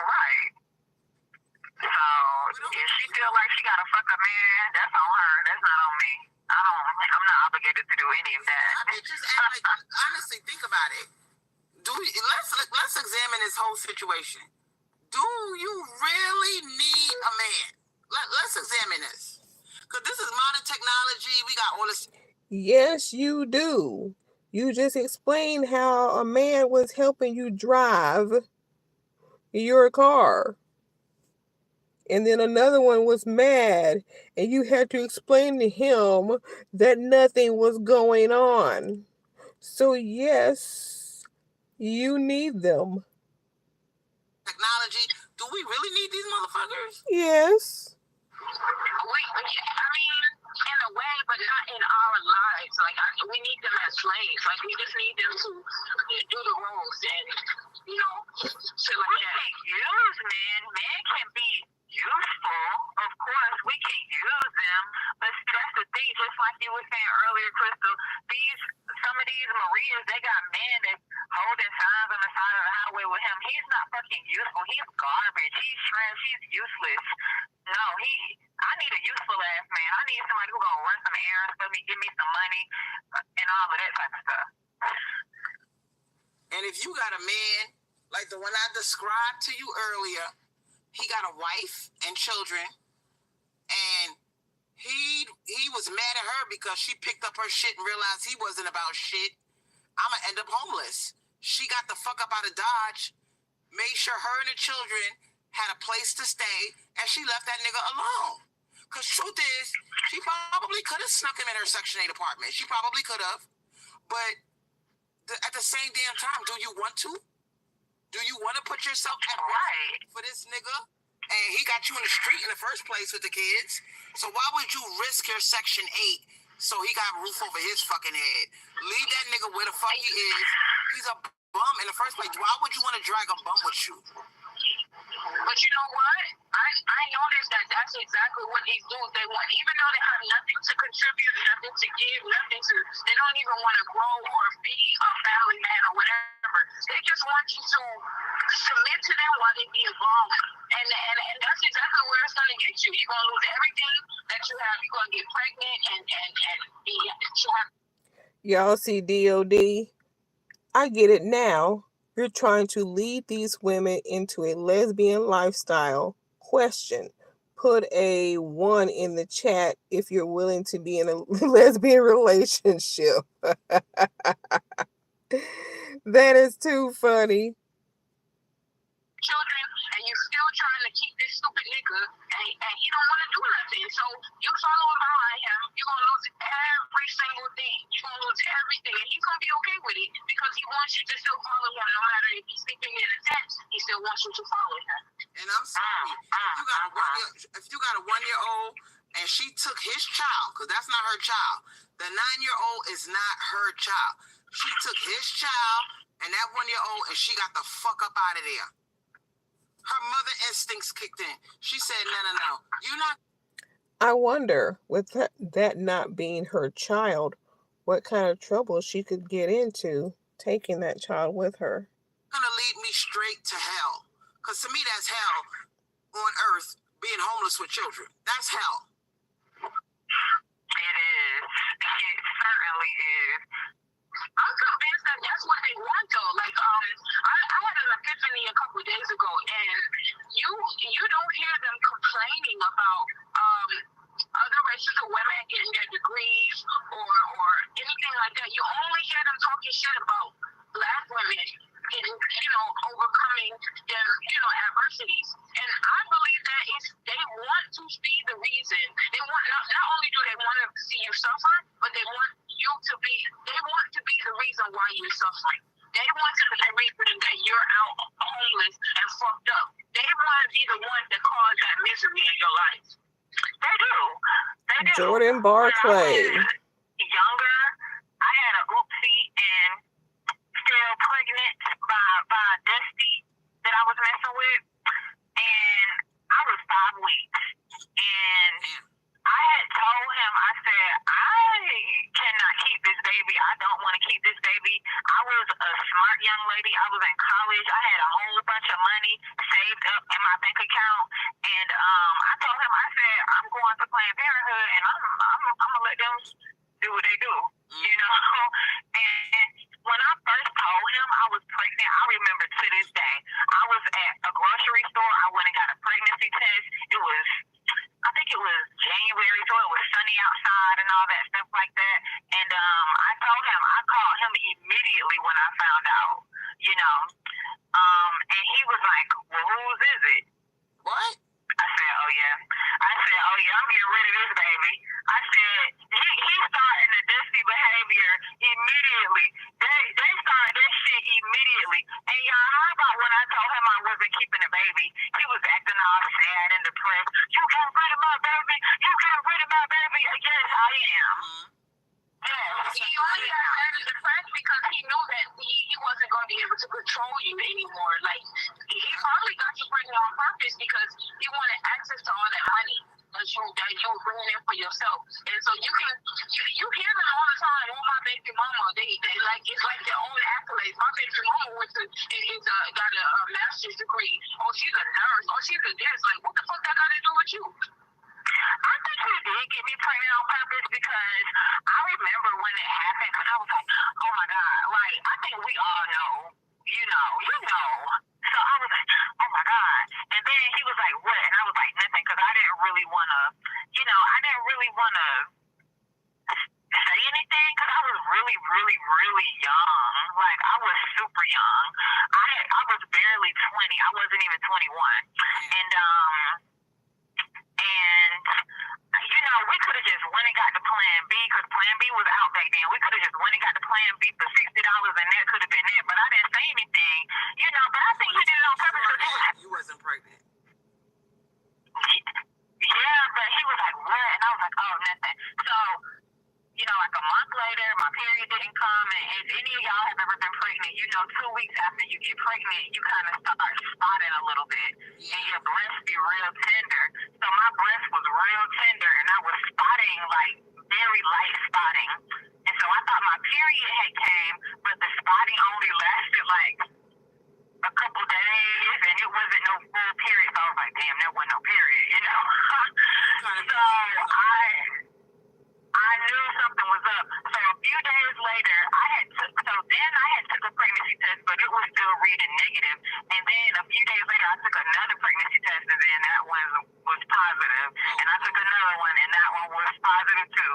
[SPEAKER 3] Right. So if she feel like she gotta fuck a man, that's on her. That's not on me. I'm not obligated to do any of that.
[SPEAKER 2] I mean, just act like, honestly, think about it. Let's examine this whole situation. Do you really need a man? Let's examine this. Because this is modern technology. We got all this.
[SPEAKER 1] Yes, you do. You just explained how a man was helping you drive your car. And then another one was mad, and you had to explain to him that nothing was going on. So yes, you need them.
[SPEAKER 2] Technology. Do we really need these motherfuckers?
[SPEAKER 1] Yes.
[SPEAKER 3] I mean, in a way, but not in our lives. Like, we need them as slaves. Like, we just need them to do the roles and, you know, shit like that. We can use men. Men can be useful. Of course, we can use them. But that's the thing, just like you were saying earlier, Crystal, some of these Marias, they got men that's holding signs on the side of the highway with him. He's not fucking useful. He's garbage. He's trash. He's useless. No, I need a useful ass man. I need somebody who's gonna run some errands for me, give me some money, and all of that type of stuff.
[SPEAKER 2] And if you got a man like the one I described to you earlier, he got a wife and children, and he was mad at her because she picked up her shit and realized he wasn't about shit. I'ma end up homeless. She got the fuck up out of Dodge, made sure her and the children had a place to stay, and she left that nigga alone. Because truth is, she probably could have snuck him in her Section 8 apartment. She probably could have. But at the same damn time, do you want to? Do you want to put yourself at risk for this nigga? And he got you in the street in the first place with the kids. So why would you risk your Section 8 so he got a roof over his fucking head? Leave that nigga where the fuck he is. He's a bum in the first place. Why would you want to drag a bum with you?
[SPEAKER 3] But you know what? I noticed that that's exactly what these dudes, they want. Even though they have nothing to contribute, nothing to give, they don't even want to grow or be a family man or whatever. They just want you to submit to them while they be involved. And that's exactly where it's going to get you. You're going to lose everything that you have. You're going to get pregnant and be short.
[SPEAKER 1] Y'all see DOD? I get it now. You're trying to lead these women into a lesbian lifestyle. Question. Put a 1 in the chat if you're willing to be in a lesbian relationship. That is too funny.
[SPEAKER 3] Children, and you're still trying to keep this stupid nigga, and he don't want to do nothing. So you following behind him, you that's what you following her.
[SPEAKER 2] And I'm sorry, if you got a 1-year-old and she took his child, because that's not her child. The 9-year-old is not her child. She took his child and that 1-year-old, and she got the fuck up out of there. Her mother instincts kicked in. She said, no. You're not.
[SPEAKER 1] I wonder, with that not being her child, what kind of trouble she could get into taking that child with her.
[SPEAKER 2] Gonna lead me straight to hell. Because to me, that's hell on earth, being homeless with children. That's hell.
[SPEAKER 3] It is. It certainly is. I'm convinced that that's what they want, though. Like, I had an epiphany a couple days ago, and you don't hear them complaining about other races of women getting their degrees or anything like that. You only hear them talking shit about Black women getting, overcoming their, adversities. And I believe that they want to be the reason. They want not only do they want to see you suffer, but they want to be the reason why you're suffering. They want to be the reason that you're out homeless and fucked up. They want to be the ones that cause that misery in your life. They do.
[SPEAKER 1] Jordan Barclay.
[SPEAKER 3] When I was younger, I had an oopsie and fell pregnant by a Dusty that I was messing with, and I was 5 weeks. And I had told him, I said, I cannot keep this baby. I don't want to keep this baby. I was a smart young lady. I was in college. I had a whole bunch of money saved up in my bank account. And I told him, I said, I'm going to Planned Parenthood, and I'm going to let them do what they do, And when I first told him I was pregnant, I remember to this day, I was at a grocery store. I went and got a pregnancy test. I think it was January, so it was sunny outside and all that stuff like that. And I told him, I called him immediately when I found out, and he was like, well, whose is it?
[SPEAKER 2] What?
[SPEAKER 3] I said, oh yeah, I'm getting rid of this baby. I said, he started the dusty behavior immediately. They started that shit immediately. And y'all, how about when I told him I wasn't keeping a baby, he was acting all sad and depressed. You getting rid of my baby? You getting rid of my baby? Yes, I am. Yes, he only got mad and depressed because he knew that he wasn't going to be able to control you anymore. Like, he probably got you pregnant on purpose because he wanted access to all that money that you were bringing in for yourself. And so you hear them all the time, oh, my baby mama, they like, it's like their own accolades. My baby mama got a master's degree. Oh, she's a nurse. Oh, she's a this. Like, what the fuck that got to do with you? I think he did get me pregnant on purpose because I remember when it happened, because I was like, oh my God, like, I think we all know, you know. So I was like, oh my God. And then he was like, what? And I was like, nothing, because I didn't really want to, say anything, because I was really, really, really young. Like, I was super young. I was barely 20. I wasn't even 21. And we could have just went and got the Plan B, because Plan B was out back then. We could have just went and got the Plan B for $60, and that could have been it. But I didn't say anything, But I think he did it on purpose because
[SPEAKER 2] you wasn't pregnant.
[SPEAKER 3] Yeah, but he was like, what? And I was like, oh, nothing. So, like a month later, my period didn't come. And if any of y'all have ever been pregnant, 2 weeks after you get pregnant, you kind of start spotting a little bit. Yeah. And your breasts be real tender. So my breast was real tender, and I was spotting, like, very light spotting. And so I thought my period had came, but the spotting only lasted, like, a couple days, and it wasn't no full period. So I was like, damn, that wasn't no period, So I knew something was up. So a few days later, I had took a pregnancy test, but it was still reading negative. And then a few days later, I took another pregnancy test, and then that one was positive. And I took another one, and that one was positive too.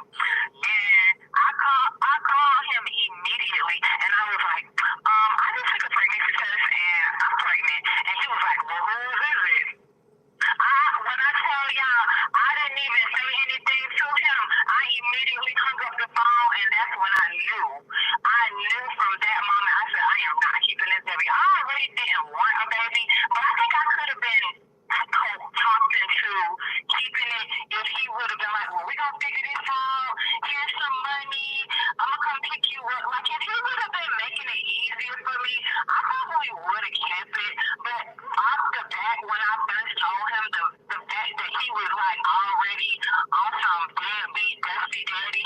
[SPEAKER 3] And I called him immediately, and I was like, I just took a pregnancy test, and I'm pregnant. And he was like, well, whose is it? When I tell y'all, I didn't even say anything to him. I immediately hung up the phone, and that's when I knew. From that moment, I said, I am not keeping this baby. I already didn't want a baby, but I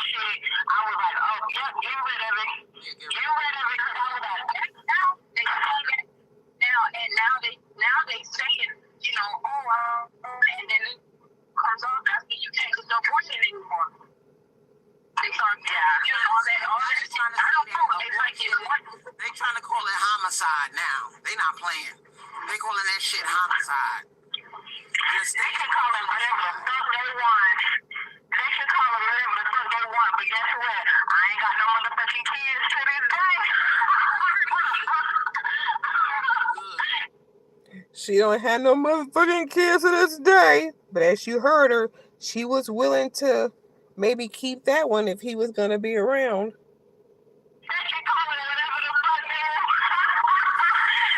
[SPEAKER 3] shit, I was like, oh, yep, get rid of it. Get rid of it, because I was like, now they now they say it, you know, and then it comes off after you can't get no abortion anymore. They start, you know, all that I don't know. It's like
[SPEAKER 2] they trying to call it homicide now. They not playing. They calling that shit homicide.
[SPEAKER 3] They can call it whatever the fuck they want. They should call it whatever the fuck they want. But guess what? I ain't got no motherfucking kids to this day.
[SPEAKER 1] She don't have no motherfucking kids to this day. But as you heard her, she was willing to maybe keep that one if he was going to be around.
[SPEAKER 3] They can call it whatever the fuck they want.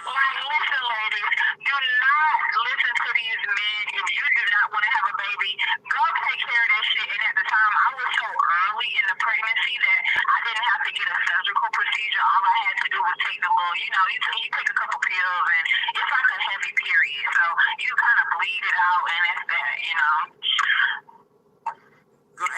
[SPEAKER 3] Like, listen, ladies, do not listen to these men. If you do not want to have a baby, go take care of that shit. And at the time, I was so early in the pregnancy that I didn't have to get a surgical procedure. All I had to do was take the little, you know, you take a couple pills, and it's like a heavy period. So you kind of bleed it out, and it's that, you know.
[SPEAKER 2] That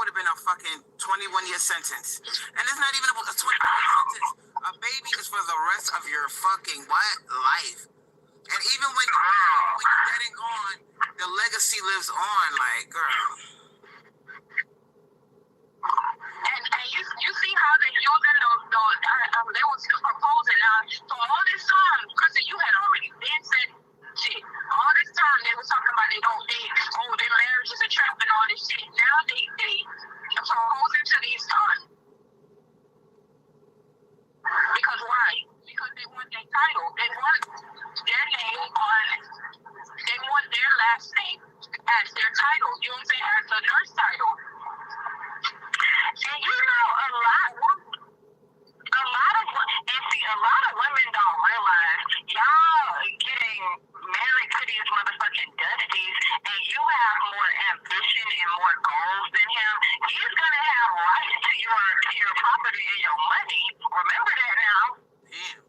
[SPEAKER 2] would have been a fucking 21-year sentence. And it's not even a 21-year sentence. A baby is for the rest of your fucking life. And even when you're dead and gone, the legacy lives on, like, girl.
[SPEAKER 3] And you see how they using they was proposing now. So all this time, because you had already been said shit. All this time they was talking about their marriage is a trap and all this shit. Now they proposing to these sons. Because why? Because they want their title. They want their name they want their last name as their title. You know what I'm saying? As a nurse title. And you know, a lot of women don't realize y'all getting married to these motherfucking dusties, and you have more ambition and more goals than him. He's gonna have rights to your property and your money. Remember that now.
[SPEAKER 2] Damn.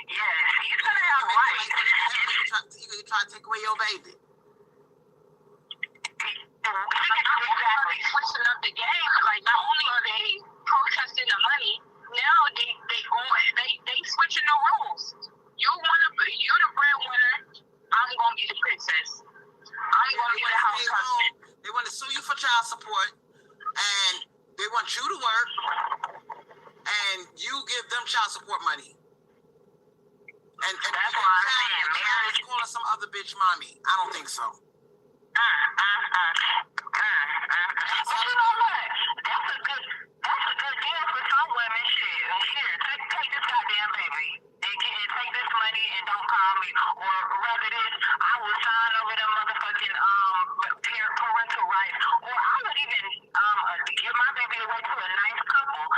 [SPEAKER 3] Yes, he's gonna have rights.
[SPEAKER 2] You try to take away your baby.
[SPEAKER 3] Exactly, switching up the game. Like, not only are they protesting the money, now they switching the rules. You're the breadwinner. I'm gonna be the princess. I'm gonna be the house husband.
[SPEAKER 2] They want to sue you for child support, and they want you to work, and you give them child support money. And
[SPEAKER 3] that's why I'm saying marriage.
[SPEAKER 2] Calling some other bitch mommy. I don't think so.
[SPEAKER 3] But you know what? That's a good deal for some women. Shit. Here, take this goddamn baby and take this money and don't call me. Or rather this, I will sign over the motherfucking parental rights. Or I would even give my baby away to a nice couple,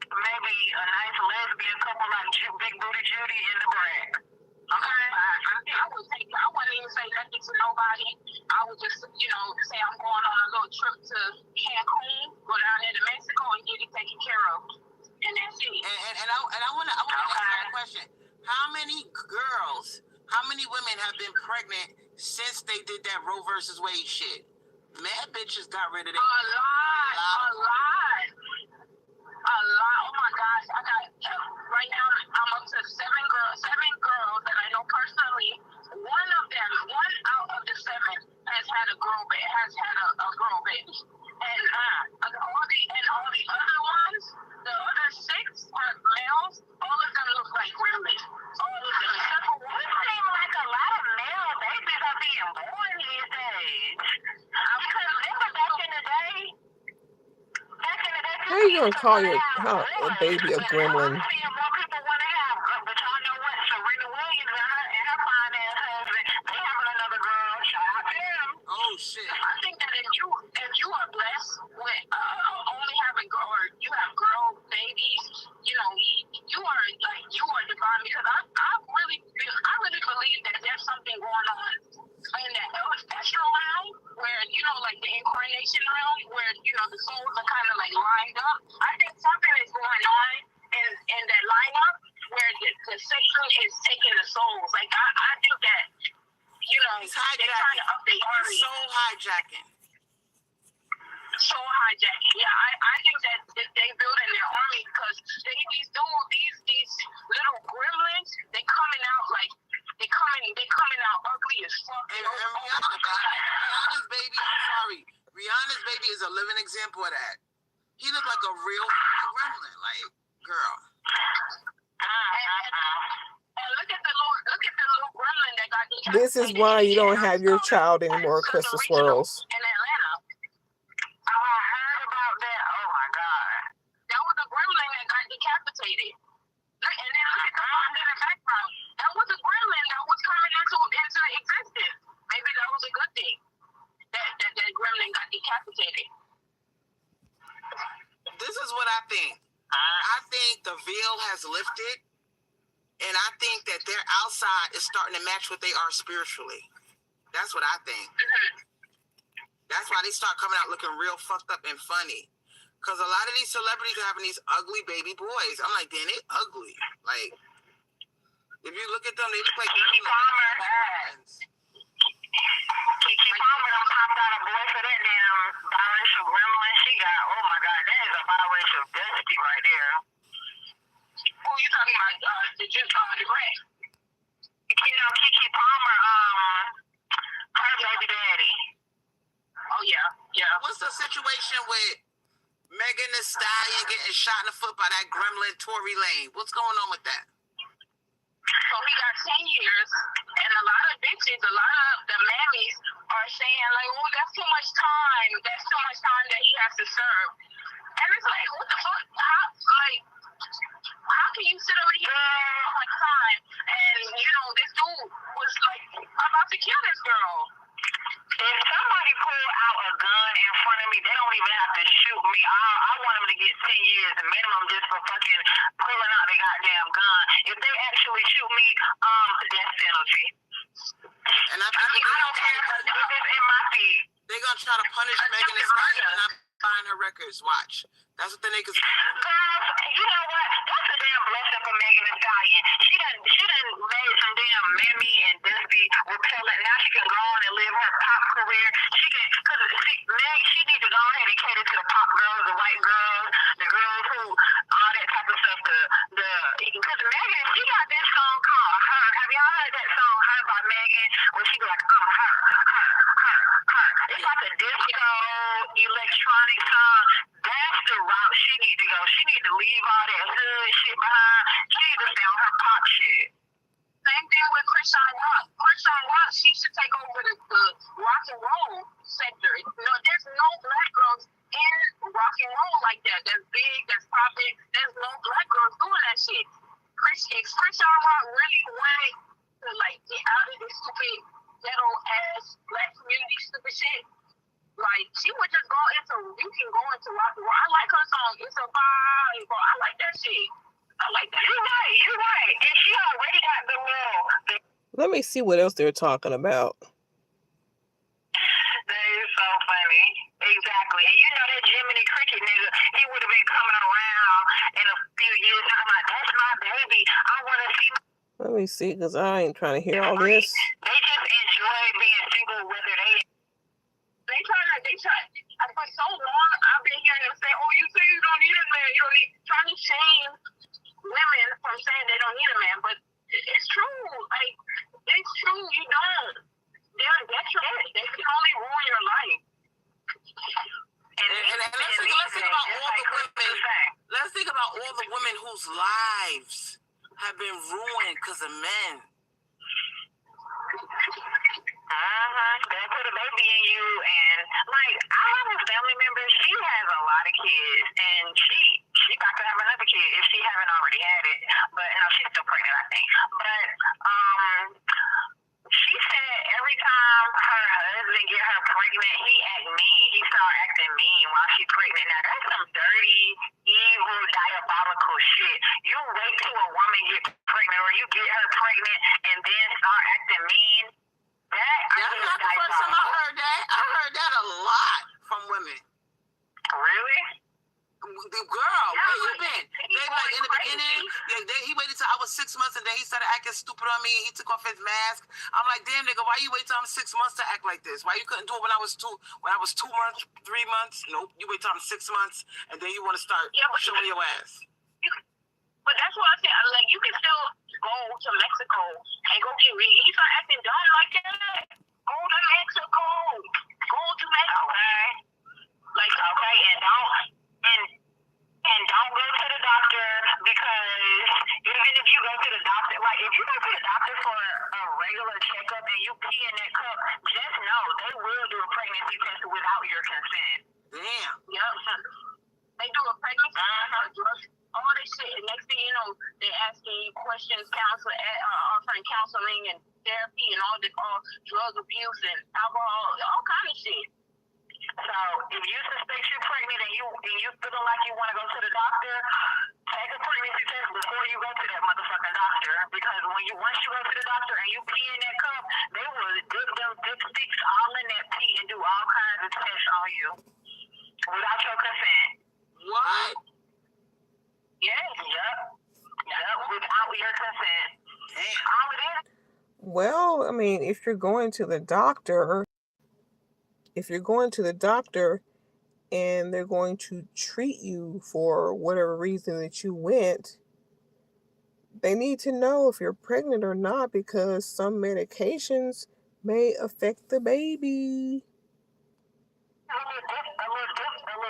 [SPEAKER 3] maybe a nice lesbian couple like Big Booty Judy and the Brad. Okay, I wouldn't even say nothing to nobody. I would just, say I'm going on a little trip to Cancun, go down there to Mexico and get it taken care of. And that's it.
[SPEAKER 2] And I want to ask you a question. How many women have been pregnant since they did that Roe versus Wade shit? Mad bitches got rid of it.
[SPEAKER 3] A lot. Oh my gosh, I got right now. I'm up to seven girls that I know personally. One out of the seven has had a girl baby, and all the other ones, the other six are males. All of them look like women. All of them, except for one. It seems like a lot of male babies are being born these days. Because remember back in the day.
[SPEAKER 1] How are you gonna call a baby a gremlin?
[SPEAKER 3] More people want to have, but y'all know what? Serena Williams and her fine ass husband, they having another girl. Shout out to them.
[SPEAKER 2] Oh shit!
[SPEAKER 3] I think that if you are blessed with only having or you have girl babies, you are divine, because I really believe that there's something going on in that ancestral realm where like the incarnation realm where the souls are kind of like lined up. I think something is going on in that lineup where the section is taking the souls. Like I think that they're trying to of the army.
[SPEAKER 2] Soul hijacking.
[SPEAKER 3] Soul hijacking. Yeah, I think that they building their army because these little gremlins, they coming out like they coming out ugly as fuck.
[SPEAKER 2] And Rihanna's baby, I'm sorry. Rihanna's baby is a living example of that. He looked like a real gremlin, like, girl.
[SPEAKER 3] And look at the little gremlin that got decapitated.
[SPEAKER 1] This is why you don't have your child anymore, Crystal Swirlz.
[SPEAKER 3] In Atlanta. I heard about that. Oh my God. That was a gremlin that got decapitated. And then look at the one in the background. That was a gremlin that was coming into existence. Maybe that was a good thing. That gremlin got decapitated.
[SPEAKER 2] This is what I think. I think the veil has lifted, and I think that their outside is starting to match what they are spiritually. That's what I think. That's why they start coming out looking real fucked up and funny. Because a lot of these celebrities are having these ugly baby boys. I'm like, damn, they ugly. Like, if you look at them, they look like
[SPEAKER 3] Keke Palmer. Keke Palmer done popped out a boy for that damn biracial gremlin she got. Oh my God, that is a biracial dusty right there. Who you talking about? The Greg. You know, Keke Palmer, her baby daddy. Oh yeah.
[SPEAKER 2] What's the situation with Megan Thee Stallion getting shot in the foot by that gremlin Tory Lane? What's going on with that?
[SPEAKER 3] So he got 10 years, and a lot of bitches, a lot of the mammies are saying, like, oh, that's too much time. That's too much time that he has to serve. And it's like, what the fuck? How can you sit over here so much time? And, you know, this dude was, like, about to kill this girl. If somebody pull out a gun in front of me, they don't even have to shoot me. I want them to get 10 years minimum just for fucking pulling out their goddamn gun. If they actually shoot me, death penalty.
[SPEAKER 2] And I don't care if it's in my feet. They're going to try to punish Megan Thee Stallion for not buying her records. Watch. That's what the niggas do.
[SPEAKER 3] Girl, you know what? That's a damn blessing for Megan Thee Stallion. She done made some damn mammy and dusty repellent. Now she can go on and live her pop career. She need to go ahead and cater to the pop girls, the white girls, the girls who, all that type of stuff. Because Megan, she got this song called Her. Have y'all heard that song, Her, by Megan? Where she be like, I'm her. It's like a disco, electronic song. That's the route she need to go. She need to leave all that hood shit behind. She need to stay on her pop shit. Same thing with Krishan Rock. Krishan Rock, she should take over the rock and roll sector. No, there's no black girls in rock and roll like that. That's big, that's popping. There's no black girls doing that shit. Krishan Rock really wanted to like get out of this stupid ghetto ass black community stupid shit. Like, she would just go into, you can go into rock and roll. I like her song, It's a Vibe, bro. I like that shit. I like that. You're right. And she already got the role.
[SPEAKER 1] Let me see what else they're talking about.
[SPEAKER 3] That is so funny. Exactly. And you know that Jiminy Cricket nigga, he would have been coming around in a few years talking about, that's my baby. I want to see.
[SPEAKER 1] Let me see, because I ain't trying to hear all this.
[SPEAKER 3] They just enjoy being single, whether they try. For so long, I've been hearing them say, oh, you say you don't need a man. You don't need, trying to shame women from saying they don't need a man. But it's true. Like, it's true. You don't. They're detriment. They can only ruin your life. And
[SPEAKER 2] let's think about all the women. Let's think about all the women whose lives have been ruined because of men.
[SPEAKER 3] They put a baby in you, and like I have a family member. She has a lot of kids, and she about to have another kid if she haven't already had it. But no, she's still pregnant, I think. But she said every time her husband get her pregnant, he act mean. He start acting mean while she's pregnant. Now that's some dirty, evil, diabolical shit. You wait till a woman get pregnant, or you get her pregnant, and then start acting mean.
[SPEAKER 2] That's not the first time I heard that. I heard that a lot from women.
[SPEAKER 3] Really?
[SPEAKER 2] Girl, where you been? They like in the beginning, he waited till I was 6 months and then he started acting stupid on me. He took off his mask. I'm like, damn nigga, why you wait till I'm 6 months to act like this? Why you couldn't do it when I was 2 months, 3 months? Nope. You wait till I'm 6 months and then you want to start showing your ass.
[SPEAKER 3] But that's what I said. Like, you can still go to Mexico and go get read. He's not acting dumb like that. Go to Mexico. Go to Mexico. Okay. Like, okay, and don't go to the doctor, because even if you go to the doctor, like if you go to the doctor for a regular checkup and you pee in that cup, just know they will do a pregnancy test without your consent.
[SPEAKER 2] Damn.
[SPEAKER 3] Yep. They do a pregnancy test, all this shit, and next thing you know, they asking you questions, offering counseling and therapy and all drug abuse and alcohol, all kind of shit. So if you suspect you're pregnant and you feeling like you want to go to the doctor, take a pregnancy test before you go to that motherfucking doctor. Because once you go to the doctor and you pee in that cup, they will dip them dipsticks all in that pee and do all kinds of tests on you without your consent.
[SPEAKER 2] What?
[SPEAKER 3] Yes. Yep. Without your consent.
[SPEAKER 2] Damn.
[SPEAKER 3] All it is.
[SPEAKER 1] Well, I mean, if you're going to the doctor and they're going to treat you for whatever reason that you went, they need to know if you're pregnant or not, because some medications may affect the baby.
[SPEAKER 3] A little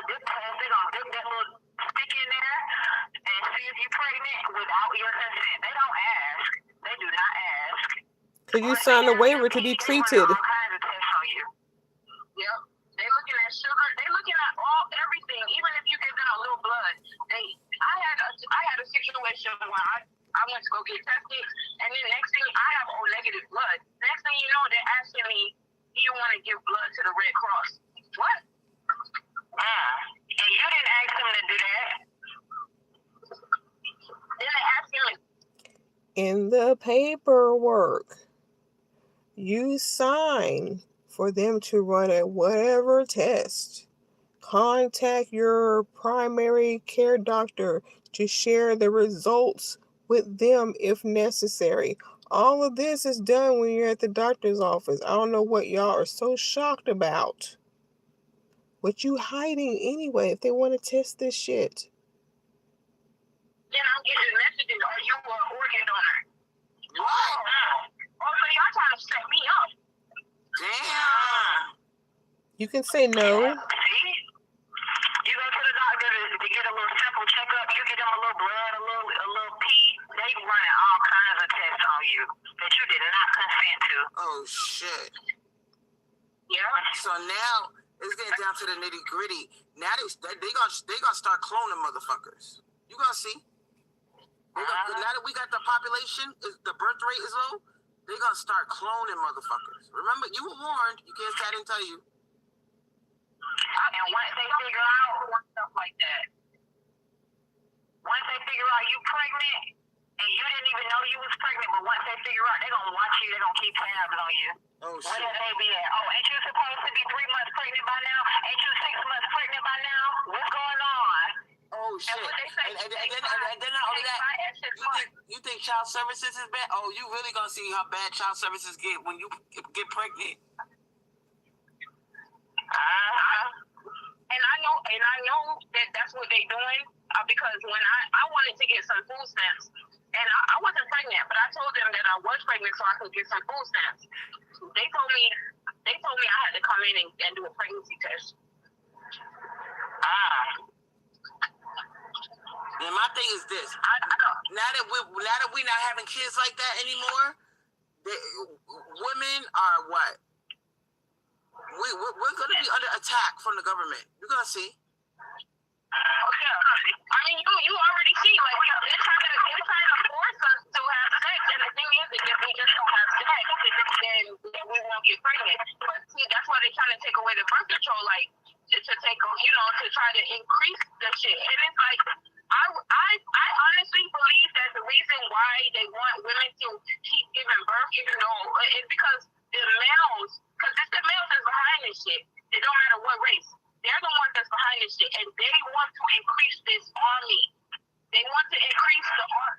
[SPEAKER 3] dip test. They're going to dip that little stick in there and see if you're pregnant without your consent. They don't ask. They do not ask.
[SPEAKER 1] Because you signed a waiver to be treated.
[SPEAKER 3] All kinds of tests on you. Yep. They're looking at sugar. They're looking at everything. Even if you give them a little blood. I had a situation where I went to go get tested, and then next thing I have O negative blood. Next thing you know, they're asking me, do you want to give blood to the Red Cross? What? And you didn't ask them to do that. Then they asked me.
[SPEAKER 1] In the paperwork, you sign for them to run a whatever test. Contact your primary care doctor to share the results with them if necessary. All of this is done when you're at the doctor's office. I don't know what y'all are so shocked about. What you hiding anyway if they want to test this shit?
[SPEAKER 3] Then I'm getting messages, are you an organ donor? What? Oh, so y'all trying to set me up.
[SPEAKER 2] Damn.
[SPEAKER 1] You can say no.
[SPEAKER 3] See? You go to the doctor to get a little simple checkup. You get them a little blood, a little pee. They running all kinds of tests on you that you did not consent to.
[SPEAKER 2] Oh shit.
[SPEAKER 3] Yeah.
[SPEAKER 2] So now it's getting down to the nitty gritty. Now they gonna start cloning motherfuckers. You gonna see? Now that we got the population, the birth rate is low, they gonna start cloning motherfuckers. Remember, you were warned. You can't say I didn't tell you.
[SPEAKER 3] And once they figure out stuff like that, once they figure out you pregnant, and you didn't even know you was pregnant, but once they figure out, they're gonna watch you, they're gonna keep tabs on you.
[SPEAKER 2] Oh shit.
[SPEAKER 3] Where that baby at? Oh, ain't you supposed to be 3 months pregnant by now? Ain't you 6 months pregnant by now? What's going on?
[SPEAKER 2] Oh shit.
[SPEAKER 3] And what they say,
[SPEAKER 2] and then not only that, you think child services is bad? Oh, you really gonna see how bad child services get when you get pregnant.
[SPEAKER 3] And I know that that's what they doing, because when I wanted to get some food stamps, and I wasn't pregnant, but I told them that I was pregnant so I could get some food stamps. They told me I had to come in and do a pregnancy test.
[SPEAKER 2] And my thing is this: now that we're not having kids like that anymore, women are what? We're going to be under attack from the government. You're going to see.
[SPEAKER 3] Okay. I mean, you already see, like, they're trying to force us to have sex, and the thing is that if we just don't have sex, then we won't get pregnant. But see, that's why they're trying to take away the birth control, like, to take, to try to increase the shit. And it's like, I honestly believe that the reason why they want women to keep giving birth, even though it's because the males, because it's the males that's behind this shit. It don't matter what race. They're they're the ones that's behind this shit, and they want to increase this army. They want to increase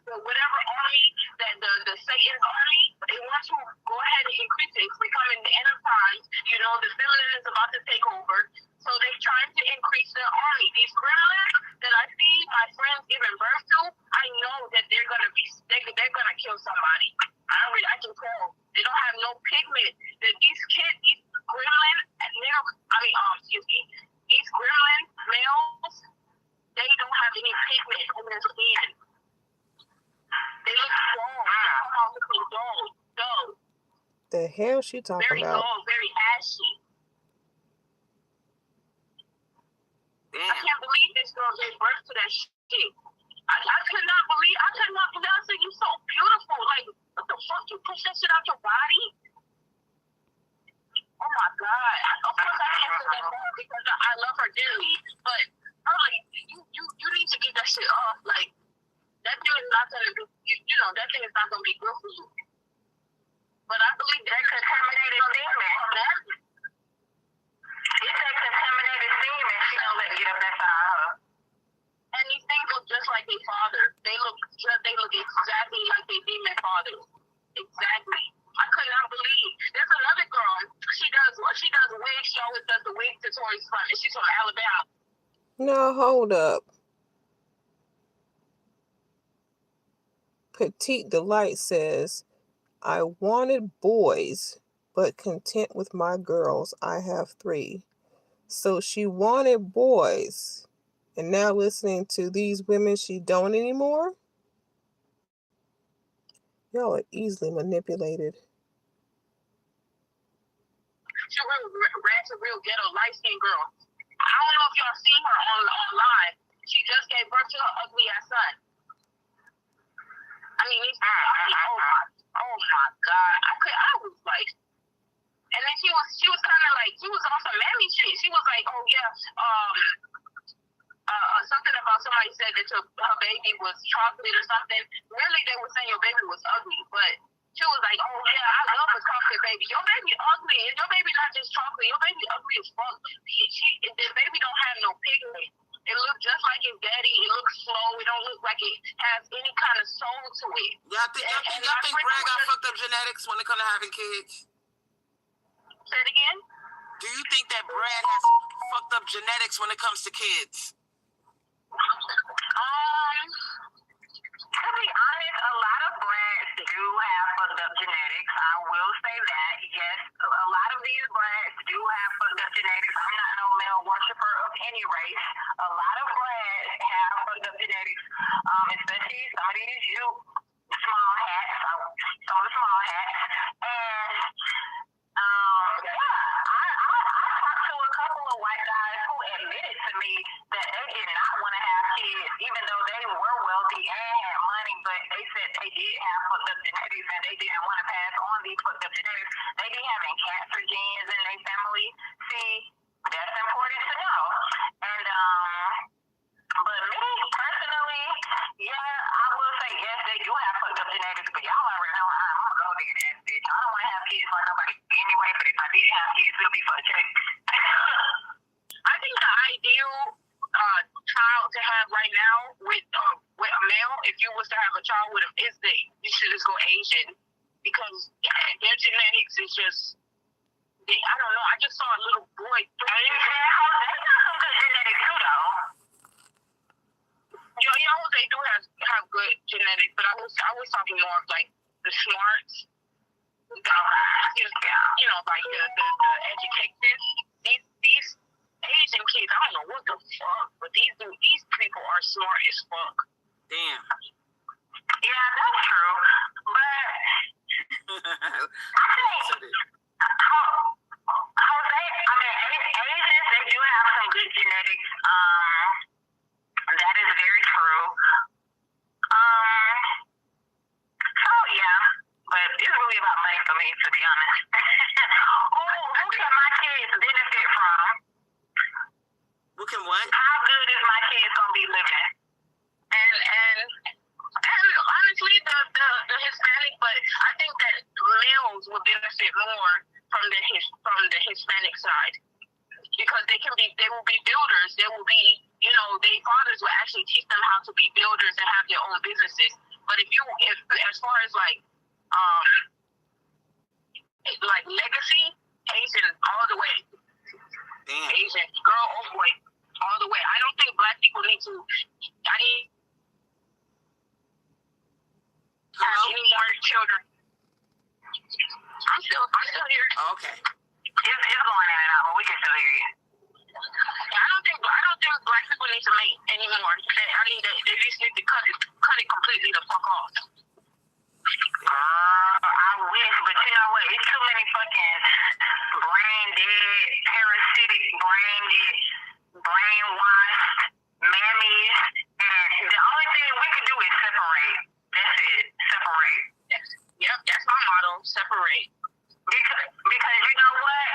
[SPEAKER 3] the whatever army that the Satan's army. They want to go ahead and increase it. It's becoming the end of times. You know, the feminine is about to take over. So they're trying to increase their army. These gremlins that I see my friends giving birth to, I know that they're gonna kill somebody. I can tell. They don't have no pigment. That these kids, these gremlin these gremlin males, they don't have any pigment in their skin. They look dull. They come out looking dull.
[SPEAKER 1] The hell she talking
[SPEAKER 3] very
[SPEAKER 1] about?
[SPEAKER 3] Very dull, very ashy.
[SPEAKER 2] Damn.
[SPEAKER 3] I can't believe this girl gave birth to that shit. I could not believe. I said, you so beautiful. Like, what the fuck? You push that shit out your body? Oh my God. Of course, I can't say that more because I love her dearly. But I'm like, you need to get that shit off. Like, that thing is not going to be, that thing is not going to be good for you. But I believe that contaminated semen. It's that contaminated semen. She don't let get up inside her. And these things look just like their father. They look exactly like their demon fathers. Exactly. I could not believe. There's another girl. She does wigs. She always does the wig tutorials fun. And she's from Alabama.
[SPEAKER 1] No, hold up. Petite Delight says, I wanted boys, but content with my girls. I have 3. So she wanted boys. And now listening to these women, she don't anymore? Y'all are easily manipulated.
[SPEAKER 3] She's a real ghetto, light-skinned girl. I don't know if y'all seen her online. She just gave birth to her ugly-ass son. I mean, oh my God. I was like, and then she was kind of like, she was on some mammy shit. She was like, oh yeah, something about somebody said that her baby was chocolate or something. Really, they were saying your baby was ugly, but she was like, oh yeah, I love a chocolate baby. Your baby ugly. And your baby not just chocolate. Your baby ugly as fuck. The baby don't have no pigment. It looks just like his daddy. It looks slow. It don't look like it has any kind of soul to it.
[SPEAKER 2] Y'all think Brad got fucked up genetics when it comes to having kids?
[SPEAKER 3] Say it again?
[SPEAKER 2] Do you think that Brad has fucked up genetics when it comes to kids?
[SPEAKER 3] To be honest, a lot of Brads do have fucked up genetics. I will say that. Yes, a lot of these Brads do have fucked up genetics. I'm not no male worshiper of any race. A lot of Brads have fucked up genetics, especially some of these small hats, some of the small hats. And I talked to a couple of white guys who admitted to me that they did not want to have kids, even though they were wealthy and had money, but they said they did have fucked up genetics and they didn't want to pass on these fucked up genetics. They be having cancer genes in their family. See, that's important to know. And but me personally, yeah, I will say yes, they do have fucked up genetics, but y'all already know I'm a gold digger ass bitch. I don't want to have kids like nobody anyway, but if I did have kids, it'll be for the check. I think the ideal child to have right now with a male, if you was to have a child with him, is that you should just go Asian, because their genetics is just, I don't know. I just saw a little boy. They got some good genetics too, though. They do have good genetics, but I was talking more of like the smarts, like the education. These Asian kids, I don't know what the fuck, but these people are smart as fuck.
[SPEAKER 2] Damn.
[SPEAKER 3] Yeah, that's true. But Asians, they do have some good genetics. That is very true. So yeah, but it's really about money for me, to be honest. Who can my kids benefit from?
[SPEAKER 2] Who can what?
[SPEAKER 3] How good is my kids gonna be living? And honestly, the Hispanic, but I think that males will benefit more from the Hispanic side. because they will be builders. They will be, you know, their fathers will actually teach them how to be builders and have their own businesses. But if as far as like legacy, Asian all the way.
[SPEAKER 2] Damn.
[SPEAKER 3] Asian girl or boy, all the way. I don't think black people need to. I need have any more children. I'm still here.
[SPEAKER 2] Okay.
[SPEAKER 3] It's going in and out, but we can still hear you. I don't think black people need to mate anymore. They just need to cut it completely the fuck off. I wish, but you know what? It's too many fucking brain dead, parasitic, brainwashed mammies, and the only thing we can do is separate. That's it. Separate. Yep, that's my motto. Separate. Because you know what?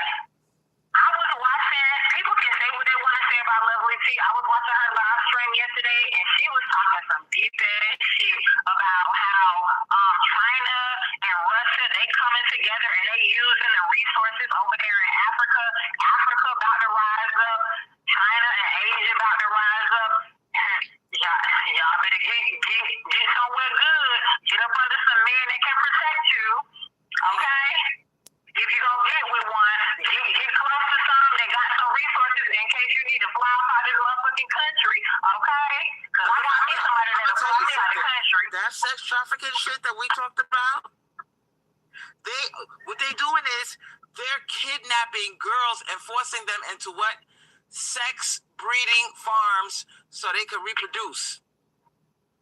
[SPEAKER 3] I was watching, people can say what they want to say about Lovely T. I was watching her live stream yesterday, and she was talking some deep ass shit about how China and Russia, they coming together and they using the resources over there in Africa. Africa about to rise up. China and Asia about to rise up. Y'all better get somewhere good. Get up under some men that can protect you. Okay? If you gonna get with one, get close to some that got some resources in case you need to fly out this motherfucking country, okay? Because I want me somebody that'll fly me out of the country.
[SPEAKER 2] That sex trafficking shit that we talked about, what they doing is they're kidnapping girls and forcing them into what? Sex breeding farms so they can reproduce.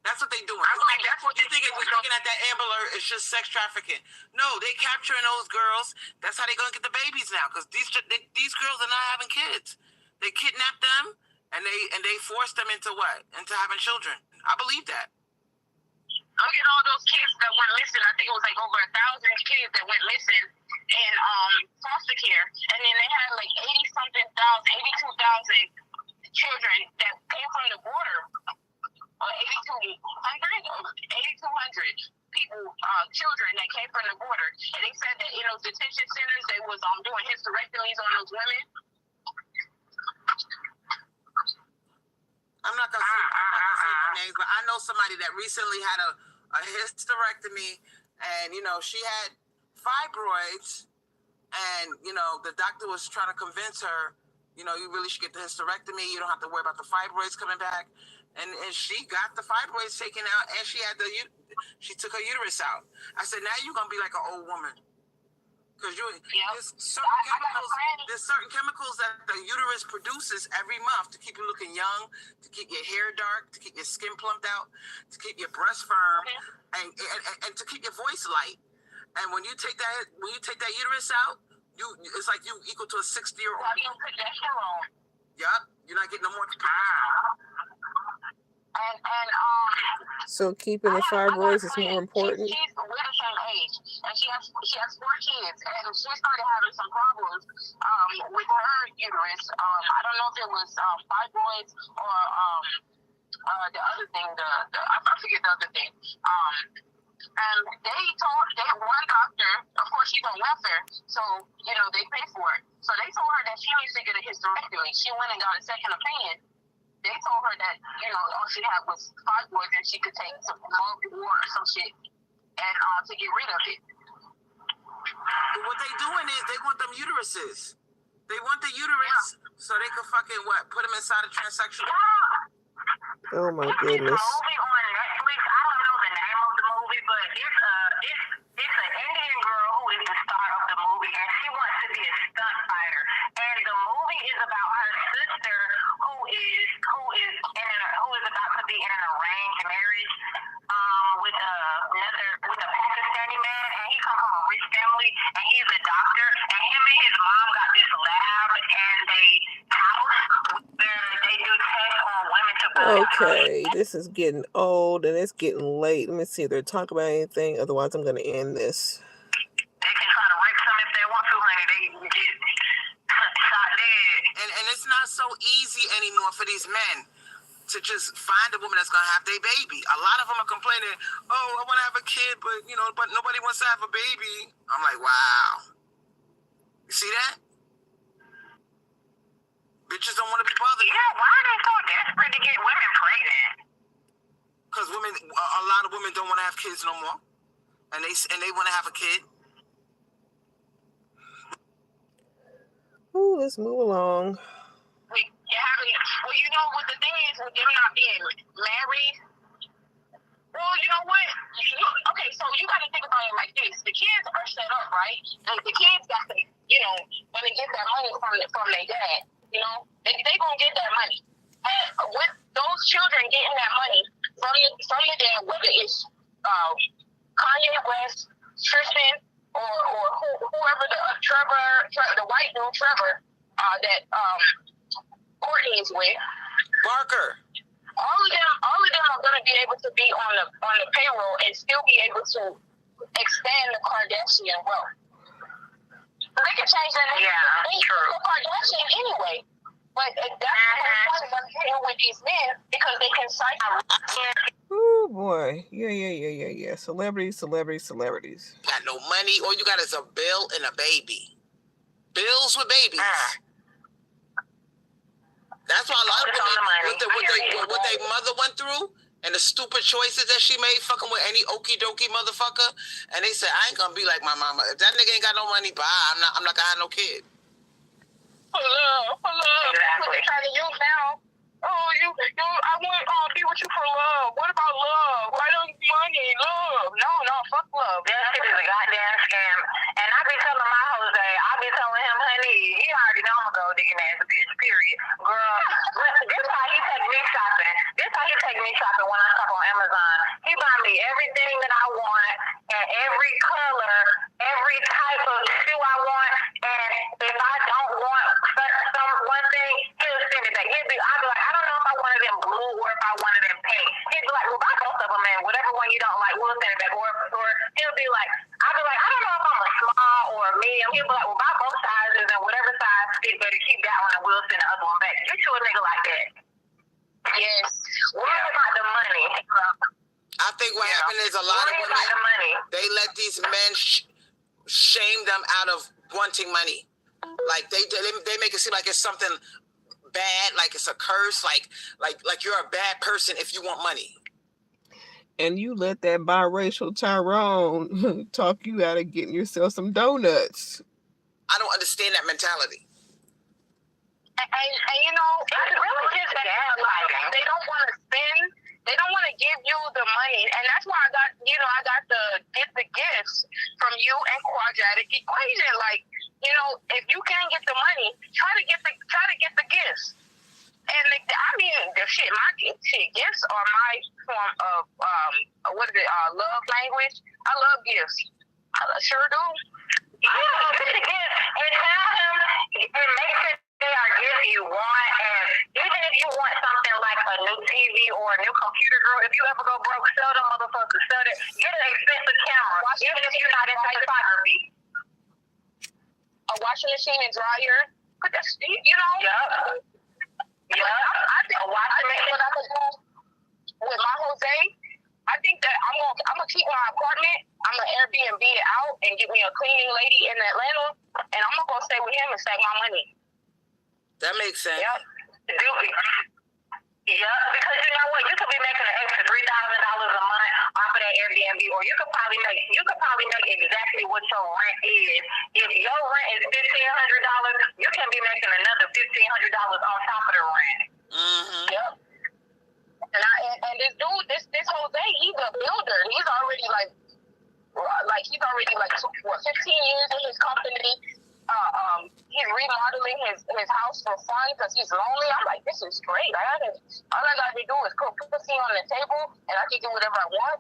[SPEAKER 2] That's what they doing.
[SPEAKER 3] I believe that's what
[SPEAKER 2] you think we're looking at that Amber Alert, it's just sex trafficking. No, they capturing those girls. That's how they gonna get the babies now. Because these girls are not having kids. They kidnap them and they force them into what? Into having children. I believe that.
[SPEAKER 3] Look at all those kids that went missing. I think it was like over 1,000 kids that went missing in foster care, and then they had like 82,000 children that came from the border. 8,200 people, children that came from the border, and they said that in those detention centers they was doing hysterectomies on those women.
[SPEAKER 2] I'm not gonna say their names, but I know somebody that recently had a hysterectomy, and you know she had fibroids, and you know the doctor was trying to convince her, you know, you really should get the hysterectomy. You don't have to worry about the fibroids coming back. And she got the fibroids taken out, and she took her uterus out. I said, now you're gonna be like an old woman, because there's certain chemicals that the uterus produces every month to keep you looking young, to keep your hair dark, to keep your skin plumped out, to keep your breasts firm, and to keep your voice light. And when you take that uterus out, it's like you equal to a 60-year-old. Yup, you're not getting no more.
[SPEAKER 1] So keeping the fibroids is more important.
[SPEAKER 3] We're the same age, and she has 4 kids, and she started having some problems with her uterus. I don't know if it was fibroids or the other thing. I forget the other thing. And they told one doctor, of course she's on welfare, so you know they pay for it. So they told her that she needs to get a hysterectomy. She went and got a second opinion. They told her that, you know, all she had was fibroids and she could take some war or some shit and to get rid of it.
[SPEAKER 2] What they doing is they want them uteruses. They want the uterus so they can fucking put them inside a transsexual.
[SPEAKER 1] Oh my goodness.
[SPEAKER 3] There's a movie on Netflix. I don't know the name of the movie, but it's an Indian girl who is the star of the movie, and she wants to be a stunt fighter. And the movie is about her sister who is about to be in an arranged marriage with a Pakistani man, and he comes from a rich family, and he's a doctor, and him and his mom got this lab and they house where they do tests on women to
[SPEAKER 1] Okay, this is getting old and it's getting late. Let me see if they're talking about anything. Otherwise, I'm going to end this.
[SPEAKER 3] They can try to rape some if they want to, honey. They can get shot dead.
[SPEAKER 2] And it's not so easy anymore for these men to just find a woman that's gonna have their baby. A lot of them are complaining, oh, I want to have a kid, but nobody wants to have a baby. I'm like, wow. You see that? have kids no more, and they want to have a kid.
[SPEAKER 1] Ooh, let's move along.
[SPEAKER 3] Well, you know what the thing is with them not being married. Well, you know what? Okay, so you got to think about it like this: the kids are set up, right? And the kids got to, when they get that money from their dad, they gonna get that money. And with those children getting that money from the dad, whether it's Kanye West, Tristan, or whoever the white dude Trevor, that Courtney is with,
[SPEAKER 2] Barker.
[SPEAKER 3] all of them are going to be able to be on the payroll and still be able to expand the Kardashian wealth. They can change that. True. The Kardashian anyway. But that's the whole point with these men, because they can cycle.
[SPEAKER 1] Oh boy. Yeah. Celebrities.
[SPEAKER 2] Got no money. All you got is a bill and a baby. Bills with babies. That's why a lot of women, what their mother went through and the stupid choices that she made fucking with any okie dokie motherfucker, and they said, I ain't gonna be like my mama. If that nigga ain't got no money, bye. I'm not gonna have no kid.
[SPEAKER 3] For love. Exactly. What they trying to use now. Oh, I want to be with you for love. What about love? Why don't money? Love. No, fuck love. That shit is a goddamn scam. And I be telling my Jose, I be telling him, honey, he already know I'm a gold digging ass bitch, period. Girl, this how he take me shopping. When I shop on Amazon. He buy me everything that I want, and every color, every type of shoe I want. And if I don't want one thing, he'll send it back. I'll be like, I don't know if I wanted them blue or if I wanted them pink. He'll be like, well, buy both of them, man. Whatever one you don't like, we'll send it back. Or he'll be like, I'll be like, I don't know if I'm a small or a medium. He'll be like, well, buy both sizes, and whatever size fit better, keep that one, and we'll send the other one back. Get you a nigga like that. Yes. Worry about the money.
[SPEAKER 2] I think what happened is a lot of women, they let these men shame them out of wanting money. Like they make it seem like it's something bad, like it's a curse, like you're a bad person if you want money.
[SPEAKER 1] And you let that biracial Tyrone talk you out of getting yourself some donuts.
[SPEAKER 2] I don't understand that mentality.
[SPEAKER 3] And it's really just gaslighting. They don't want to spend. They don't want to give you the money, and that's why I got the get the gifts from you and quadratic equation. Like, if you can't get the money, try to get the gifts. And my gifts are my form of love language. I love gifts. I sure do. Get the gifts and tell him and make sure they are gifts you want. And even if you want something like a new TV or a new computer, girl, if you ever go broke, sell them motherfuckers. Get an expensive camera, even if you're not into photography. A washing machine and dryer. But that's, Yup. I think what I could do with my Jose, I think that I'm gonna keep my apartment. I'm gonna Airbnb it out and get me a cleaning lady in Atlanta, and I'm gonna go stay with him and save my money.
[SPEAKER 2] That makes sense.
[SPEAKER 3] Yep. Yeah, because you know what, you could be making an extra $3,000 a month off of that Airbnb, or you could probably make exactly what your rent is. If your rent is $1,500, you can be making another $1,500 on top of the rent.
[SPEAKER 2] Mm-hmm.
[SPEAKER 3] Yep. And this dude, this Jose, he's a builder. He's already he's already 15 years in his company. He's remodeling his house for fun because he's lonely. I'm like, this is great. All I gotta do is put pussy on the table, and I can do whatever I want.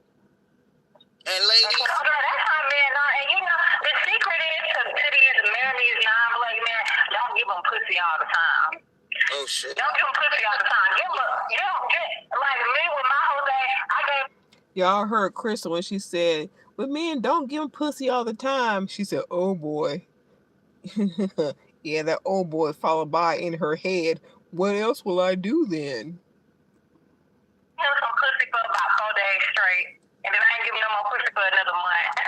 [SPEAKER 2] And ladies,
[SPEAKER 3] that's how men are. And the secret is to these non-black men, don't give them pussy all the time.
[SPEAKER 2] Oh shit!
[SPEAKER 3] Don't give them pussy all the time. Give like me with my Jose. I gave.
[SPEAKER 1] Y'all heard Crystal when she said, "But men don't give them pussy all the time." She said, "Oh boy." Yeah, that old boy followed by in her head. What else will I do then?
[SPEAKER 3] Give him some pussy for about 4 days straight, and then I ain't giving no more pussy for another month.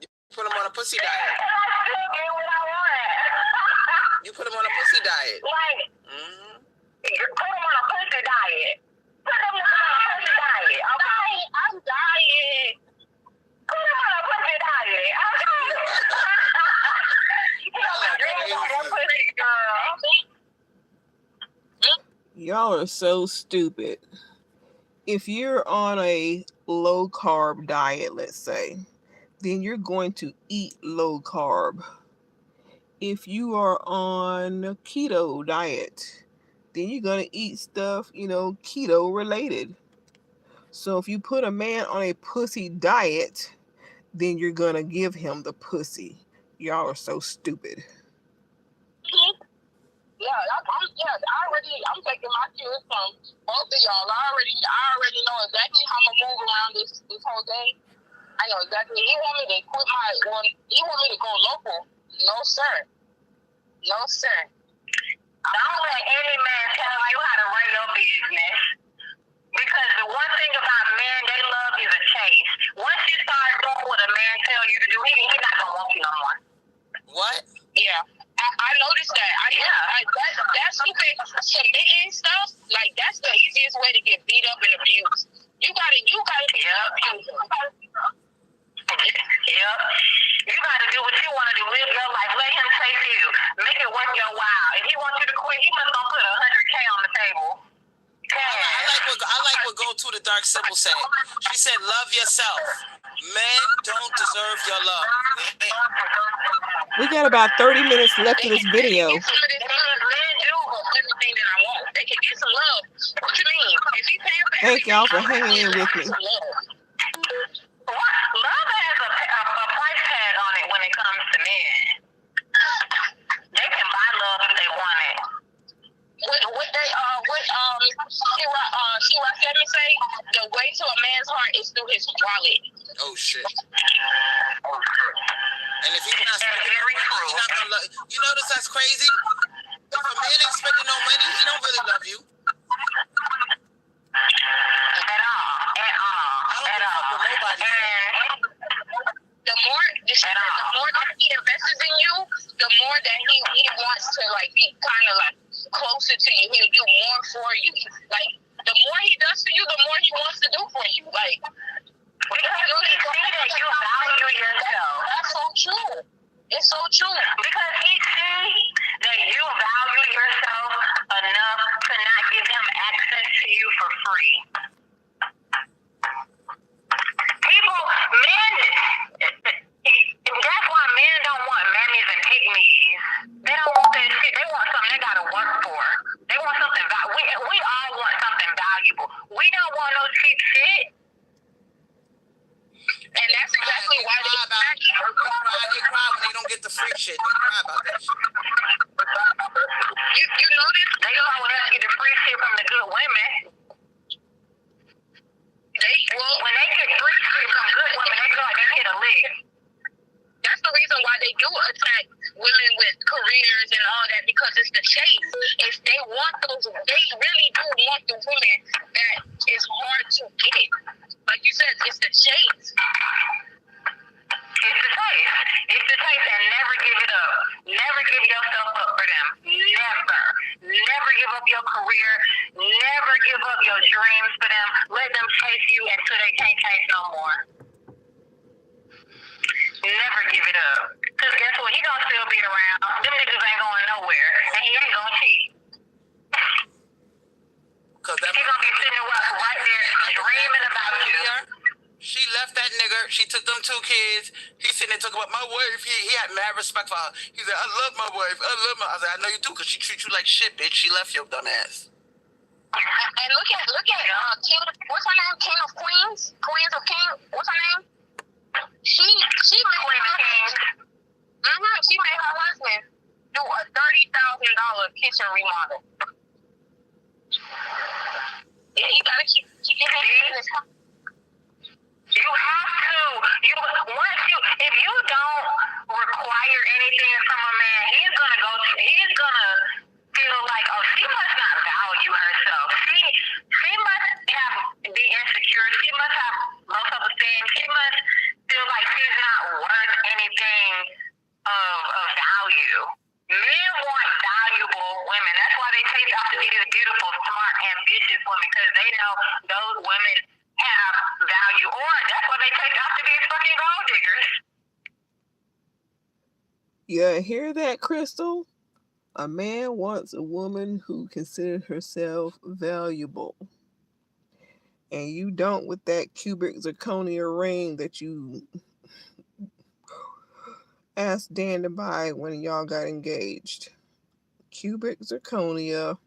[SPEAKER 2] You put him on a pussy diet.
[SPEAKER 3] And I still get what I want.
[SPEAKER 2] You put him on a pussy diet.
[SPEAKER 3] Like, put him on a pussy diet. Okay?
[SPEAKER 1] Y'all are so stupid. If you're on a low carb diet, let's say, then you're going to eat low carb. If you are on a keto diet, then you're going to eat stuff, keto related. So if you put a man on a pussy diet, then you're going to give him the pussy. Y'all are so stupid.
[SPEAKER 3] I'm taking my cues from both of y'all. I already know exactly how I'm gonna move around this whole thing. I know exactly. He want me to quit he want me to go local. No sir. No sir.
[SPEAKER 4] Don't let any man tell you how to run your business. Because the one thing about men, they love is a chase. Once you start doing what a man tell you to do, he's not gonna want you no more.
[SPEAKER 2] What?
[SPEAKER 3] Yeah. I noticed that. That's stupid submitting stuff. Like, that's the easiest way to get beat up and abused. You gotta
[SPEAKER 4] Yep. You gotta do what you want to do. Live your life. Let him chase you. Make it worth your while. If he wants you to quit, he must gonna put $100K on the table.
[SPEAKER 2] I like what Go to the Dark Sybil said. She said, "Love yourself. Men don't deserve your love."
[SPEAKER 1] We got about 30 minutes left of this video.
[SPEAKER 3] Men do everything that I want. They can get some love. What you mean? If he paying for
[SPEAKER 1] Thank y'all for hanging in with me.
[SPEAKER 4] Love has a price tag on it when it comes to men. They can buy love if they want it.
[SPEAKER 3] She said me say the way to a man's heart is through his wallet.
[SPEAKER 2] Oh shit. And if he's not spending no money, he's not gonna love you. You notice that's crazy? If a man ain't spending no money, he don't really love you.
[SPEAKER 4] At all.
[SPEAKER 2] I don't give a fuck what nobody says.
[SPEAKER 3] The more that he invests in you, the more that he wants to like be kind of like closer to you. He'll do more for you. Like, the more he does for you, the more he wants to do for you. Like,
[SPEAKER 4] because he see that you value yourself.
[SPEAKER 3] That's so true. It's so true.
[SPEAKER 4] Because he sees that you value yourself enough to not give him access to you for free. That's why men don't want mammies and pick-me's. They don't want that shit. They want something they gotta work for. They want something we all want something valuable. We don't want no cheap shit.
[SPEAKER 3] And that's exactly why
[SPEAKER 2] they cry when they don't get the free shit. They cry about that shit.
[SPEAKER 3] you notice
[SPEAKER 4] they don't want us to get the free shit from the good women. When they get free shit from good women, they feel like they hit a lick.
[SPEAKER 3] That's the reason why they do attack women with careers and all that, because it's the chase. If they really do want the women that is hard to get. Like you said, it's the chase.
[SPEAKER 4] It's the chase. It's the chase, and never give it up. Never give yourself up for them. Never. Never give up your career. Never give up your dreams for them. Let them chase you until they can't chase no more. Never give it up. Because guess what? He gonna still be around. Them niggas ain't going nowhere. And he ain't gonna cheat. He gonna be sitting right there dreaming about you.
[SPEAKER 2] She left that nigga. She took them 2 kids. He sitting there talking about my wife. He had mad respect for her. He said, "I love my wife. I love my." I said, "I know you do, because she treats you like shit, bitch. She left your dumb ass."
[SPEAKER 3] And look at King. What's her name? King of Queens. Queens of King. What's her name? She made her husband. She made her husband do a $30,000 kitchen remodel. Yeah, you gotta keep your hand in this.
[SPEAKER 4] You have to. If you don't require anything from a man, he's gonna feel like, oh, she must not value herself. She must be insecure. She must have low self-esteem. She must feel like she's not worth anything of value. Men want valuable women. That's why they chase after these beautiful, smart, ambitious women, because they know those women have value. Or that's why they chase after these fucking gold diggers.
[SPEAKER 1] You hear that, Crystal? A man wants a woman who considers herself valuable. And you don't with that cubic zirconia ring that you asked Dan to buy when y'all got engaged. Cubic zirconia,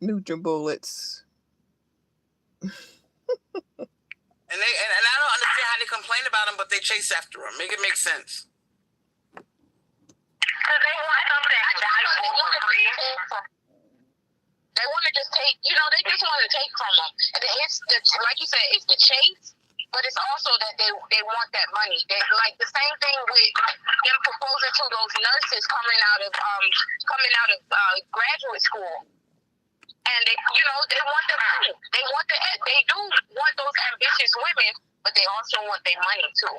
[SPEAKER 1] NutriBullets.
[SPEAKER 2] And I don't understand how they complain about them, but they chase after them. Make it make sense.
[SPEAKER 4] Because they want something valuable for free.
[SPEAKER 3] They want to just take, they just want to take from them. And it's like you said, it's the chase, but it's also that they want that money. They like the same thing with them proposing to those nurses coming out of graduate school. And they want the money. They do want those ambitious women, but they also want their money too.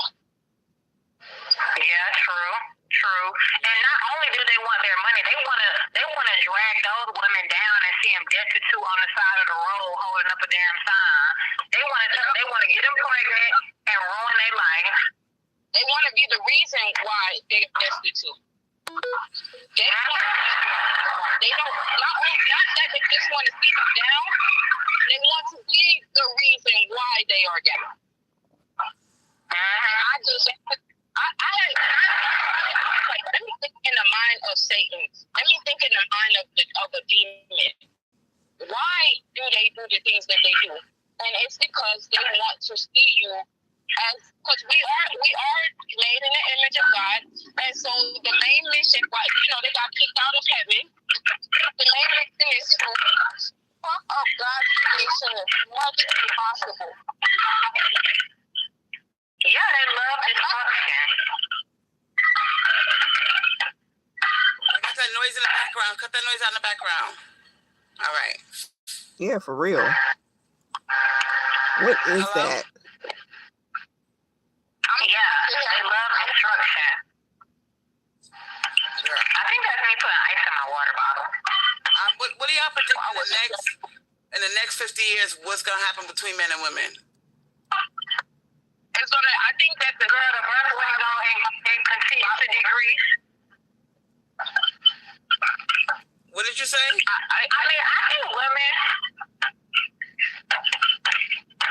[SPEAKER 4] Yeah, true. And not only do they want their money, they want to drag those women down and see them destitute on the side of the road holding up a damn sign. They want to get them pregnant and ruin their life.
[SPEAKER 3] They want to be the reason why they're destitute. They don't not that they just want to see them down. They want to be the reason why they are down. Let me think in the mind of Satan. Let me think in the mind of a demon. Why do they do the things that they do? And it's because they want to see you because we are made in the image of God, and so the main mission, they got kicked out of heaven. The main mission is to fuck up God's creation as much as possible.
[SPEAKER 4] Yeah, they love destruction.
[SPEAKER 2] I got that noise in the background. Cut that noise out in the background. All right.
[SPEAKER 1] Yeah, for real. What is
[SPEAKER 2] Hello?
[SPEAKER 1] that?
[SPEAKER 4] Yeah, they love destruction.
[SPEAKER 2] Sure.
[SPEAKER 4] I think that's me putting ice in my water bottle.
[SPEAKER 2] What do y'all predict in the next 50 years? What's gonna happen between men and women?
[SPEAKER 3] I think that the
[SPEAKER 4] birth rate gonna continue to decrease.
[SPEAKER 2] What did you say?
[SPEAKER 4] I think women,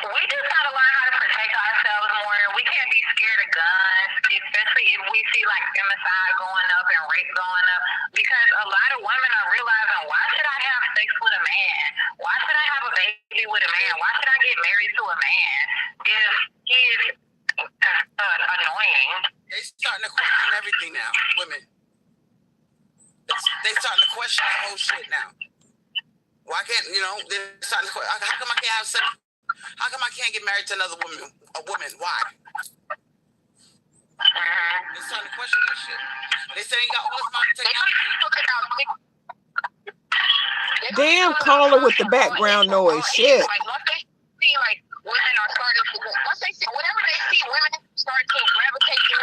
[SPEAKER 4] we just gotta learn how to protect ourselves more. We can't be scared of guns, especially if we see like femicide going up and rape going up. Because a lot of women are realizing, why should I have sex with a man? Why should I have a baby with a man? Why should I get married to a man if he is annoying?
[SPEAKER 2] They starting to question everything now. Women. They starting to question that whole shit now. Why can't they're starting to question, how come I can't have sex? How come I can't get married to another woman? Why? They're starting to question that shit. They say they got all this modern technology.
[SPEAKER 1] Damn caller with the background noise. Shit.
[SPEAKER 3] Like once they see women are starting to, whenever they see women start to gravitate to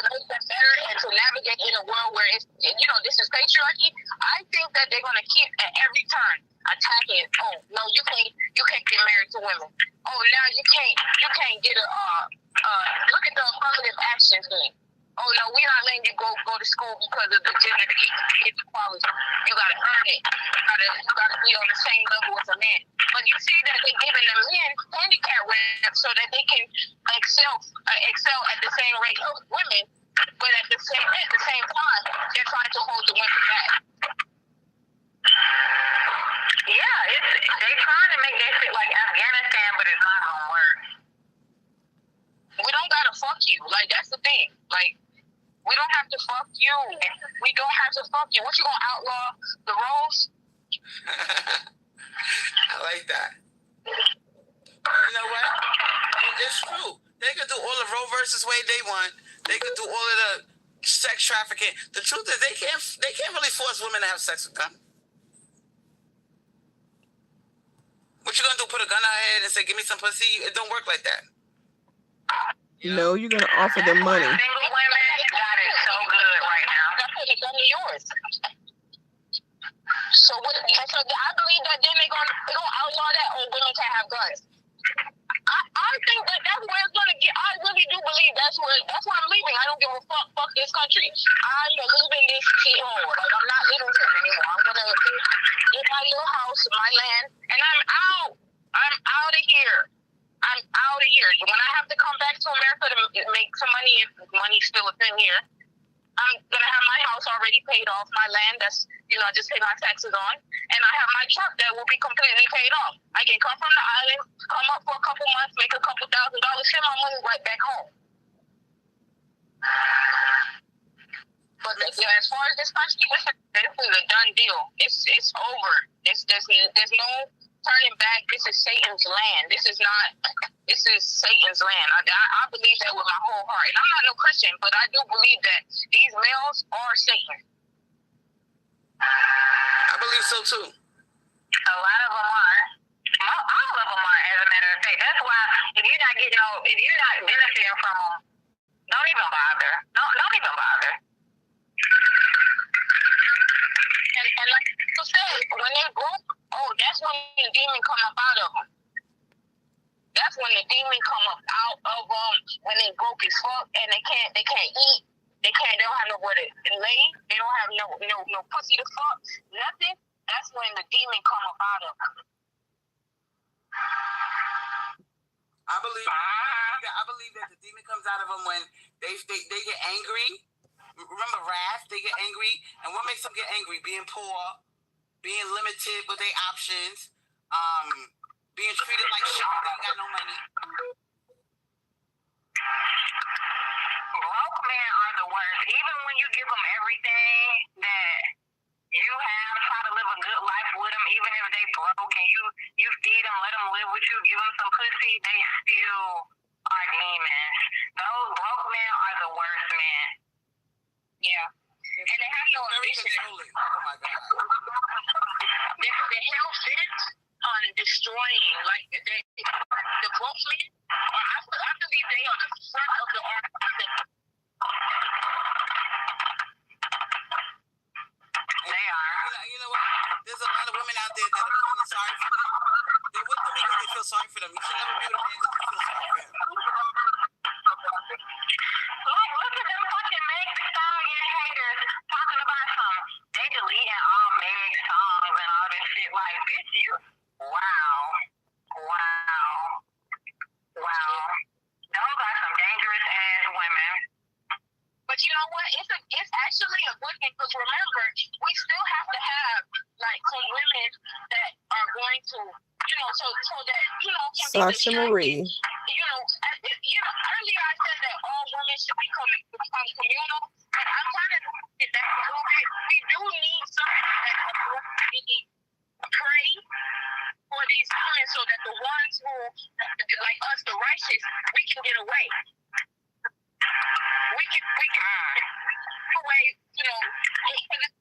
[SPEAKER 3] make them better and to navigate in a world where it's this is patriarchy, I think that they're gonna keep at every turn attacking. Oh no, you can't get married to women. Oh now you can't get a look at the affirmative action thing. Oh no, we're not letting you go to school because of the gender equality. You gotta earn it. You gotta be on the same level as a man. But you see that they're giving the men handicap ramps so that they can excel at the same rate of women. But at the same time, they're trying to hold the women back.
[SPEAKER 4] Yeah, they trying to make that shit like Afghanistan, but it's not gonna work.
[SPEAKER 3] We don't gotta fuck you. Like that's the thing. Like we don't have to fuck you. We don't have to fuck you. What, you gonna outlaw the roles?
[SPEAKER 2] I like that. You know what? It's true. They could do all the Roe versus Wade they want. They could do all of the sex trafficking. The truth is they can't really force women to have sex with them. What you gonna do? Put a gun on her head and say, "Give me some pussy"? It don't work like that.
[SPEAKER 1] No, you're gonna offer them money.
[SPEAKER 4] Single women got it so good right now.
[SPEAKER 3] That's put a gun to yours. So I believe that then they're gonna outlaw that. Oh, women can't have guns. I think that's where it's gonna get. I really do believe that's where I'm leaving. I don't give a fuck this country. I'm leaving this shit home. Like I'm
[SPEAKER 4] my land, and I'm out. I'm out of here. I'm out of here. When I have to come back to America to make some money, if money's still a thing here, I'm going to have my house already paid off, my land that's, I just pay my taxes on, and I have my truck that will be completely paid off. I can come from the island, come up for a couple months, make a couple $1,000, send my money right back home. But as far as this country, this is a done deal. It's over. There's no turning back. This is Satan's land. This is Satan's land. I believe that with my whole heart. And I'm not no Christian, but I do believe that these males are Satan.
[SPEAKER 2] I believe so too.
[SPEAKER 4] A lot of them are. All of them are, as a matter of fact. That's why if you're not benefiting from them, don't even bother. Don't even bother. And like you said, when they broke, that's when the demon come up out of them. That's when the demon come up out of them when they broke as fuck and they can't eat. They don't have nowhere to lay. They don't have no pussy to fuck. Nothing. That's when the demon come up out of them.
[SPEAKER 2] I believe that the demon comes out of them when they get angry. Remember wrath? They get angry, and what makes them get angry? Being poor, being limited with their options, being treated like shit. They ain't got no money.
[SPEAKER 4] Broke men are the worst. Even when you give them everything that you have, try to live a good life with them, even if they broke, and you feed them, let them live with you, give them some pussy, they still are demons. Those broke men are the worst men. Yeah. And they have no ambition.
[SPEAKER 2] Oh my God.
[SPEAKER 4] They're hell bent on destroying, like the broke men. I believe they are the front of the ark. They are.
[SPEAKER 2] You know what? There's a lot of women out there that are feeling sorry for them. They're with them because they feel sorry for them. You should never be with a man because you feel sorry for him.
[SPEAKER 4] Look at them fucking Meg Stallion haters talking about they deleting all Meg songs and all this shit. Like, bitch, you. Wow. Those are some dangerous ass women. But you know what? It's actually a good thing because remember, we still have to have like some women that are going to, so that can
[SPEAKER 1] Sasha Marie.
[SPEAKER 4] Earlier I said that all women should become communal, but I'm trying to get that a little bit. We do need something that pray for these women so that the ones who, like us, the righteous, we can get away. We can away,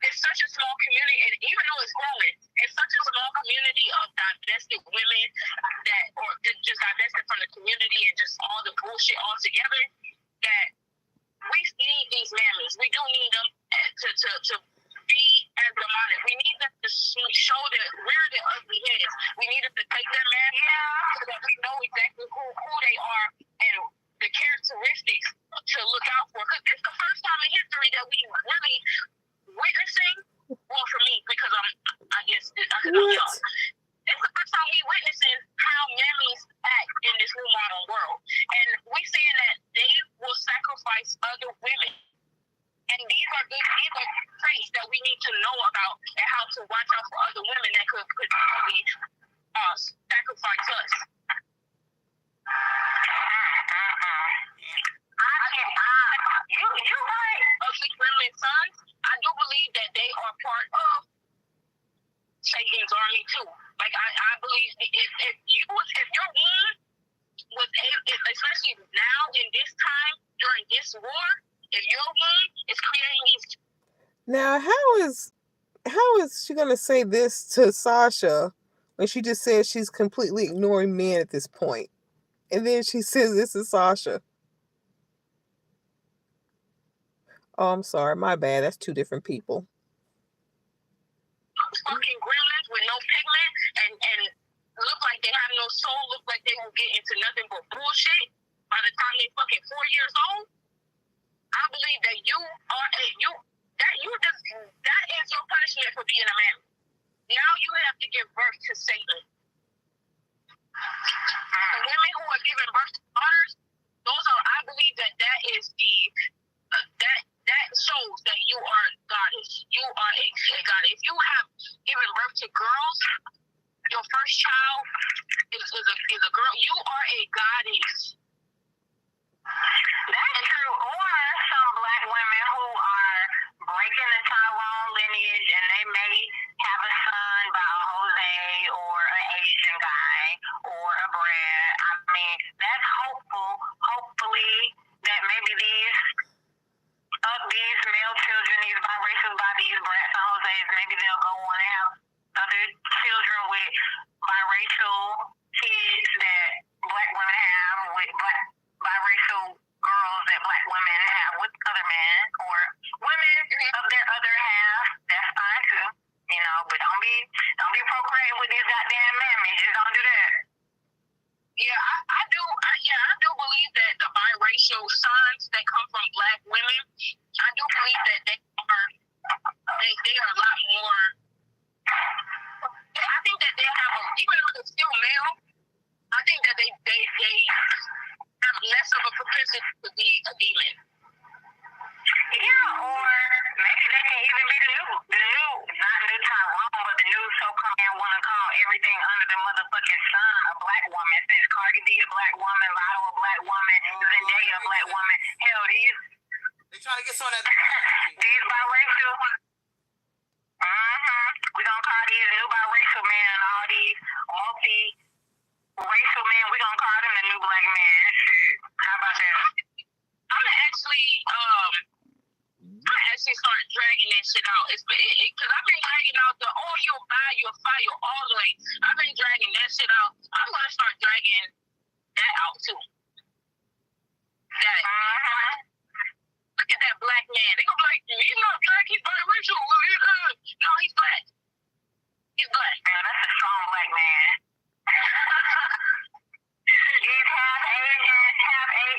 [SPEAKER 4] it's such a small community, and even though it's growing, it's such a small community of divested women or just divested from the community and just all the bullshit all together, that we need these mammies. We do need them to be as demonic. We need them to show that we're the ugly heads. We need them to take their man so that we know exactly who they are and the characteristics to look out for. Because this is the first time in history that we really witnessing, well, for me, because I'm young. This is the first time we witnessing how mammies act in this new modern world. And we saying that they will sacrifice other women. And these are traits that we need to know about and how to watch out for other women that could potentially sacrifice us. You're right. Ugly feminine sons, I do believe that they are part of Satan's army too. Like I believe if your womb was especially now in this time during this war, if your womb is creating these.
[SPEAKER 1] Now how is she gonna say this to Sasha when she just says she's completely ignoring men at this point? And then she says this is Sasha. Oh, I'm sorry, my bad. That's two different people.
[SPEAKER 4] Fucking gremlins with no pigment and look like they have no soul, look like they will get into nothing but bullshit by the time they fucking 4 years old. I believe that that is your punishment for being a man. Now you have have to give birth to Satan. The women who are giving birth to daughters, those are, I believe that is the, that shows that you are a goddess. You are a goddess. If you have given birth to girls, your first child is a girl, you are a goddess. That's true. Or some black women who are breaking the Tyrone lineage and they may have a son by a Jose or an Asian guy or a Brad. I mean, that's hopeful. Hopefully that maybe these male children, these biracials by these Brads and Jose's, maybe they'll go on and have other children with biracial kids that black women have, with biracial girls that black women have with other men, or women of their other half. That's fine too, you know. But don't be procreating with these goddamn men. Just don't do that. Yeah, I do believe that the biracial sons that come from black women, I do believe that they are a lot more. I think that they have, even though they're still male, I think that they have less of a propensity to be a demon. Yeah, or maybe they can even be the new, not new Tyrone, but the new so-called and want to call everything under the motherfucking sun a black woman. Since Cardi B a black woman, Lotto a black woman, Zendaya a black woman. Hell,
[SPEAKER 2] They trying to get some of that.
[SPEAKER 4] these biracial. We gonna call these new biracial men and all these multi-racial men. We gonna call them the new black men. Shit. How about that? I'm gonna actually start dragging that shit out. Because I've been dragging out the you'll buy your fire all the way. I've been dragging that shit out. I'm gonna start dragging that out too. That. Look at that black man. They gonna be like, he's not black, he's biracial. No, he's black. He's black. Yeah, that's a strong black man. These half Asian,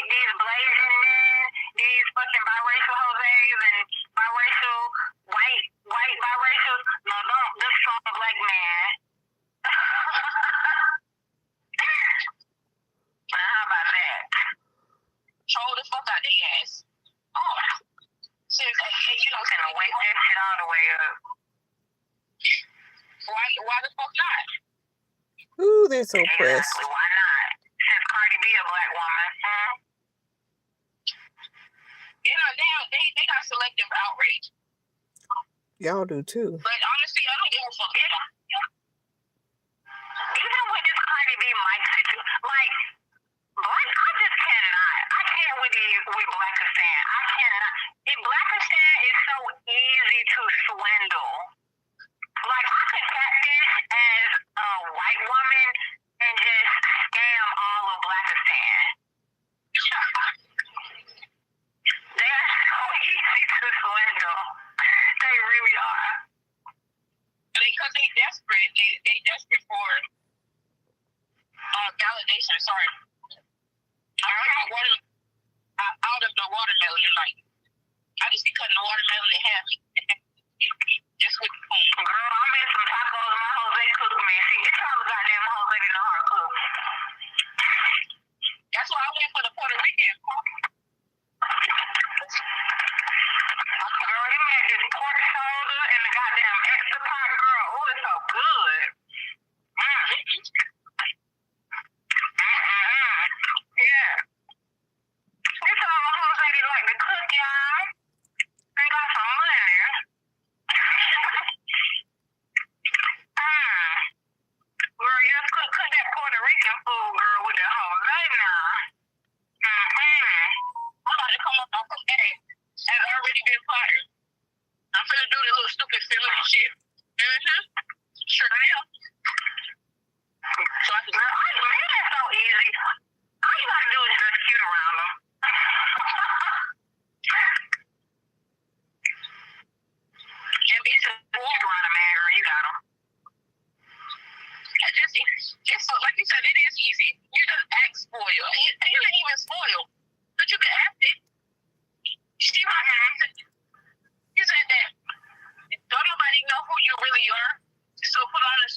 [SPEAKER 4] these blazing men, these fucking biracial Jose's and biracial white biracials. No, don't. This strong black man. Now, how about that? Troll the fuck out their ass. Oh, since you know, gonna wake that shit all the way up. Why the fuck not?
[SPEAKER 1] Ooh, they're so pressed.
[SPEAKER 4] Exactly, why not? Since Cardi B a black woman, you know, they got selective outrage.
[SPEAKER 1] Y'all do too.
[SPEAKER 4] But honestly, I don't give a fuck. Even with this Cardi B mic situation, like, I just cannot. I can't with Blackistan. I cannot. If Blackistan is so easy to swindle, like, I could catfish as a white woman and just scam all of Blackistan. They are so easy to swindle. They really are. Because they desperate. They desperate for validation. Sorry. Out of the watermelon, like, I just be cutting the watermelon in half. Just with the spoon. Girl, I made some tacos. My Jose cooked me. See, this all the goddamn Jose didn't know how to cook. That's why I went for the Puerto Rican. Girl, he made this pork shoulder and the goddamn extra pot, girl. Oh, it's so good. Yeah. This all my Jose did like to cook, y'all. They got some money. Girl, you just cook that Puerto Rican food, girl, with that Jose now. I'm about to come up off of that. I've already been fired. I'm finna do the little stupid feminine shit. Sure am. So I can, girl, man, that's so easy. All you gotta do is just cute around them. And be just walk around a man, girl, you got them. Just so, like you said, it is easy. You just act spoiled. You didn't even spoil, but you can act it. See what I mean? You said that don't nobody know who you really are, so put on a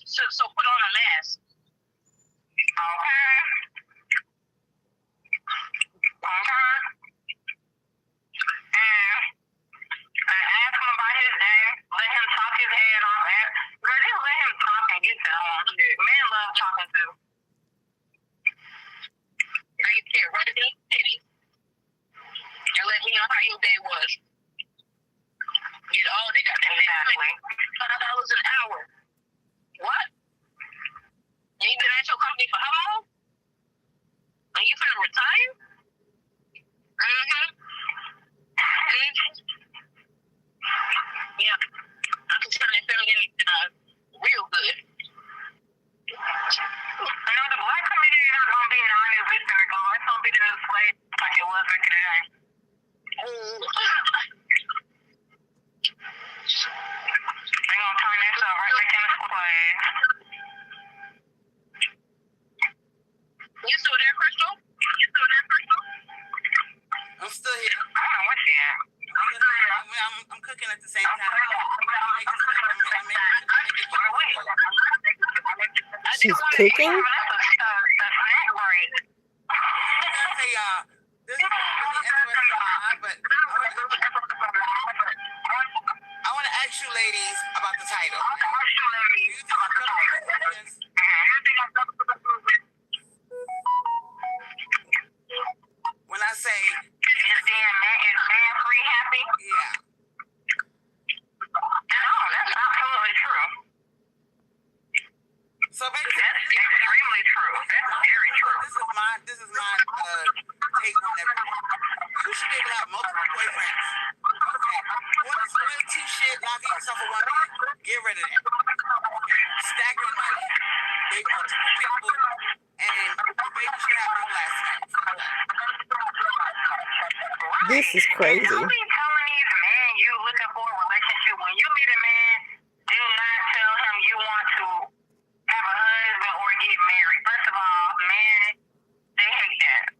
[SPEAKER 4] $5 an hour. What? And you been at your company for how long? And you finna retire? Yeah. I can tell that family real good. The black community is not going to be non-existent regardless. It's going to be the new slave like it was back in the day. They're going to turn this up right back into slave. You still there, Crystal?
[SPEAKER 2] I'm still here.
[SPEAKER 4] I don't know what she at.
[SPEAKER 2] I'm cooking at the same time.
[SPEAKER 1] She's cooking?
[SPEAKER 2] This is really interesting, but I want to ask you ladies about the title. When I say,
[SPEAKER 4] is man free happy?
[SPEAKER 2] Yeah.
[SPEAKER 4] No, that's absolutely true.
[SPEAKER 2] So basically,
[SPEAKER 4] that's extremely true. That's very true.
[SPEAKER 2] This is my take on everything. You should be able to have multiple boyfriends. Okay. One two shit, locking yourself with one man. Get rid of that. Okay. Stack your money. Date multiple people, and the baby should have no last name.
[SPEAKER 1] This is crazy.
[SPEAKER 4] You be telling these men you looking for a relationship. When you meet a man, do not tell him you want to have a husband or get married. First of all, men, they hate that.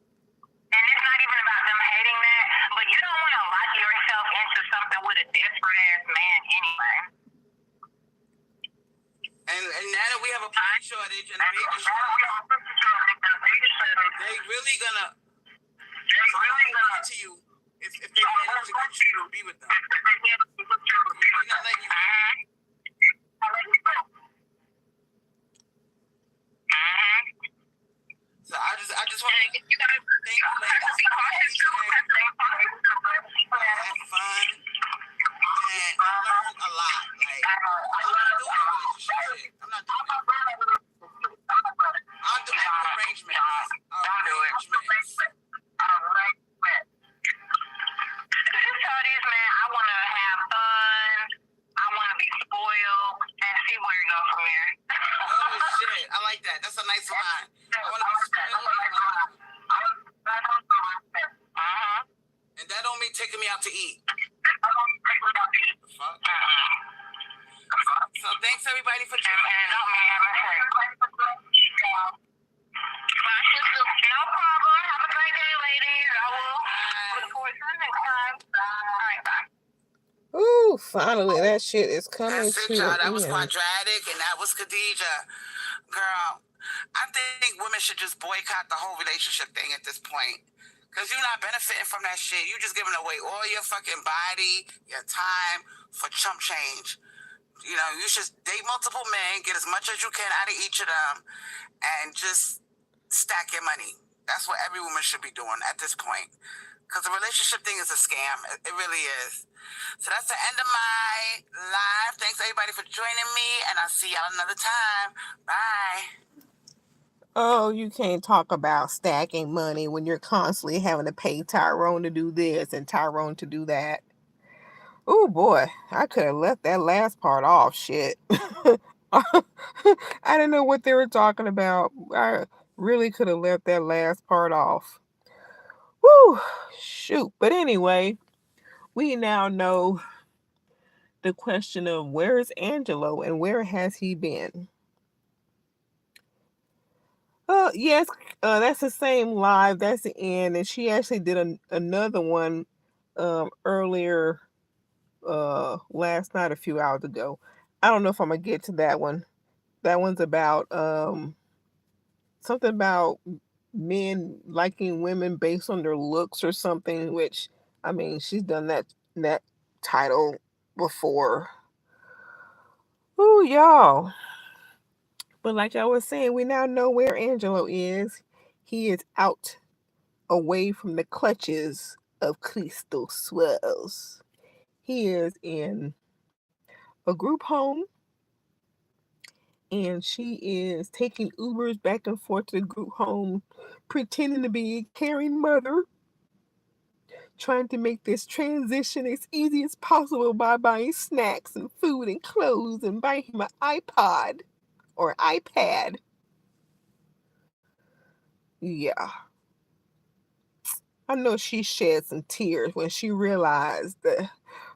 [SPEAKER 4] And it's not even about them hating that, but you don't want to lock yourself into something with a desperate ass man anyway.
[SPEAKER 2] And now that we have a pie shortage and a baby shortage, they really gonna to you if they manage to get you to be with them. They're gonna let you go. So I just want to thank you ladies. Have fun. And I learned a lot. Like, I'm not doing it. I'll do arrangements.
[SPEAKER 4] Just tell these men I want to have fun. I want to be spoiled and see where it goes from here.
[SPEAKER 2] Oh shit! I like that. That's a nice line. I want to be spoiled. And that don't mean taking me out to eat. Fuck. So thanks everybody for joining.
[SPEAKER 4] No problem. Have a great day, ladies. I will look forward to the next time. All right, bye.
[SPEAKER 1] Ooh, finally, that shit is coming
[SPEAKER 2] That's
[SPEAKER 1] to
[SPEAKER 2] it, y'all.
[SPEAKER 1] an
[SPEAKER 2] That was
[SPEAKER 1] end.
[SPEAKER 2] Quadratic, and that was Khadija. Girl, I think women should just boycott the whole relationship thing at this point. Because you're not benefiting from that shit. You're just giving away all your fucking body, your time for chump change. You know, you should date multiple men, get as much as you can out of each of them, and just stack your money. That's what every woman should be doing at this point. Because the relationship thing is a scam. It really is. So that's the end of my live. Thanks, everybody, for joining me, and I'll see y'all another time. Bye.
[SPEAKER 1] Oh, you can't talk about stacking money when you're constantly having to pay Tyrone to do this and Tyrone to do that. Oh boy, I could have left that last part off. Shit. I didn't know what they were talking about. I really could have left that last part off. Woo, shoot. But anyway, we now know the question of where is Angelo and where has he been? Yes, that's the same live. That's the end, and she actually did another one earlier last night, a few hours ago. I don't know if I'm gonna get to that one. That one's about something about men liking women based on their looks or something. Which, I mean, she's done that title before. Ooh, y'all. But like I was saying, we now know where Angelo is. He is out away from the clutches of Crystal Swirlz. He is in a group home, and she is taking Ubers back and forth to the group home, pretending to be a caring mother, trying to make this transition as easy as possible by buying snacks and food and clothes and buying him an iPod or iPad. Yeah. I know she shed some tears when she realized that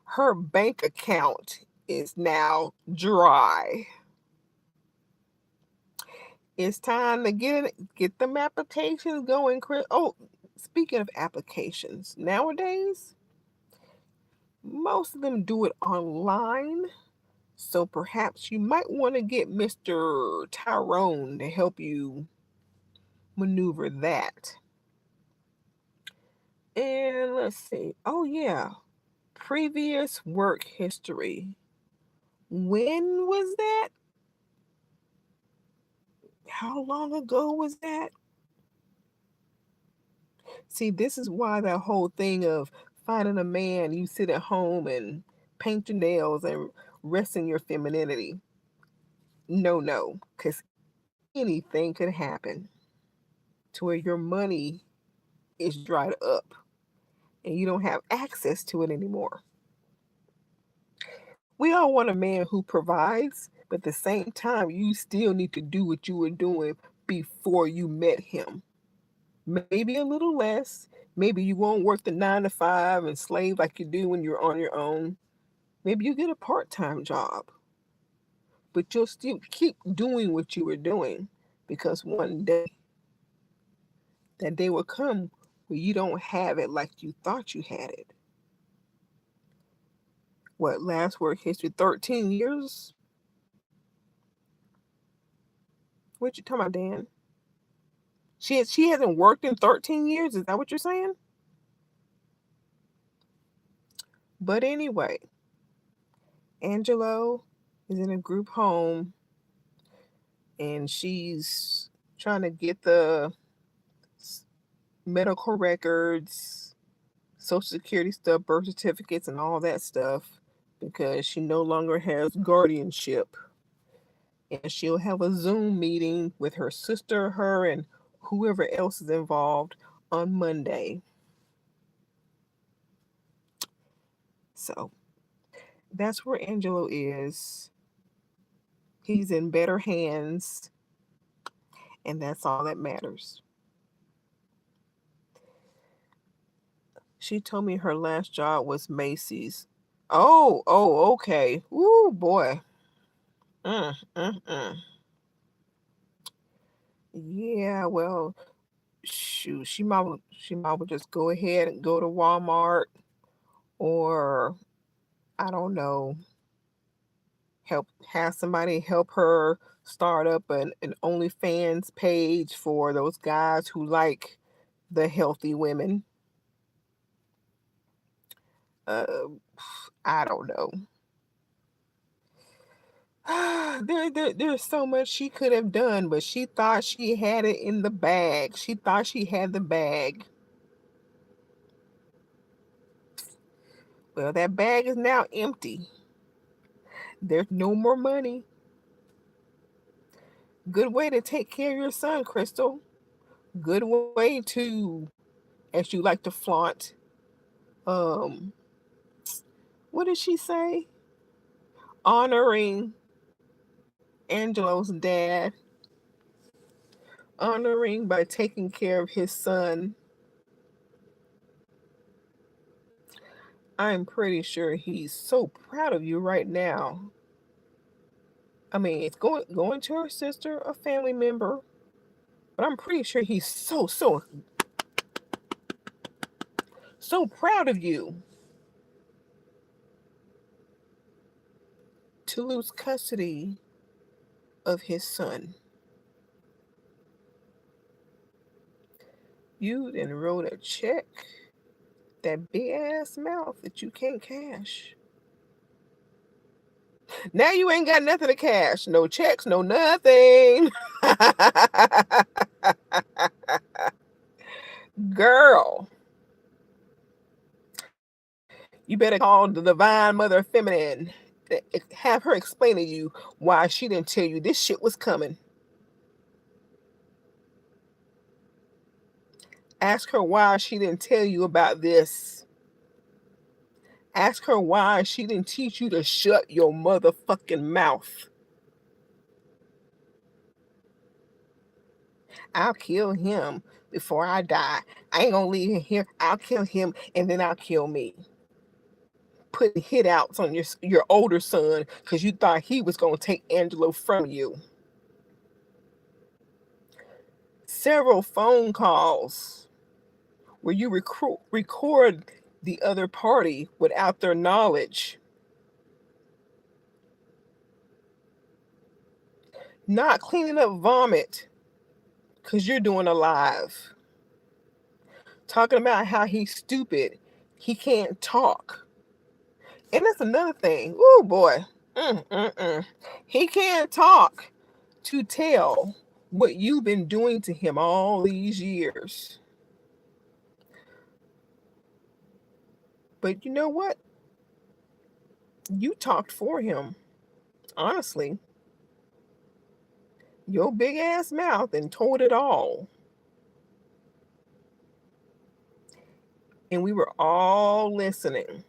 [SPEAKER 1] her bank account is now dry. It's time to get them applications going, Chris. Oh, speaking of applications, nowadays most of them do it online. So perhaps you might want to get Mr. Tyrone to help you maneuver that. And let's see. Oh yeah, previous work history. When was that? How long ago was that? See, this is why that whole thing of finding a man, you sit at home and paint your nails and rest in your femininity. No, because anything could happen to where your money is dried up and you don't have access to it anymore. We all want a man who provides, but at the same time, you still need to do what you were doing before you met him. Maybe a little less. Maybe you won't work the 9 to 5 and slave like you do when you're on your own. Maybe you get a part-time job, but you'll still keep doing what you were doing because one day, that day will come where you don't have it like you thought you had it. What, last work history, 13 years? What you talking about, Dan? She hasn't worked in 13 years. Is that what you're saying? But anyway, Angelo is in a group home and she's trying to get the medical records, social security stuff, birth certificates, and all that stuff because she no longer has guardianship. And she'll have a Zoom meeting with her sister, her, and whoever else is involved on Monday. So that's where Angelo is. He's in better hands, and that's all that matters. She told me her last job was Macy's. Oh, okay. Ooh, boy. Mm, mm, mm. Yeah, well, shoot, she might just go ahead and go to Walmart or I don't know, have somebody help her start up an OnlyFans page for those guys who like the healthy women. Uh, I don't know. There's so much she could have done, but she thought she had it in the bag. She thought she had the bag. Well, that bag is now empty. There's no more money. Good way to take care of your son, Crystal. Good way to, as you like to flaunt, um, what did she say? Honoring Angelo's dad. Honoring by taking care of his son. I'm pretty sure he's so proud of you right now. I mean, it's going to her sister, a family member, but I'm pretty sure he's so proud of you to lose custody of his son. You then wrote a check, that big ass mouth that you can't cash. Now you ain't got nothing to cash. No checks, no nothing. Girl, you better call the divine mother feminine have her explain to you why she didn't tell you this shit was coming. Ask her why she didn't tell you about this. Ask her why she didn't teach you to shut your motherfucking mouth. I'll kill him before I die. I ain't gonna leave him here. I'll kill him and then I'll kill me. Putting hit outs on your older son because you thought he was gonna take Angelo from you. Several phone calls where you record the other party without their knowledge. Not cleaning up vomit because you're doing a live. Talking about how he's stupid. He can't talk. And that's another thing. Oh boy. He can't talk to tell what you've been doing to him all these years. But you know what? You talked for him. Honestly. Your big ass mouth and told it all. And we were all listening.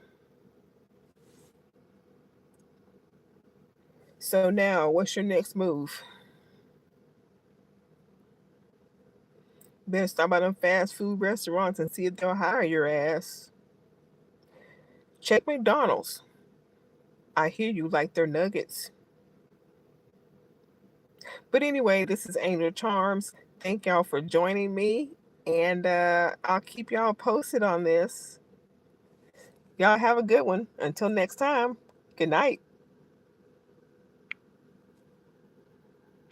[SPEAKER 1] So now, what's your next move? Better stop by them fast food restaurants and see if they'll hire your ass. Check McDonald's. I hear you like their nuggets. But anyway, this is Angel Charms. Thank y'all for joining me. And I'll keep y'all posted on this. Y'all have a good one. Until next time, good night.